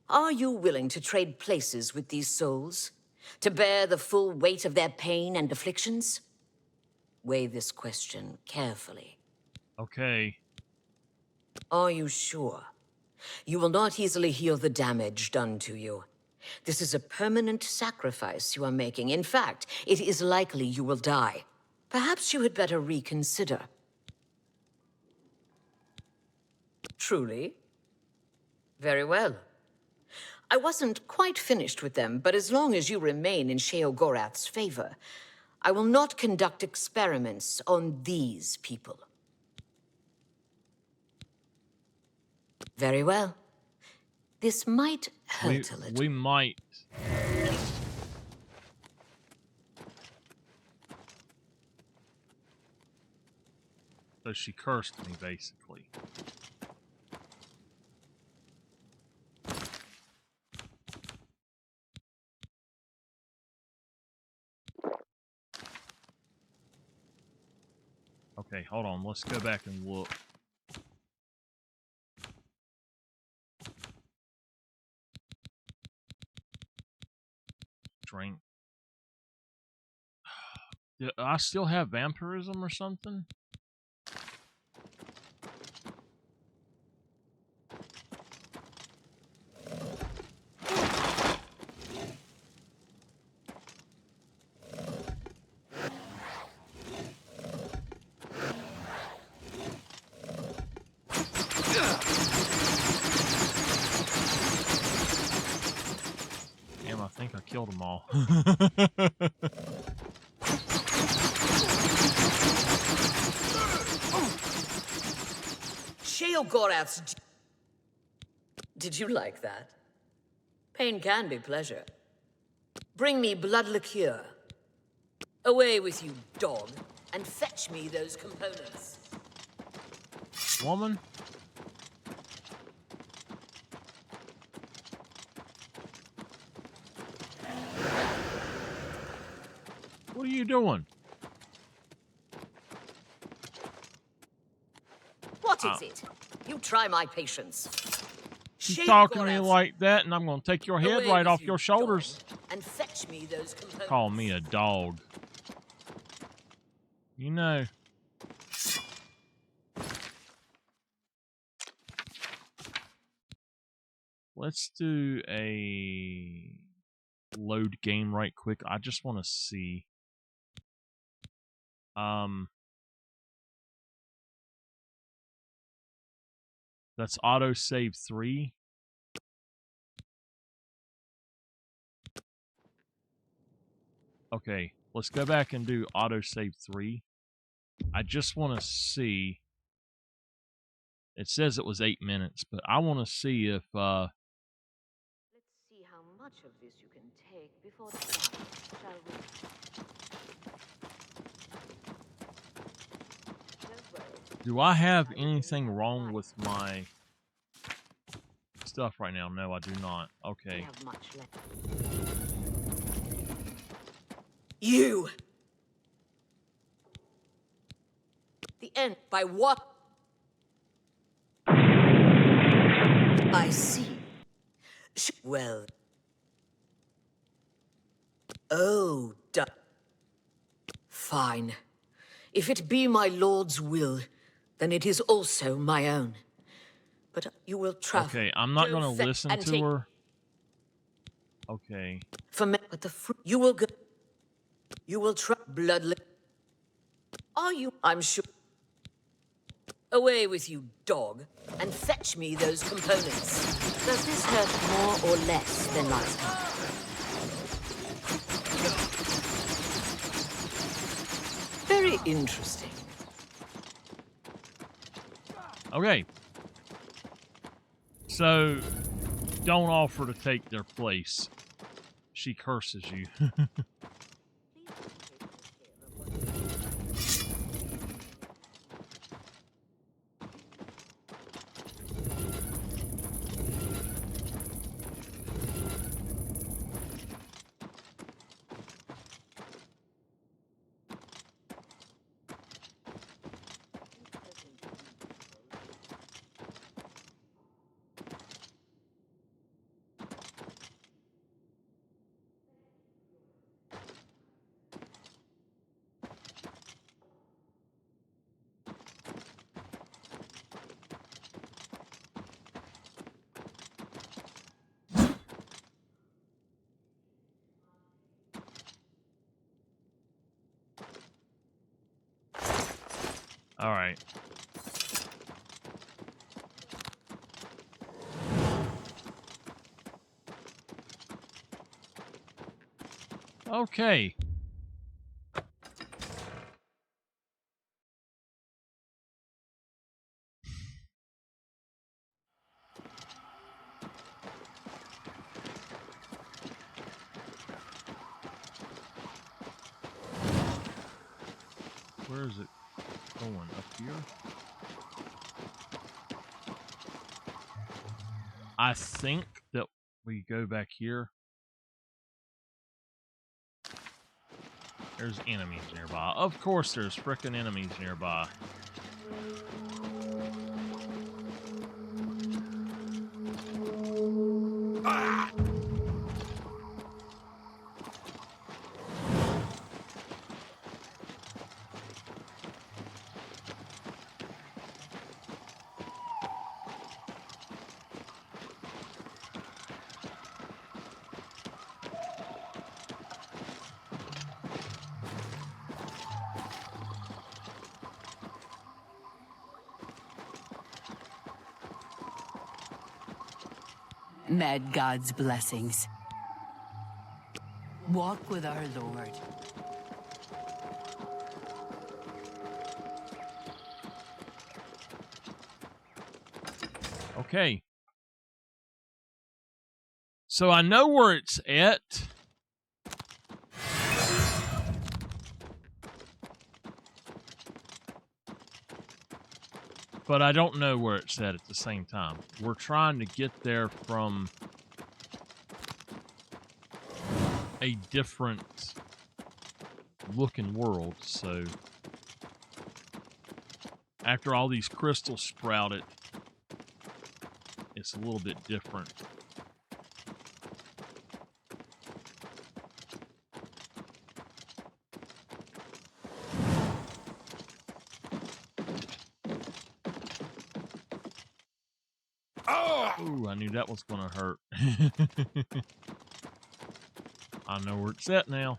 Are you willing to trade places with these souls? To bear the full weight of their pain and afflictions? Weigh this question carefully. Okay. Are you sure? You will not easily heal the damage done to you. This is a permanent sacrifice you are making. In fact, it is likely you will die. Perhaps you had better reconsider. Truly? Very well. I wasn't quite finished with them, but as long as you remain in Sheogorath's favor, I will not conduct experiments on these people. Very well. This might hurt a little. We might. So she cursed me, basically. Okay, hold on. Let's go back and look. Drink. Do I still have vampirism or something? Damn, I think I killed them all. Sheogorath's... Did you like that? Pain can be pleasure. Bring me blood liqueur. Away with you, dog, and fetch me those components. Woman? What are you doing? What is it? You try my patience. She's talking to me like that, and I'm going to take your head right off your shoulders. And fetch me those components. Call me a dog. You know. Let's do a load game right quick. I just want to see. That's autosave 3. Okay, let's go back and do autosave 3. I just want to see. It says it was 8 minutes, but I want to see if Let's see how much of this you can take before the start, shall we? do I have anything wrong with my stuff right now? No, I do not. Okay. Have much left. You! The end. By what? I see. Well. Oh, fine. If it be my lord's will, then it is also my own. But you will travel. Okay, I'm not going to listen to her. Okay. For me, but the fruit you will go. You will try bloodless. Are you? I'm sure. Away with you, dog, and fetch me those components. Does this hurt more or less than last time? Very interesting. Okay. So, don't offer to take their place. She curses you. All right. Okay. Where is it going? Up here? I think that we go back here. There's enemies nearby. Of course there's frickin' enemies nearby. Ah! Mad God's blessings. Walk with our Lord. Okay. So I know where it's at. But I don't know where it's at the same time. We're trying to get there from a different looking world, so after all these crystals sprouted, it's a little bit different. Ooh, I knew that was gonna hurt. I know where it's at now.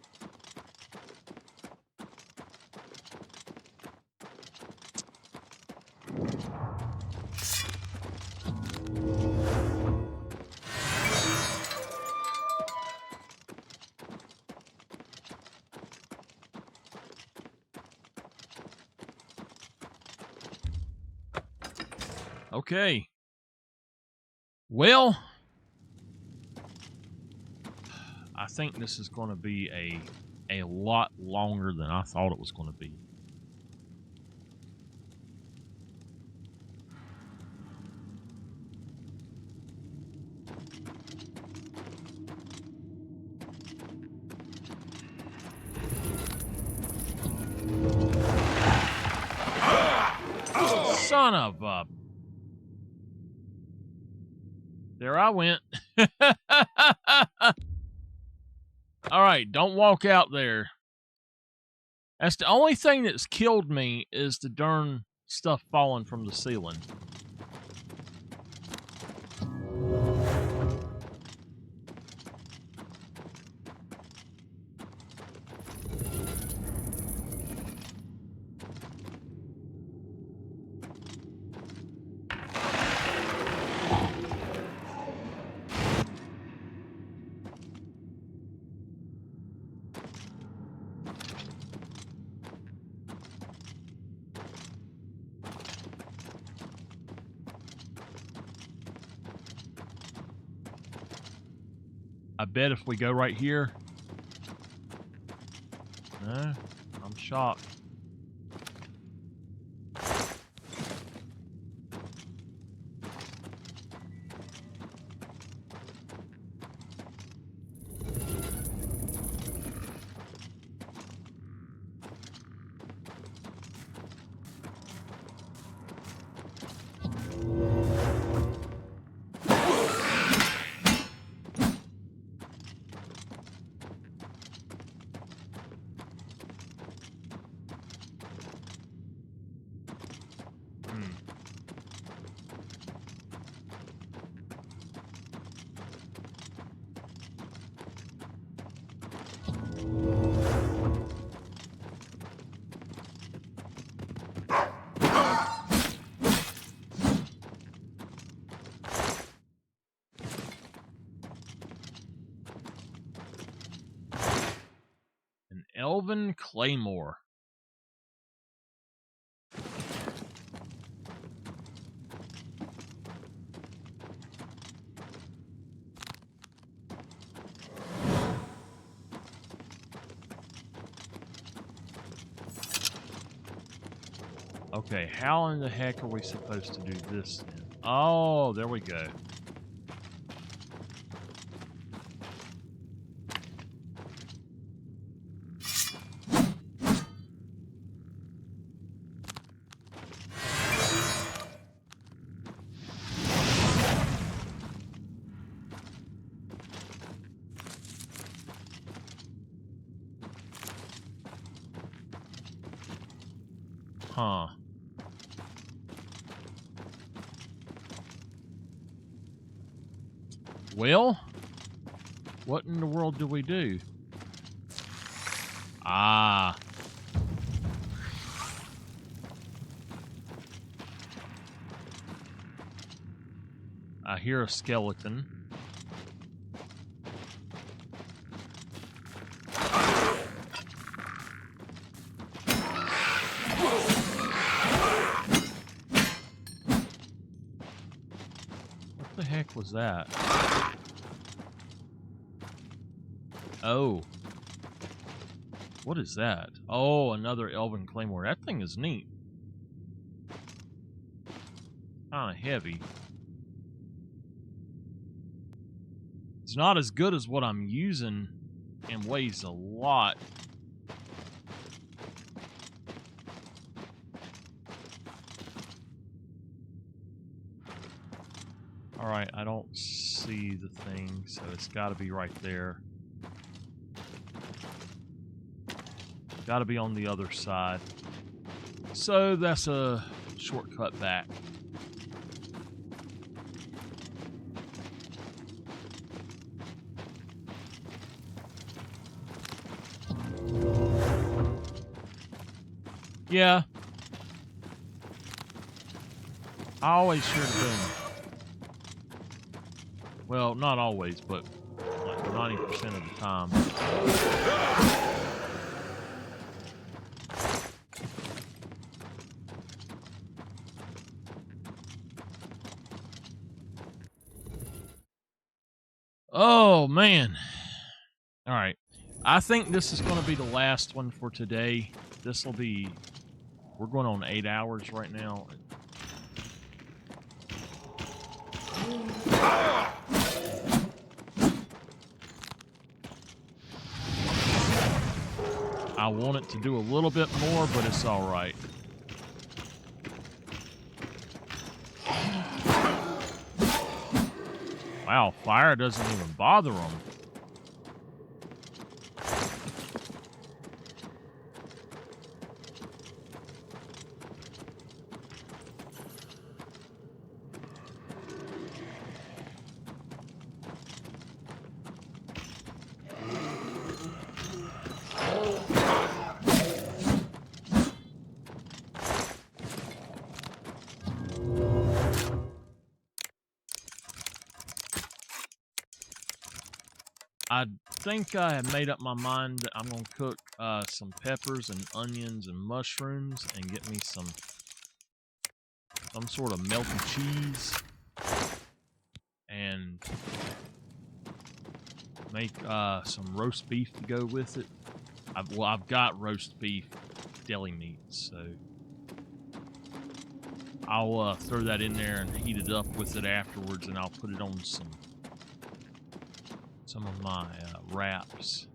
Okay. Well, I think this is going to be a lot longer than I thought it was going to be. Son of a... There I went. All right, don't walk out there. That's the only thing that's killed me is the darn stuff falling from the ceiling. I bet if we go right here... No, I'm shocked. elven claymore. Okay, how in the heck are we supposed to do this then? Oh, there we go. Huh. Well, what in the world do we do? Ah. I hear a skeleton. What the heck was that? Oh. What is that? Oh, another elven claymore. That thing is neat. Kinda heavy. It's not as good as what I'm using and weighs a lot. Alright, I don't see the thing, so it's gotta be right there. Gotta be on the other side. So that's a shortcut back. Yeah. I always should have been. Well, not always, but like 90% of the time. Oh, man. All right. I think this is going to be the last one for today. This will be... We're going on 8 hours right now. I want it to do a little bit more, but it's all right. Wow, fire doesn't even bother them. I think I have made up my mind that I'm going to cook some peppers and onions and mushrooms and get me some sort of melted cheese and make some roast beef to go with it. I've got roast beef deli meat, so I'll throw that in there and heat it up with it afterwards, and I'll put it on some of my wraps.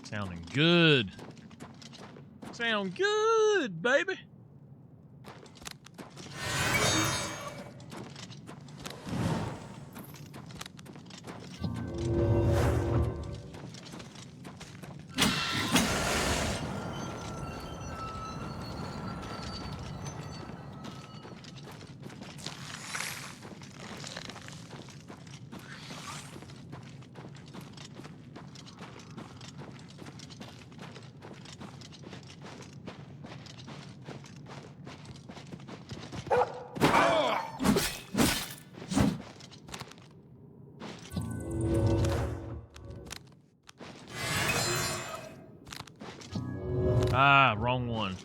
Sounding good. Sound good, baby. Ah, wrong one.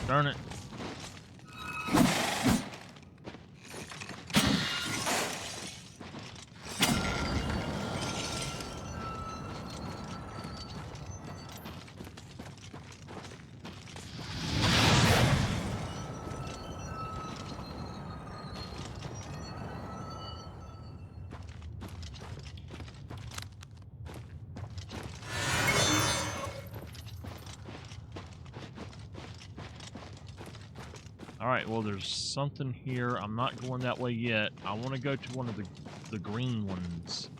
Darn it. Alright, well, there's something here. I'm not going that way yet. I want to go to one of the green ones.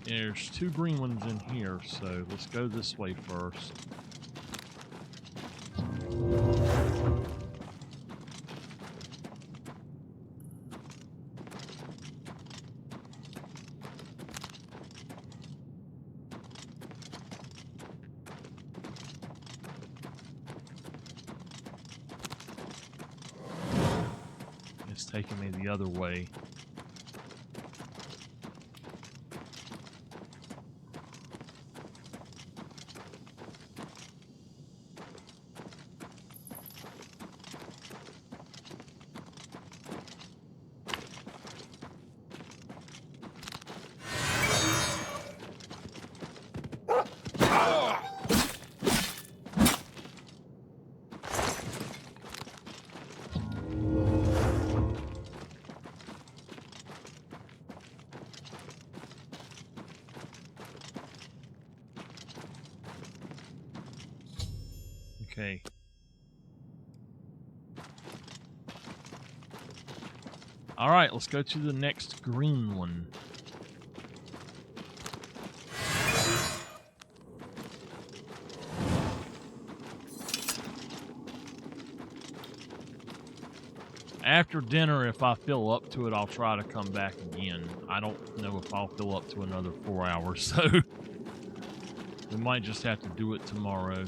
There's 2 green ones in here, so let's go this way first. It's taking me the other way. Okay. All right, let's go to the next green one. After dinner, if I feel up to it, I'll try to come back again. I don't know if I'll fill up to another 4 hours, so we might just have to do it tomorrow.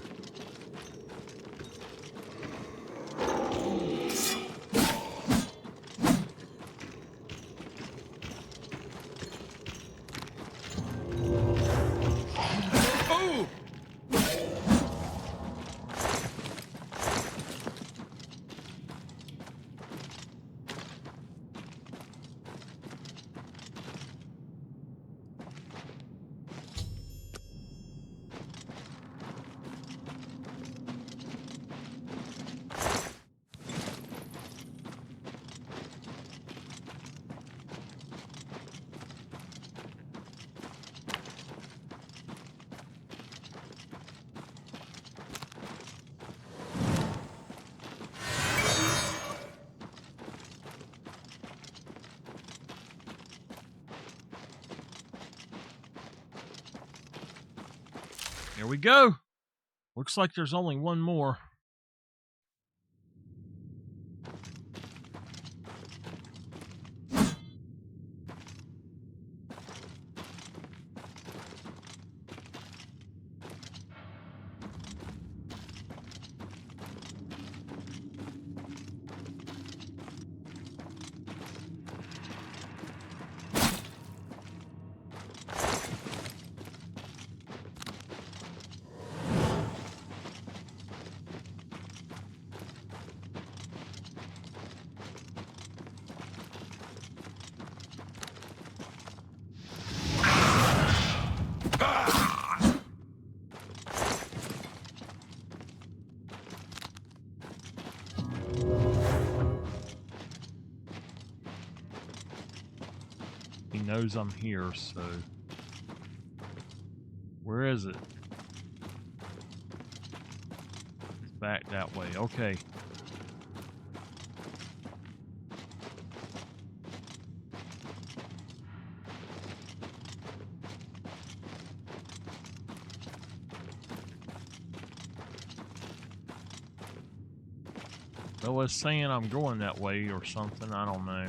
Here we go. Looks like there's only one more. He knows I'm here, so... Where is it? It's back that way. Okay. Well, it's saying I'm going that way or something. I don't know.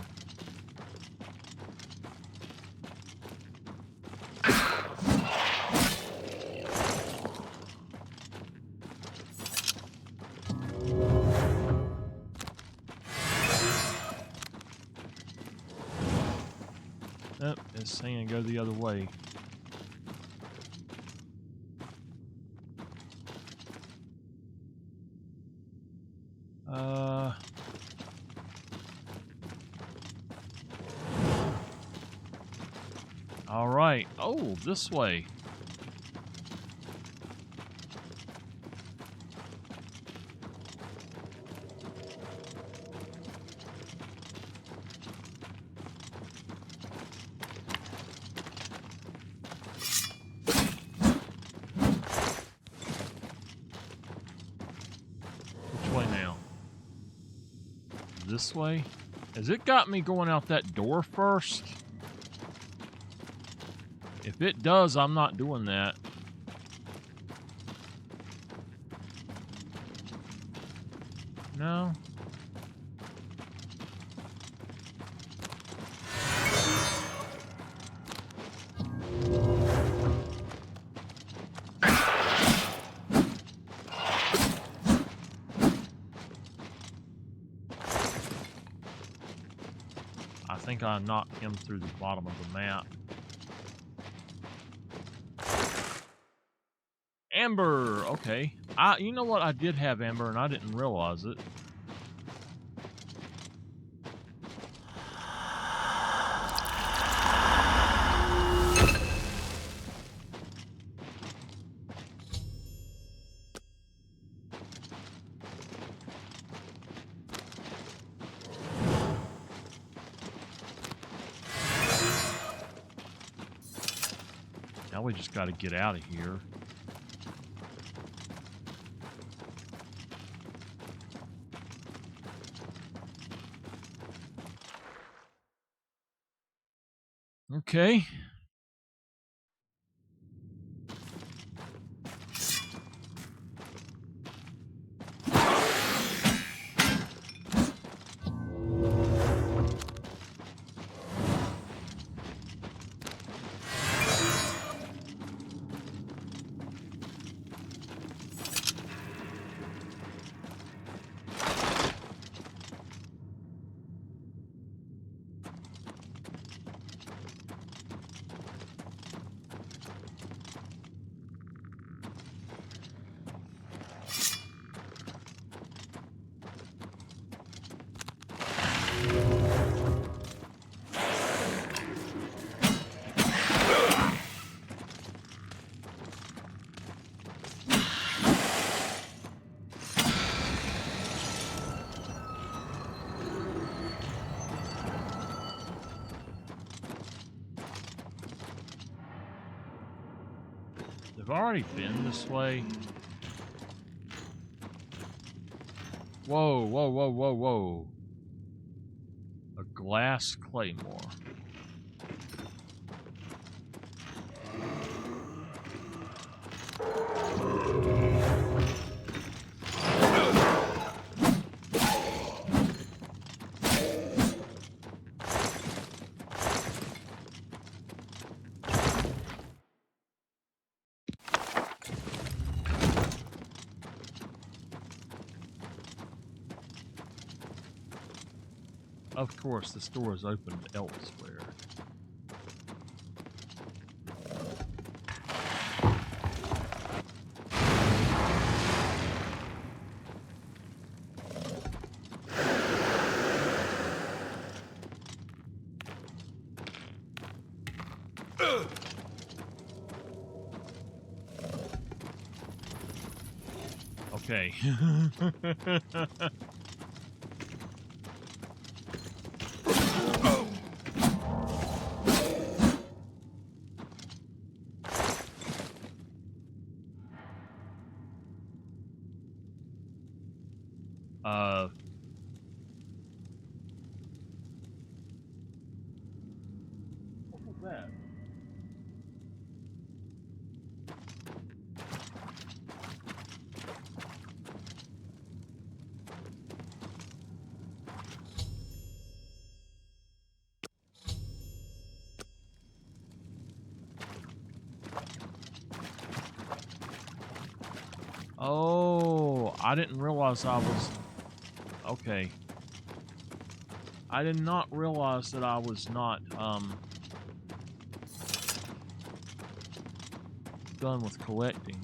this thing and go the other way. All right. Oh, this way. Which way now? This way? Has it got me going out that door first? If it does, I'm not doing that. No. I think I knocked him through the bottom of the map. Amber, okay. You know what? I did have amber and I didn't realize it. Now we just got to get out of here. Okay. I've already been this way. Whoa, whoa, whoa, whoa, whoa. A glass claymore. Of course, this door is opened elsewhere. Okay. What was that? Oh, I didn't realize I was... Okay. I did not realize that I was not, done with collecting.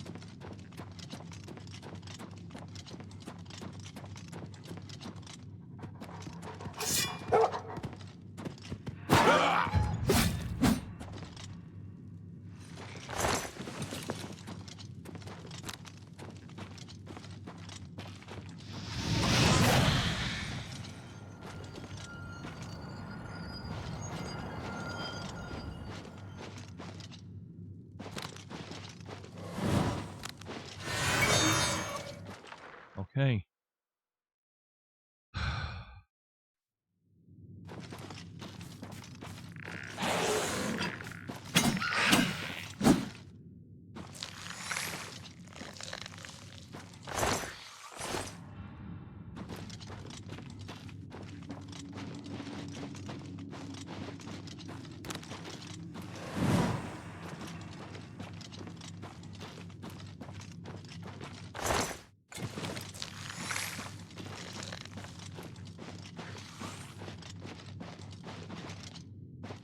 Okay.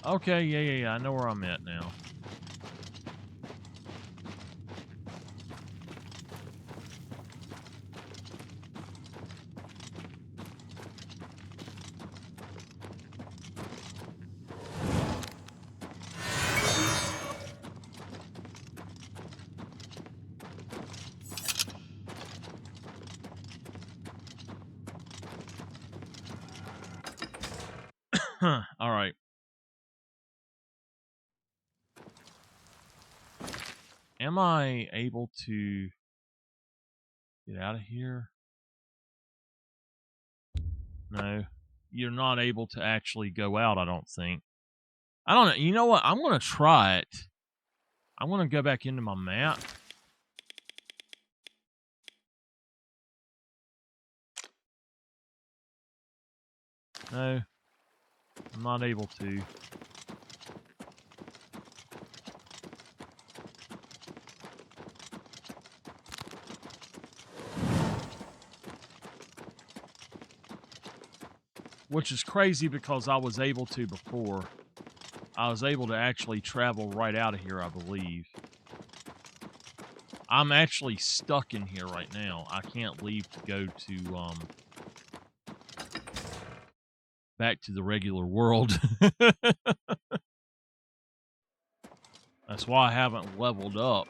Okay, yeah. I know where I'm at now. All right. Am I able to get out of here? No. You're not able to actually go out, I don't think. I don't know. You know what? I'm going to try it. I'm going to go back into my map. No. I'm not able to. Which is crazy because I was able to before. I was able to actually travel right out of here, I believe. I'm actually stuck in here right now. I can't leave to go to, back to the regular world. That's why I haven't leveled up.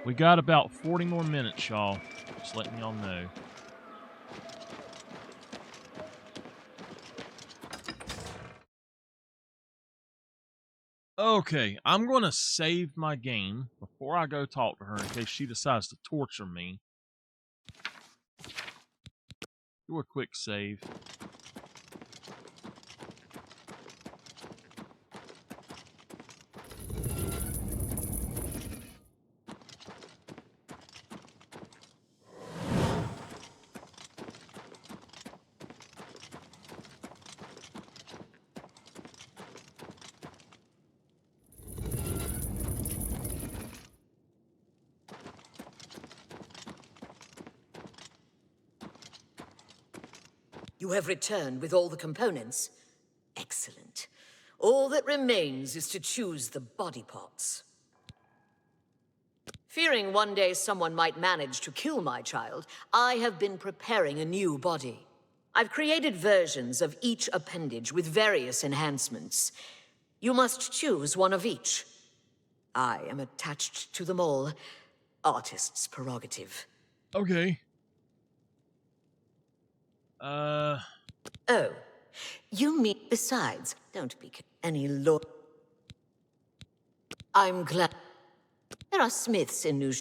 We got about 40 more minutes, y'all. Just letting y'all know. Okay, I'm going to save my game before I go talk to her in case she decides to torture me. Do a quick save. You have returned with all the components. Excellent. All that remains is to choose the body parts. Fearing one day someone might manage to kill my child, I have been preparing a new body. I've created versions of each appendage with various enhancements. You must choose one of each. I am attached to them all. Artist's prerogative. Okay. Oh. You mean besides, don't be any lord. I'm glad. There are smiths in New.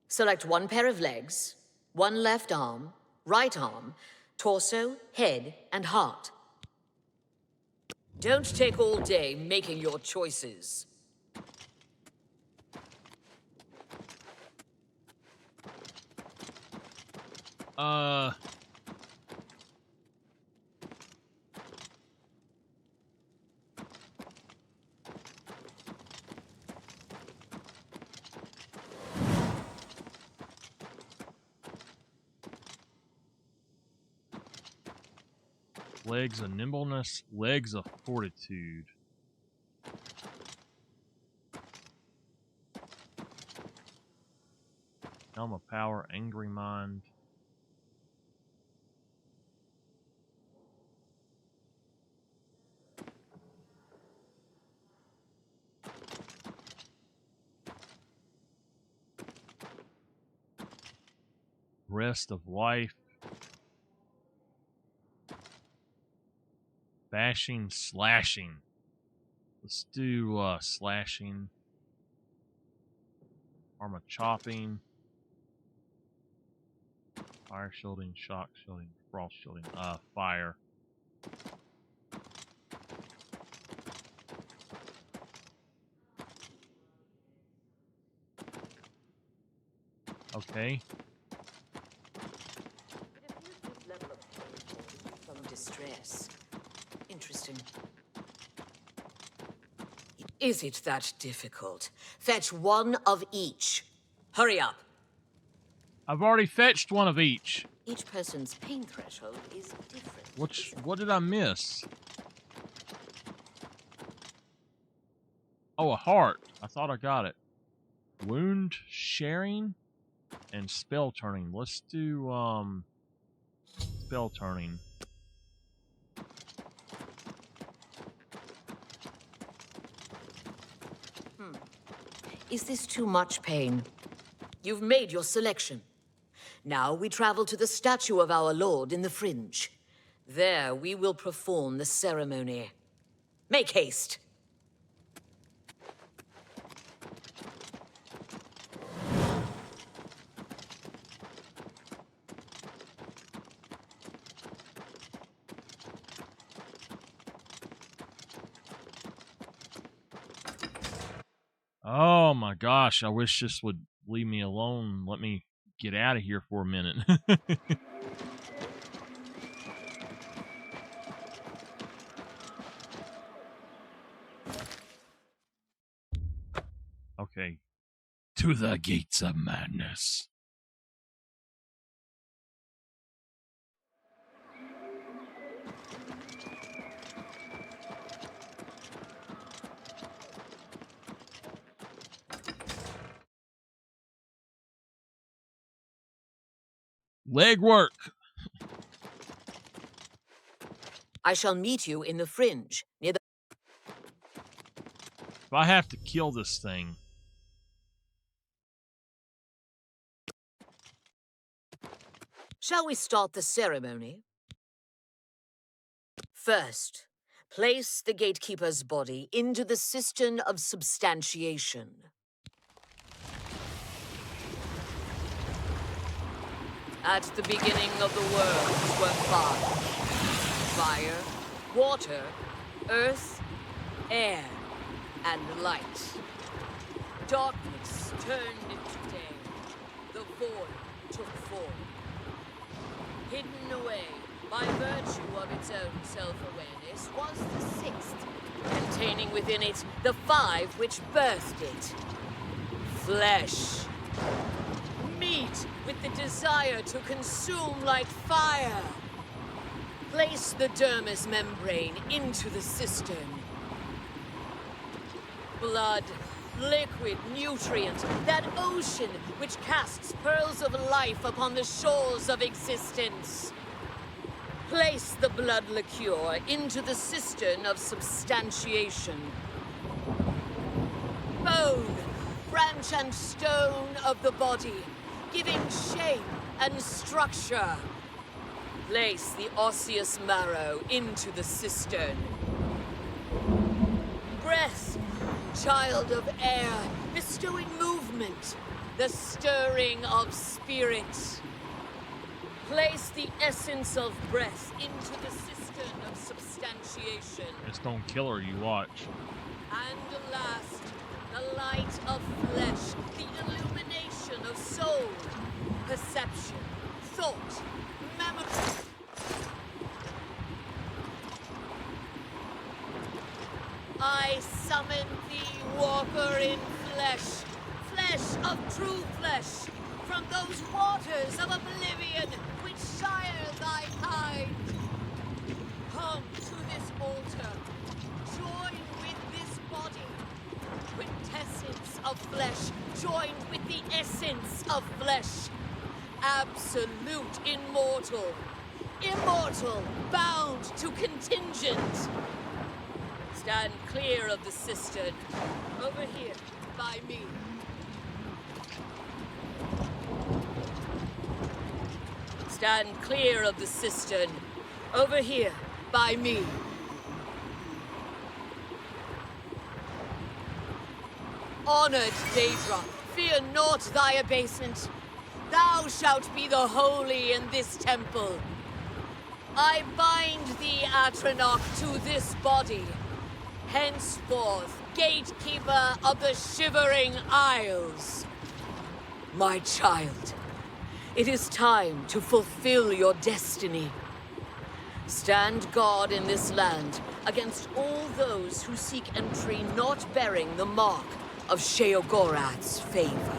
Select one pair of legs, one left arm, right arm, torso, head, and heart. Don't take all day making your choices. Legs of nimbleness, legs of fortitude. Helm of power, angry mind. Rest of life. Bashing, slashing. Let's do slashing. Armor chopping. Fire shielding, shock shielding, frost shielding. Fire. Okay. From distress. Interesting. Is it that difficult? Fetch one of each. Hurry up. I've already fetched one of each. Each person's pain threshold is different. What did I miss? Oh, a heart. I thought I got it. Wound sharing and spell turning. Let's do spell turning. Is this too much pain? You've made your selection. Now we travel to the statue of our Lord in the Fringe. There we will perform the ceremony. Make haste. Oh my gosh, I wish this would leave me alone. Let me get out of here for a minute. Okay. To the gates of madness. Leg work. I shall meet you in the Fringe, near the... If I have to kill this thing. Shall we start the ceremony? First, place the gatekeeper's body into the cistern of substantiation. At the beginning of the world were fire, water, earth, air, and light. Darkness turned into day. The void took form. Hidden away by virtue of its own self-awareness was the sixth, containing within it the five which birthed it. Flesh. Meat with the desire to consume like fire. Place the dermis membrane into the cistern. Blood, liquid, nutrient, that ocean which casts pearls of life upon the shores of existence. Place the blood liqueur into the cistern of substantiation. Bone, branch and stone of the body, giving shape and structure. Place the osseous marrow into the cistern. Breath, child of air, bestowing movement, the stirring of spirit. Place the essence of breath into the cistern of substantiation. Just don't kill her, you watch. And last, the light of flesh, the illumination of soul, perception, thought, memory. I summon thee, walker in flesh, flesh of true flesh, from those waters of oblivion which sire thy kind. Come to this altar. Join with this body. Quintessence of flesh joined with the essence of flesh. Absolute immortal. Immortal, bound to contingent. Stand clear of the cistern. Over here, by me. Stand clear of the cistern. Over here, by me. Honored Daedra, fear not thy abasement. Thou shalt be the holy in this temple. I bind thee, Atronach, to this body. Henceforth, gatekeeper of the Shivering Isles. My child, it is time to fulfill your destiny. Stand guard in this land against all those who seek entry not bearing the mark of Sheogorath's favor.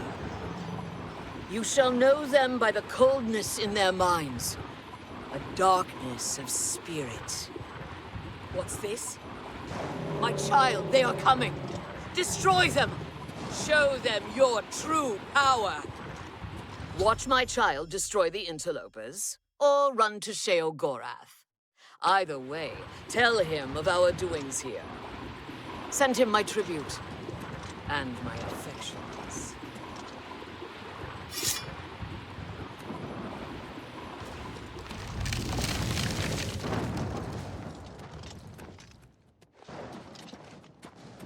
You shall know them by the coldness in their minds, a darkness of spirit. What's this? My child, they are coming. Destroy them. Show them your true power. Watch my child destroy the interlopers, or run to Sheogorath. Either way, tell him of our doings here. Send him my tribute, and my affections.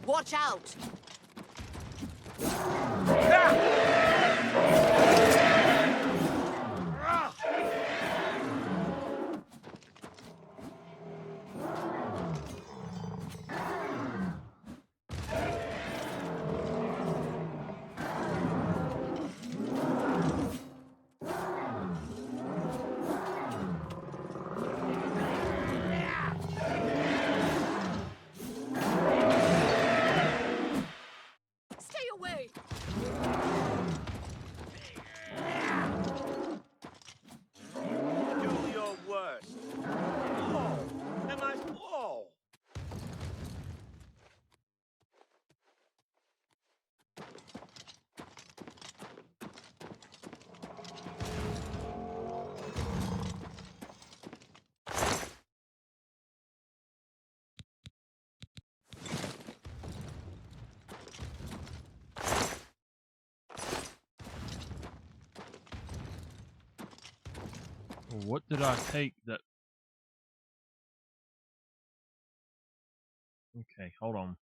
Watch out! Stay away! Do your worst. Whoa! Am I... Whoa! What did I take that? Okay, hold on.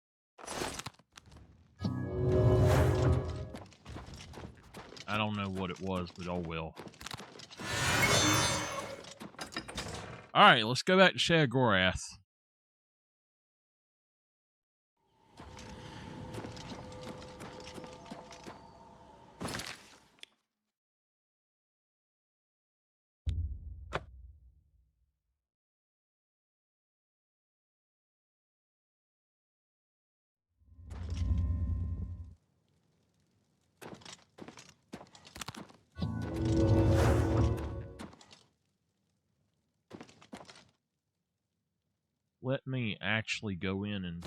I don't know what it was, but oh well. Alright, let's go back to Sheogorath. Let me actually go in and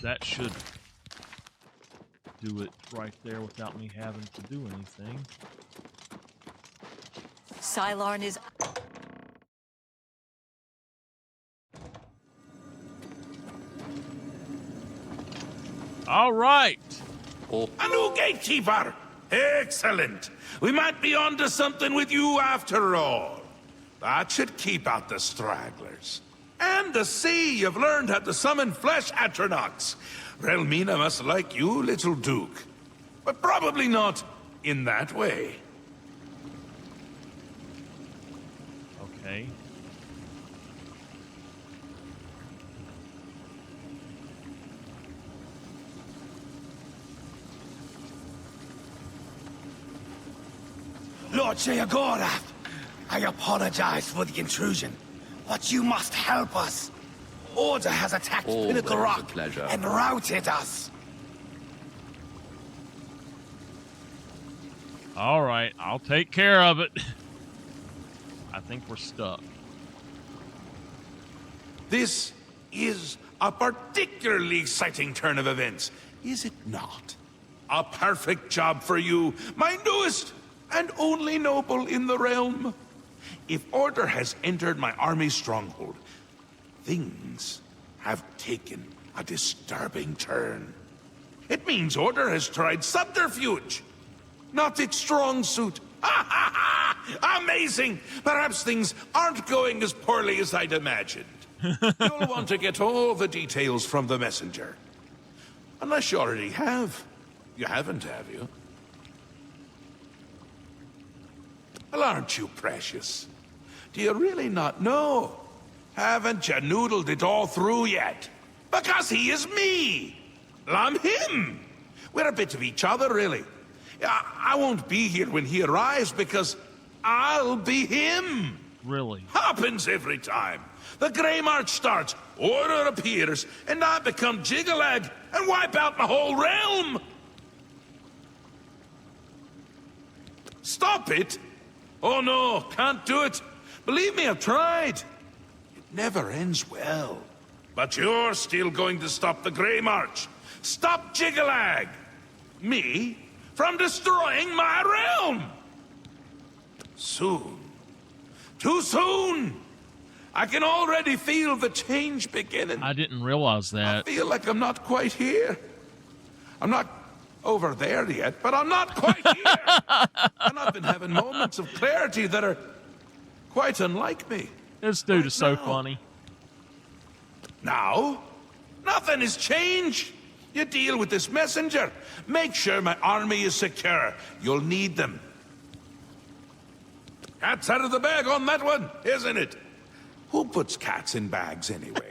that should do it right there without me having to do anything. Sylarn is... All right. A new gatekeeper. Excellent. We might be onto something with you after all. That should keep out the stragglers. And to see you've learned how to summon flesh Atronachs. Relmina must like you, little Duke. But probably not in that way. Okay. Lord Sheogorath, I apologize for the intrusion. but you must help us. Order has attacked Pinnacle Rock and routed us. All right, I'll take care of it. I think we're stuck. This is a particularly exciting turn of events, is it not? A perfect job for you, my newest and only noble in the realm. If Order has entered my army's stronghold, things have taken a disturbing turn. It means Order has tried subterfuge, not its strong suit. Ha ha ha! Amazing! Perhaps things aren't going as poorly as I'd imagined. You'll want to get all the details from the messenger. Unless you already have. You haven't, have you? Well, aren't you precious? Do you really not know? Haven't you noodled it all through yet? Because he is me! I'm him! We're a bit of each other, really. I won't be here when he arrives because I'll be him! Really? Happens every time. The Grey March starts, Order appears, and I become Jiggalag and wipe out my whole realm! Stop it! Oh no, can't do it. Believe me, I've tried. It never ends well. But you're still going to stop the Grey March. Stop Jiggalag! Me? From destroying my realm! Soon. Too soon! I can already feel the change beginning. I didn't realize that. I feel like I'm not quite here. I'm not over there yet, but I'm not quite here! And I've been having moments of clarity that are quite unlike me. This dude is so funny. Now, nothing has changed. You deal with this messenger. Make sure my army is secure. You'll need them. Cat's out of the bag on that one, isn't it? Who puts cats in bags anyway?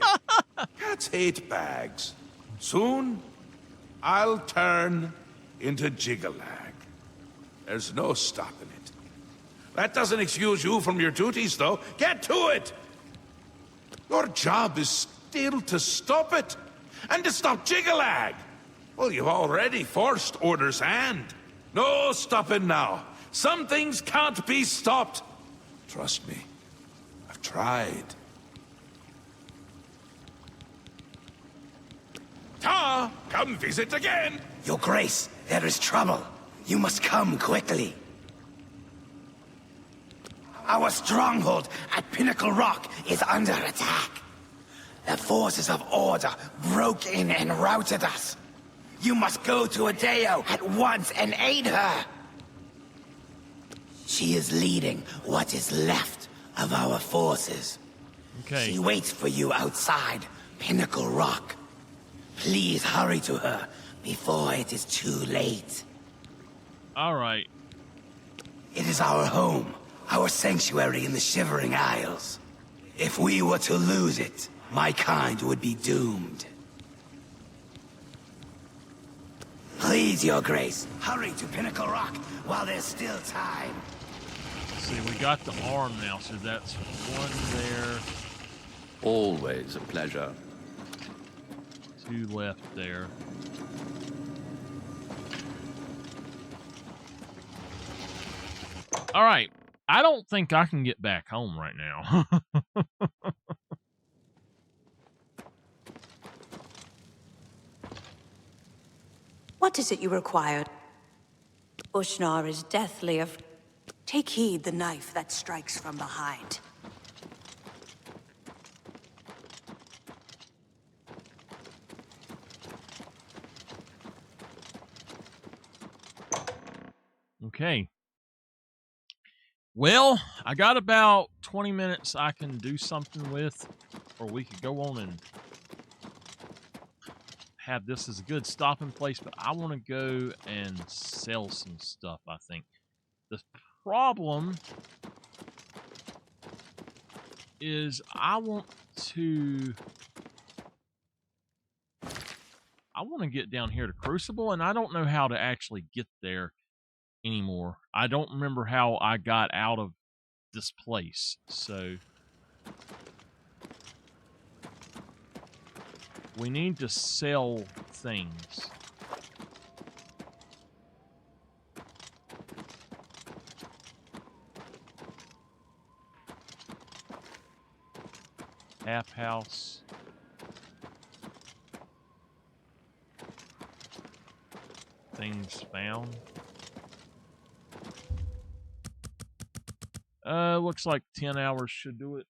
Cats hate bags. Soon, I'll turn into Jiggalag. There's no stopping it. That doesn't excuse you from your duties, though. Get to it! Your job is still to stop it. And to stop Jiggalag. Well, you've already forced Order's hand. No stopping now. Some things can't be stopped. Trust me. I've tried. Ta! Come visit again! Your Grace, there is trouble. You must come quickly. Our stronghold at Pinnacle Rock is under attack. The forces of Order broke in and routed us. You must go to Adeo at once and aid her. She is leading what is left of our forces. Okay. She waits for you outside Pinnacle Rock. Please hurry to her before it is too late. All right. It is our home, our sanctuary in the Shivering Isles. If we were to lose it, my kind would be doomed. Please, Your Grace, hurry to Pinnacle Rock while there's still time. See, we got the arm now, so that's one there. Always a pleasure. Two left there. All right. I don't think I can get back home right now. What is it you required? Ushnar is deathly of... Take heed the knife that strikes from behind. Okay. Well, I got about 20 minutes I can do something with, or we could go on and have this as a good stopping place, but I want to go and sell some stuff, I think. The problem is I want to get down here to Crucible, and I don't know how to actually get there anymore. I don't remember how I got out of this place, so We need to sell things. Half house. Things found. Looks like 10 hours should do it.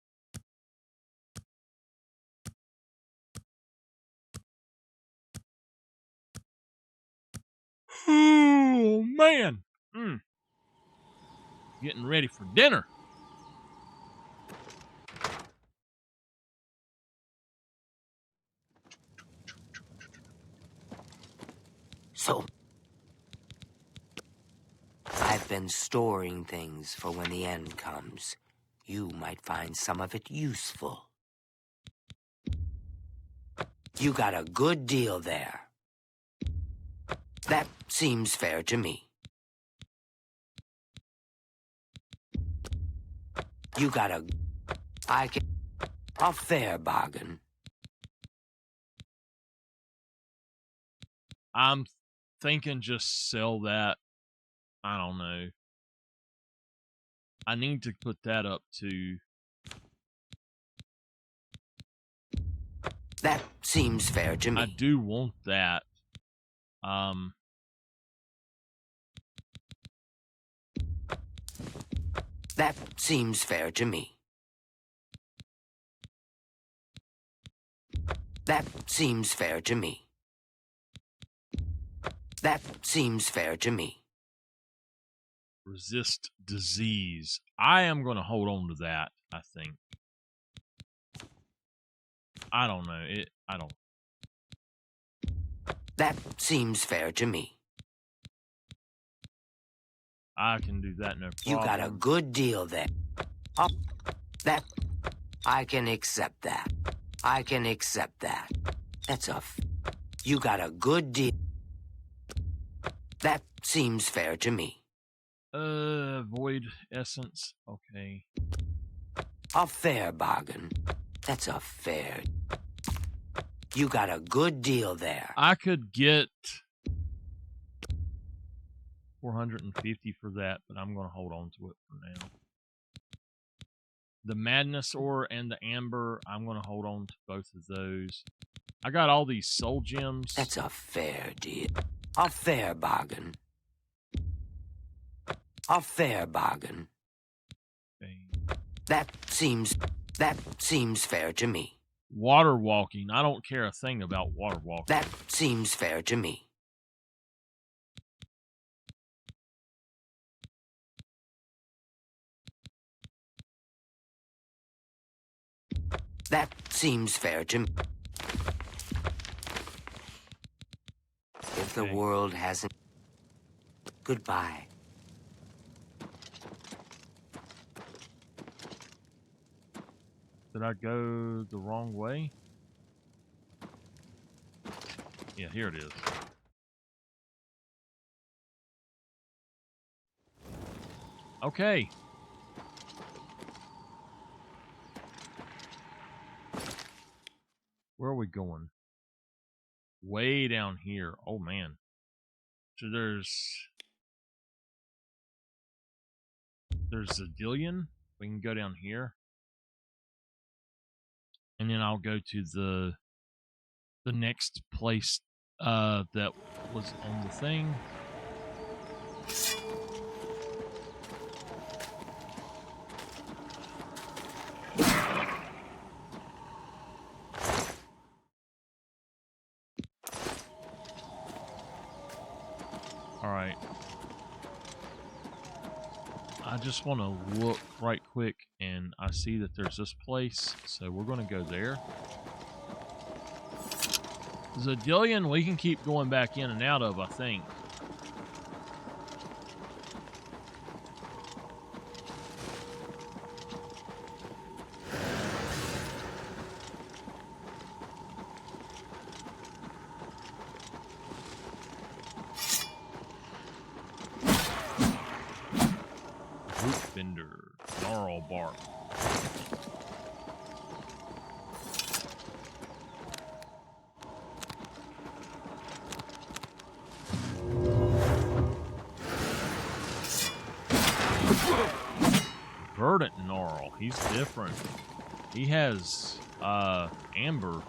Oh, man. Getting ready for dinner. So, I've been storing things for when the end comes. You might find some of it useful. You got a good deal there. That seems fair to me. You got a fair bargain. I'm thinking just sell that. I don't know. I need to put that up to... That seems fair to me. I do want that. That seems fair to me. That seems fair to me. That seems fair to me. Resist disease. I am going to hold on to that, I think. I don't know. I don't. That seems fair to me. I can do that, no problem. You got a good deal there. I can accept that. I can accept that. You got a good deal. That seems fair to me. Void essence. Okay. A fair bargain. That's a fair. You got a good deal there. I could get 450 for that, but I'm going to hold on to it for now. The Madness Ore and the Amber, I'm going to hold on to both of those. I got all these soul gems. That's a fair deal. A fair bargain. A fair bargain. Okay. That seems fair to me. Water walking. I don't care a thing about water walking. That seems fair to me. That seems fair to me. If the world hasn't... Goodbye. Did I go the wrong way? Yeah, here it is. Okay. Where are we going? Way down here. Oh, man. So there's Zedillion. We can go down here. And then I'll go to the next place that was on the thing. All right. I just want to look right quick, and I see that there's this place, so we're going to go there. Zedillion, we can keep going back in and out of, I think. Gnarl bark. verdant gnarl. He's different. He has amber.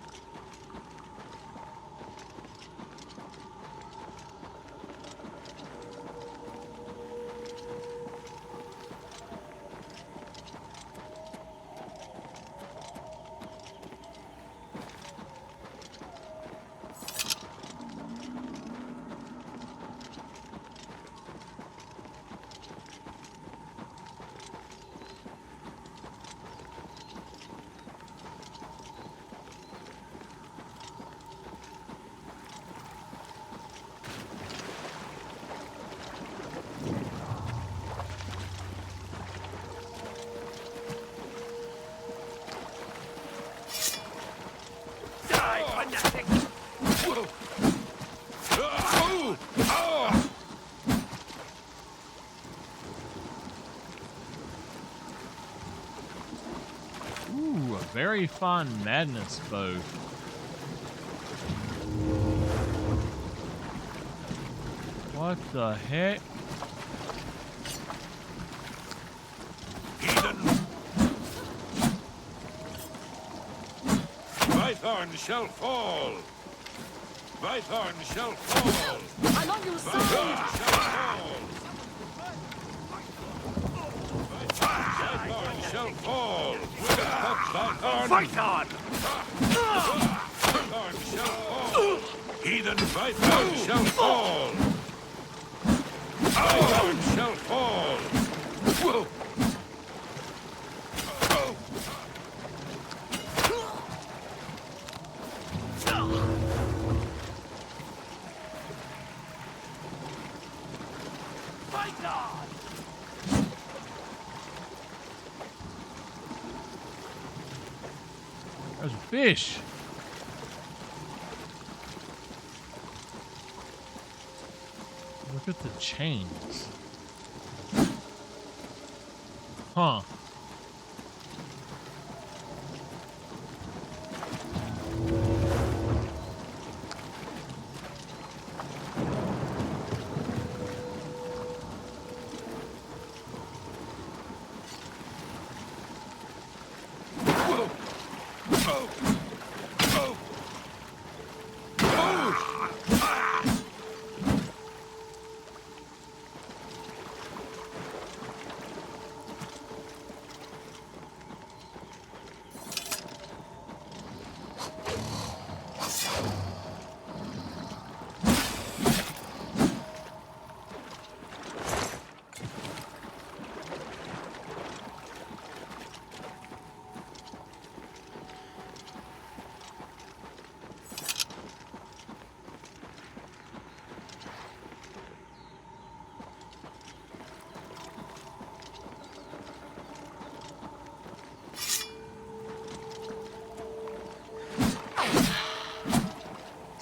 Ooh, a very fine madness bow. What the heck? Vythorn shall fall! Vythorn shall fall! I'm on your side! Vythorn shall fall! Vythorn! Fight on! Vythorn shall fall! Heathen Vythorn shall fall! Vythorn shall fall! Whoa! There's a fish. Look at the chains. Huh.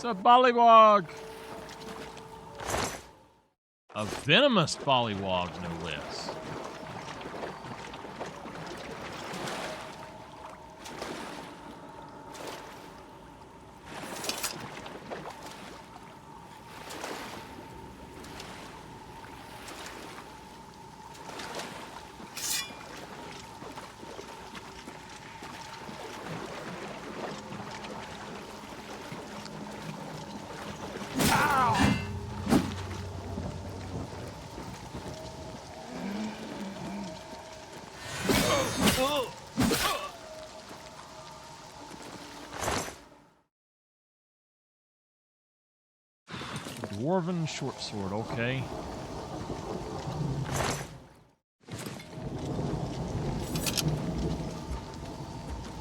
It's a bollywog. A venomous bollywog, no less. Dwarven short sword, okay.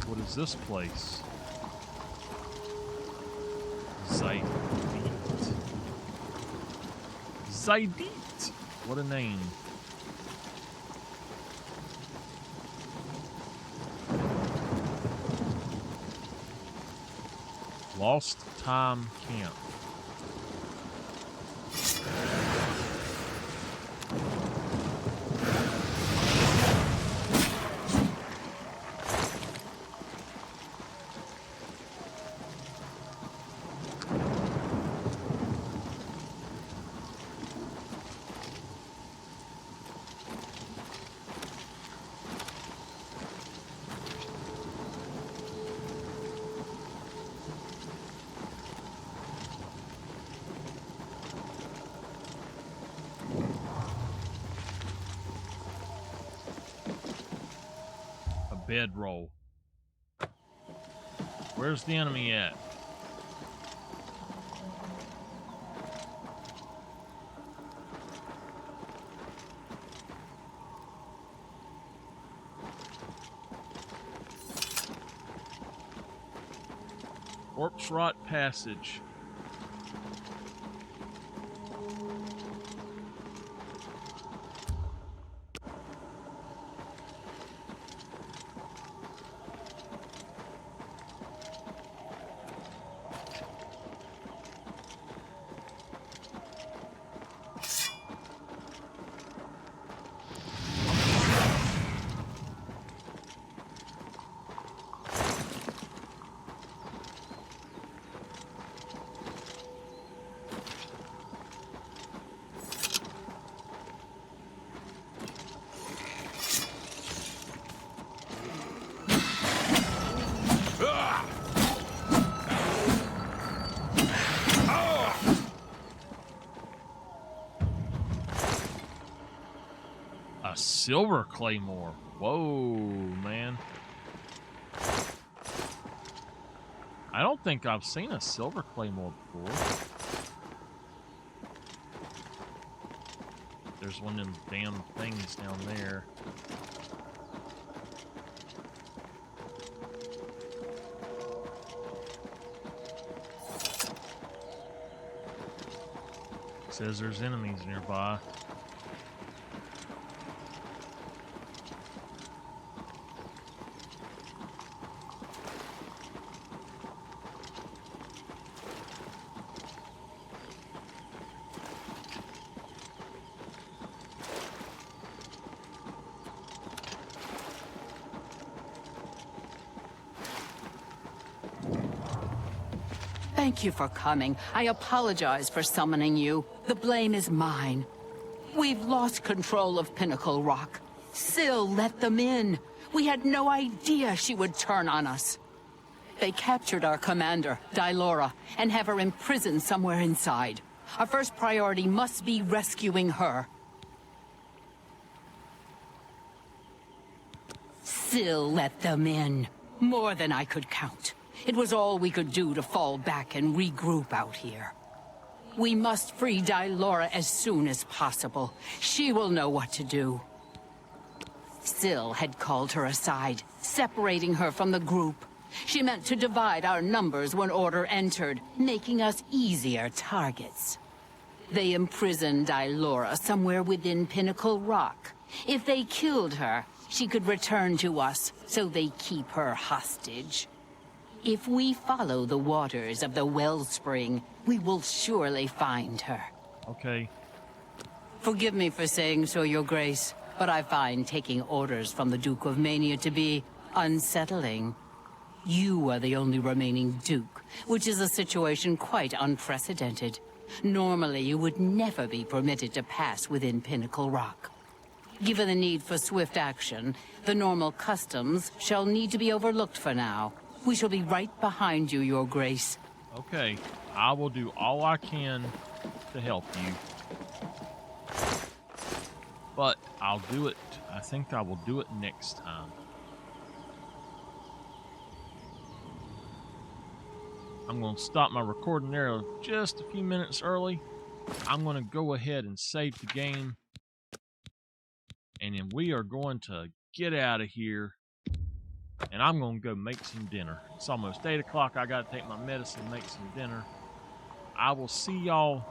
What is this place? Zaidit. Zaidit! What a name. Lost Time Camp. bedroll. Where's the enemy at? Corpse Rot Passage. A silver claymore. Whoa, man. I don't think I've seen a silver claymore before. There's one of them damn things down there. Says there's enemies nearby. Thank you for coming. I apologize for summoning you. The blame is mine. We've lost control of Pinnacle Rock. Syl let them in. We had no idea she would turn on us. They captured our commander, Dylora, and have her imprisoned somewhere inside. Our first priority must be rescuing her. Syl let them in. More than I could count. It was all we could do to fall back and regroup out here. We must free Dylora as soon as possible. She will know what to do. Syl had called her aside, separating her from the group. She meant to divide our numbers when order entered, making us easier targets. They imprisoned Dylora somewhere within Pinnacle Rock. If they killed her, she could return to us, so they keep her hostage. If we follow the waters of the wellspring, we will surely find her. Okay. Forgive me for saying so, Your Grace, but I find taking orders from the Duke of Mania to be unsettling. You are the only remaining Duke, which is a situation quite unprecedented. Normally, you would never be permitted to pass within Pinnacle Rock. Given the need for swift action, the normal customs shall need to be overlooked for now. We shall be right behind you, Your Grace. Okay, I will do all I can to help you. But I'll do it. I think I will do it next time. I'm going to stop my recording there just a few minutes early. I'm going to go ahead and save the game. And then we are going to get out of here. And I'm going to go make some dinner. It's almost 8 o'clock. I got to take my medicine and make some dinner. I will see y'all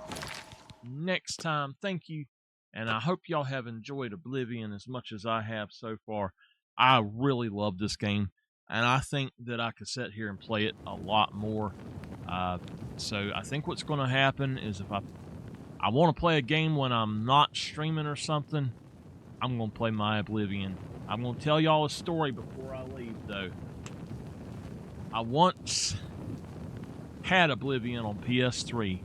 next time. Thank you. And I hope y'all have enjoyed Oblivion as much as I have so far. I really love this game. And I think that I could sit here and play it a lot more. So I think what's going to happen is if I want to play a game when I'm not streaming or something, I'm going to play my Oblivion. I'm going to tell y'all a story before I leave, though. I once had Oblivion on PS3.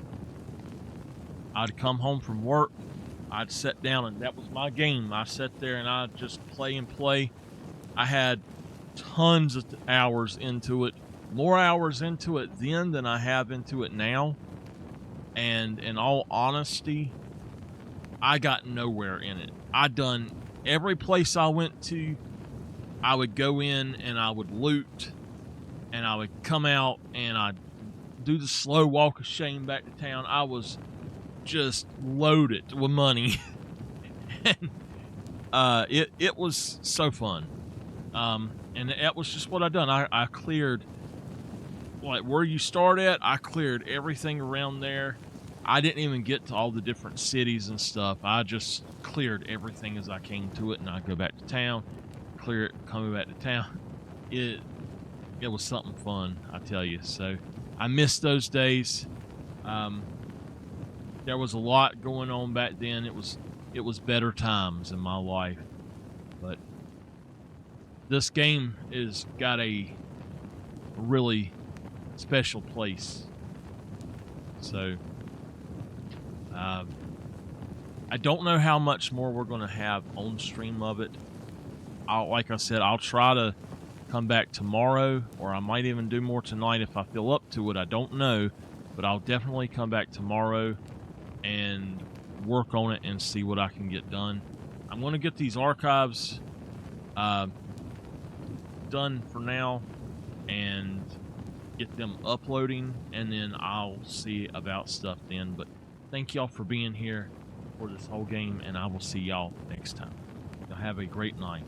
I'd come home from work. I'd sit down, and that was my game. I sat there, and I'd just play and play. I had tons of hours into it. More hours into it then than I have into it now. And in all honesty, I got nowhere in it. I done every place I went to. I would go in and I would loot, and I would come out and I'd do the slow walk of shame back to town. I was just loaded with money. And it was so fun. And that was just what I done. I cleared, like, where you start at, I cleared everything around there. I didn't even get to all the different cities and stuff. I just cleared everything as I came to it, and I'd go back to town, clear it, coming back to town. It was something fun, I tell you. So I miss those days. There was a lot going on back then. It was better times in my life. But this game is got a really special place. So I don't know how much more we're going to have on stream of it. Like I said, I'll try to come back tomorrow, or I might even do more tonight if I feel up to it. I don't know, but I'll definitely come back tomorrow and work on it and see what I can get done. I'm going to get these archives done for now and get them uploading, and then I'll see about stuff then. But thank y'all for being here for this whole game, and I will see y'all next time. Y'all have a great night.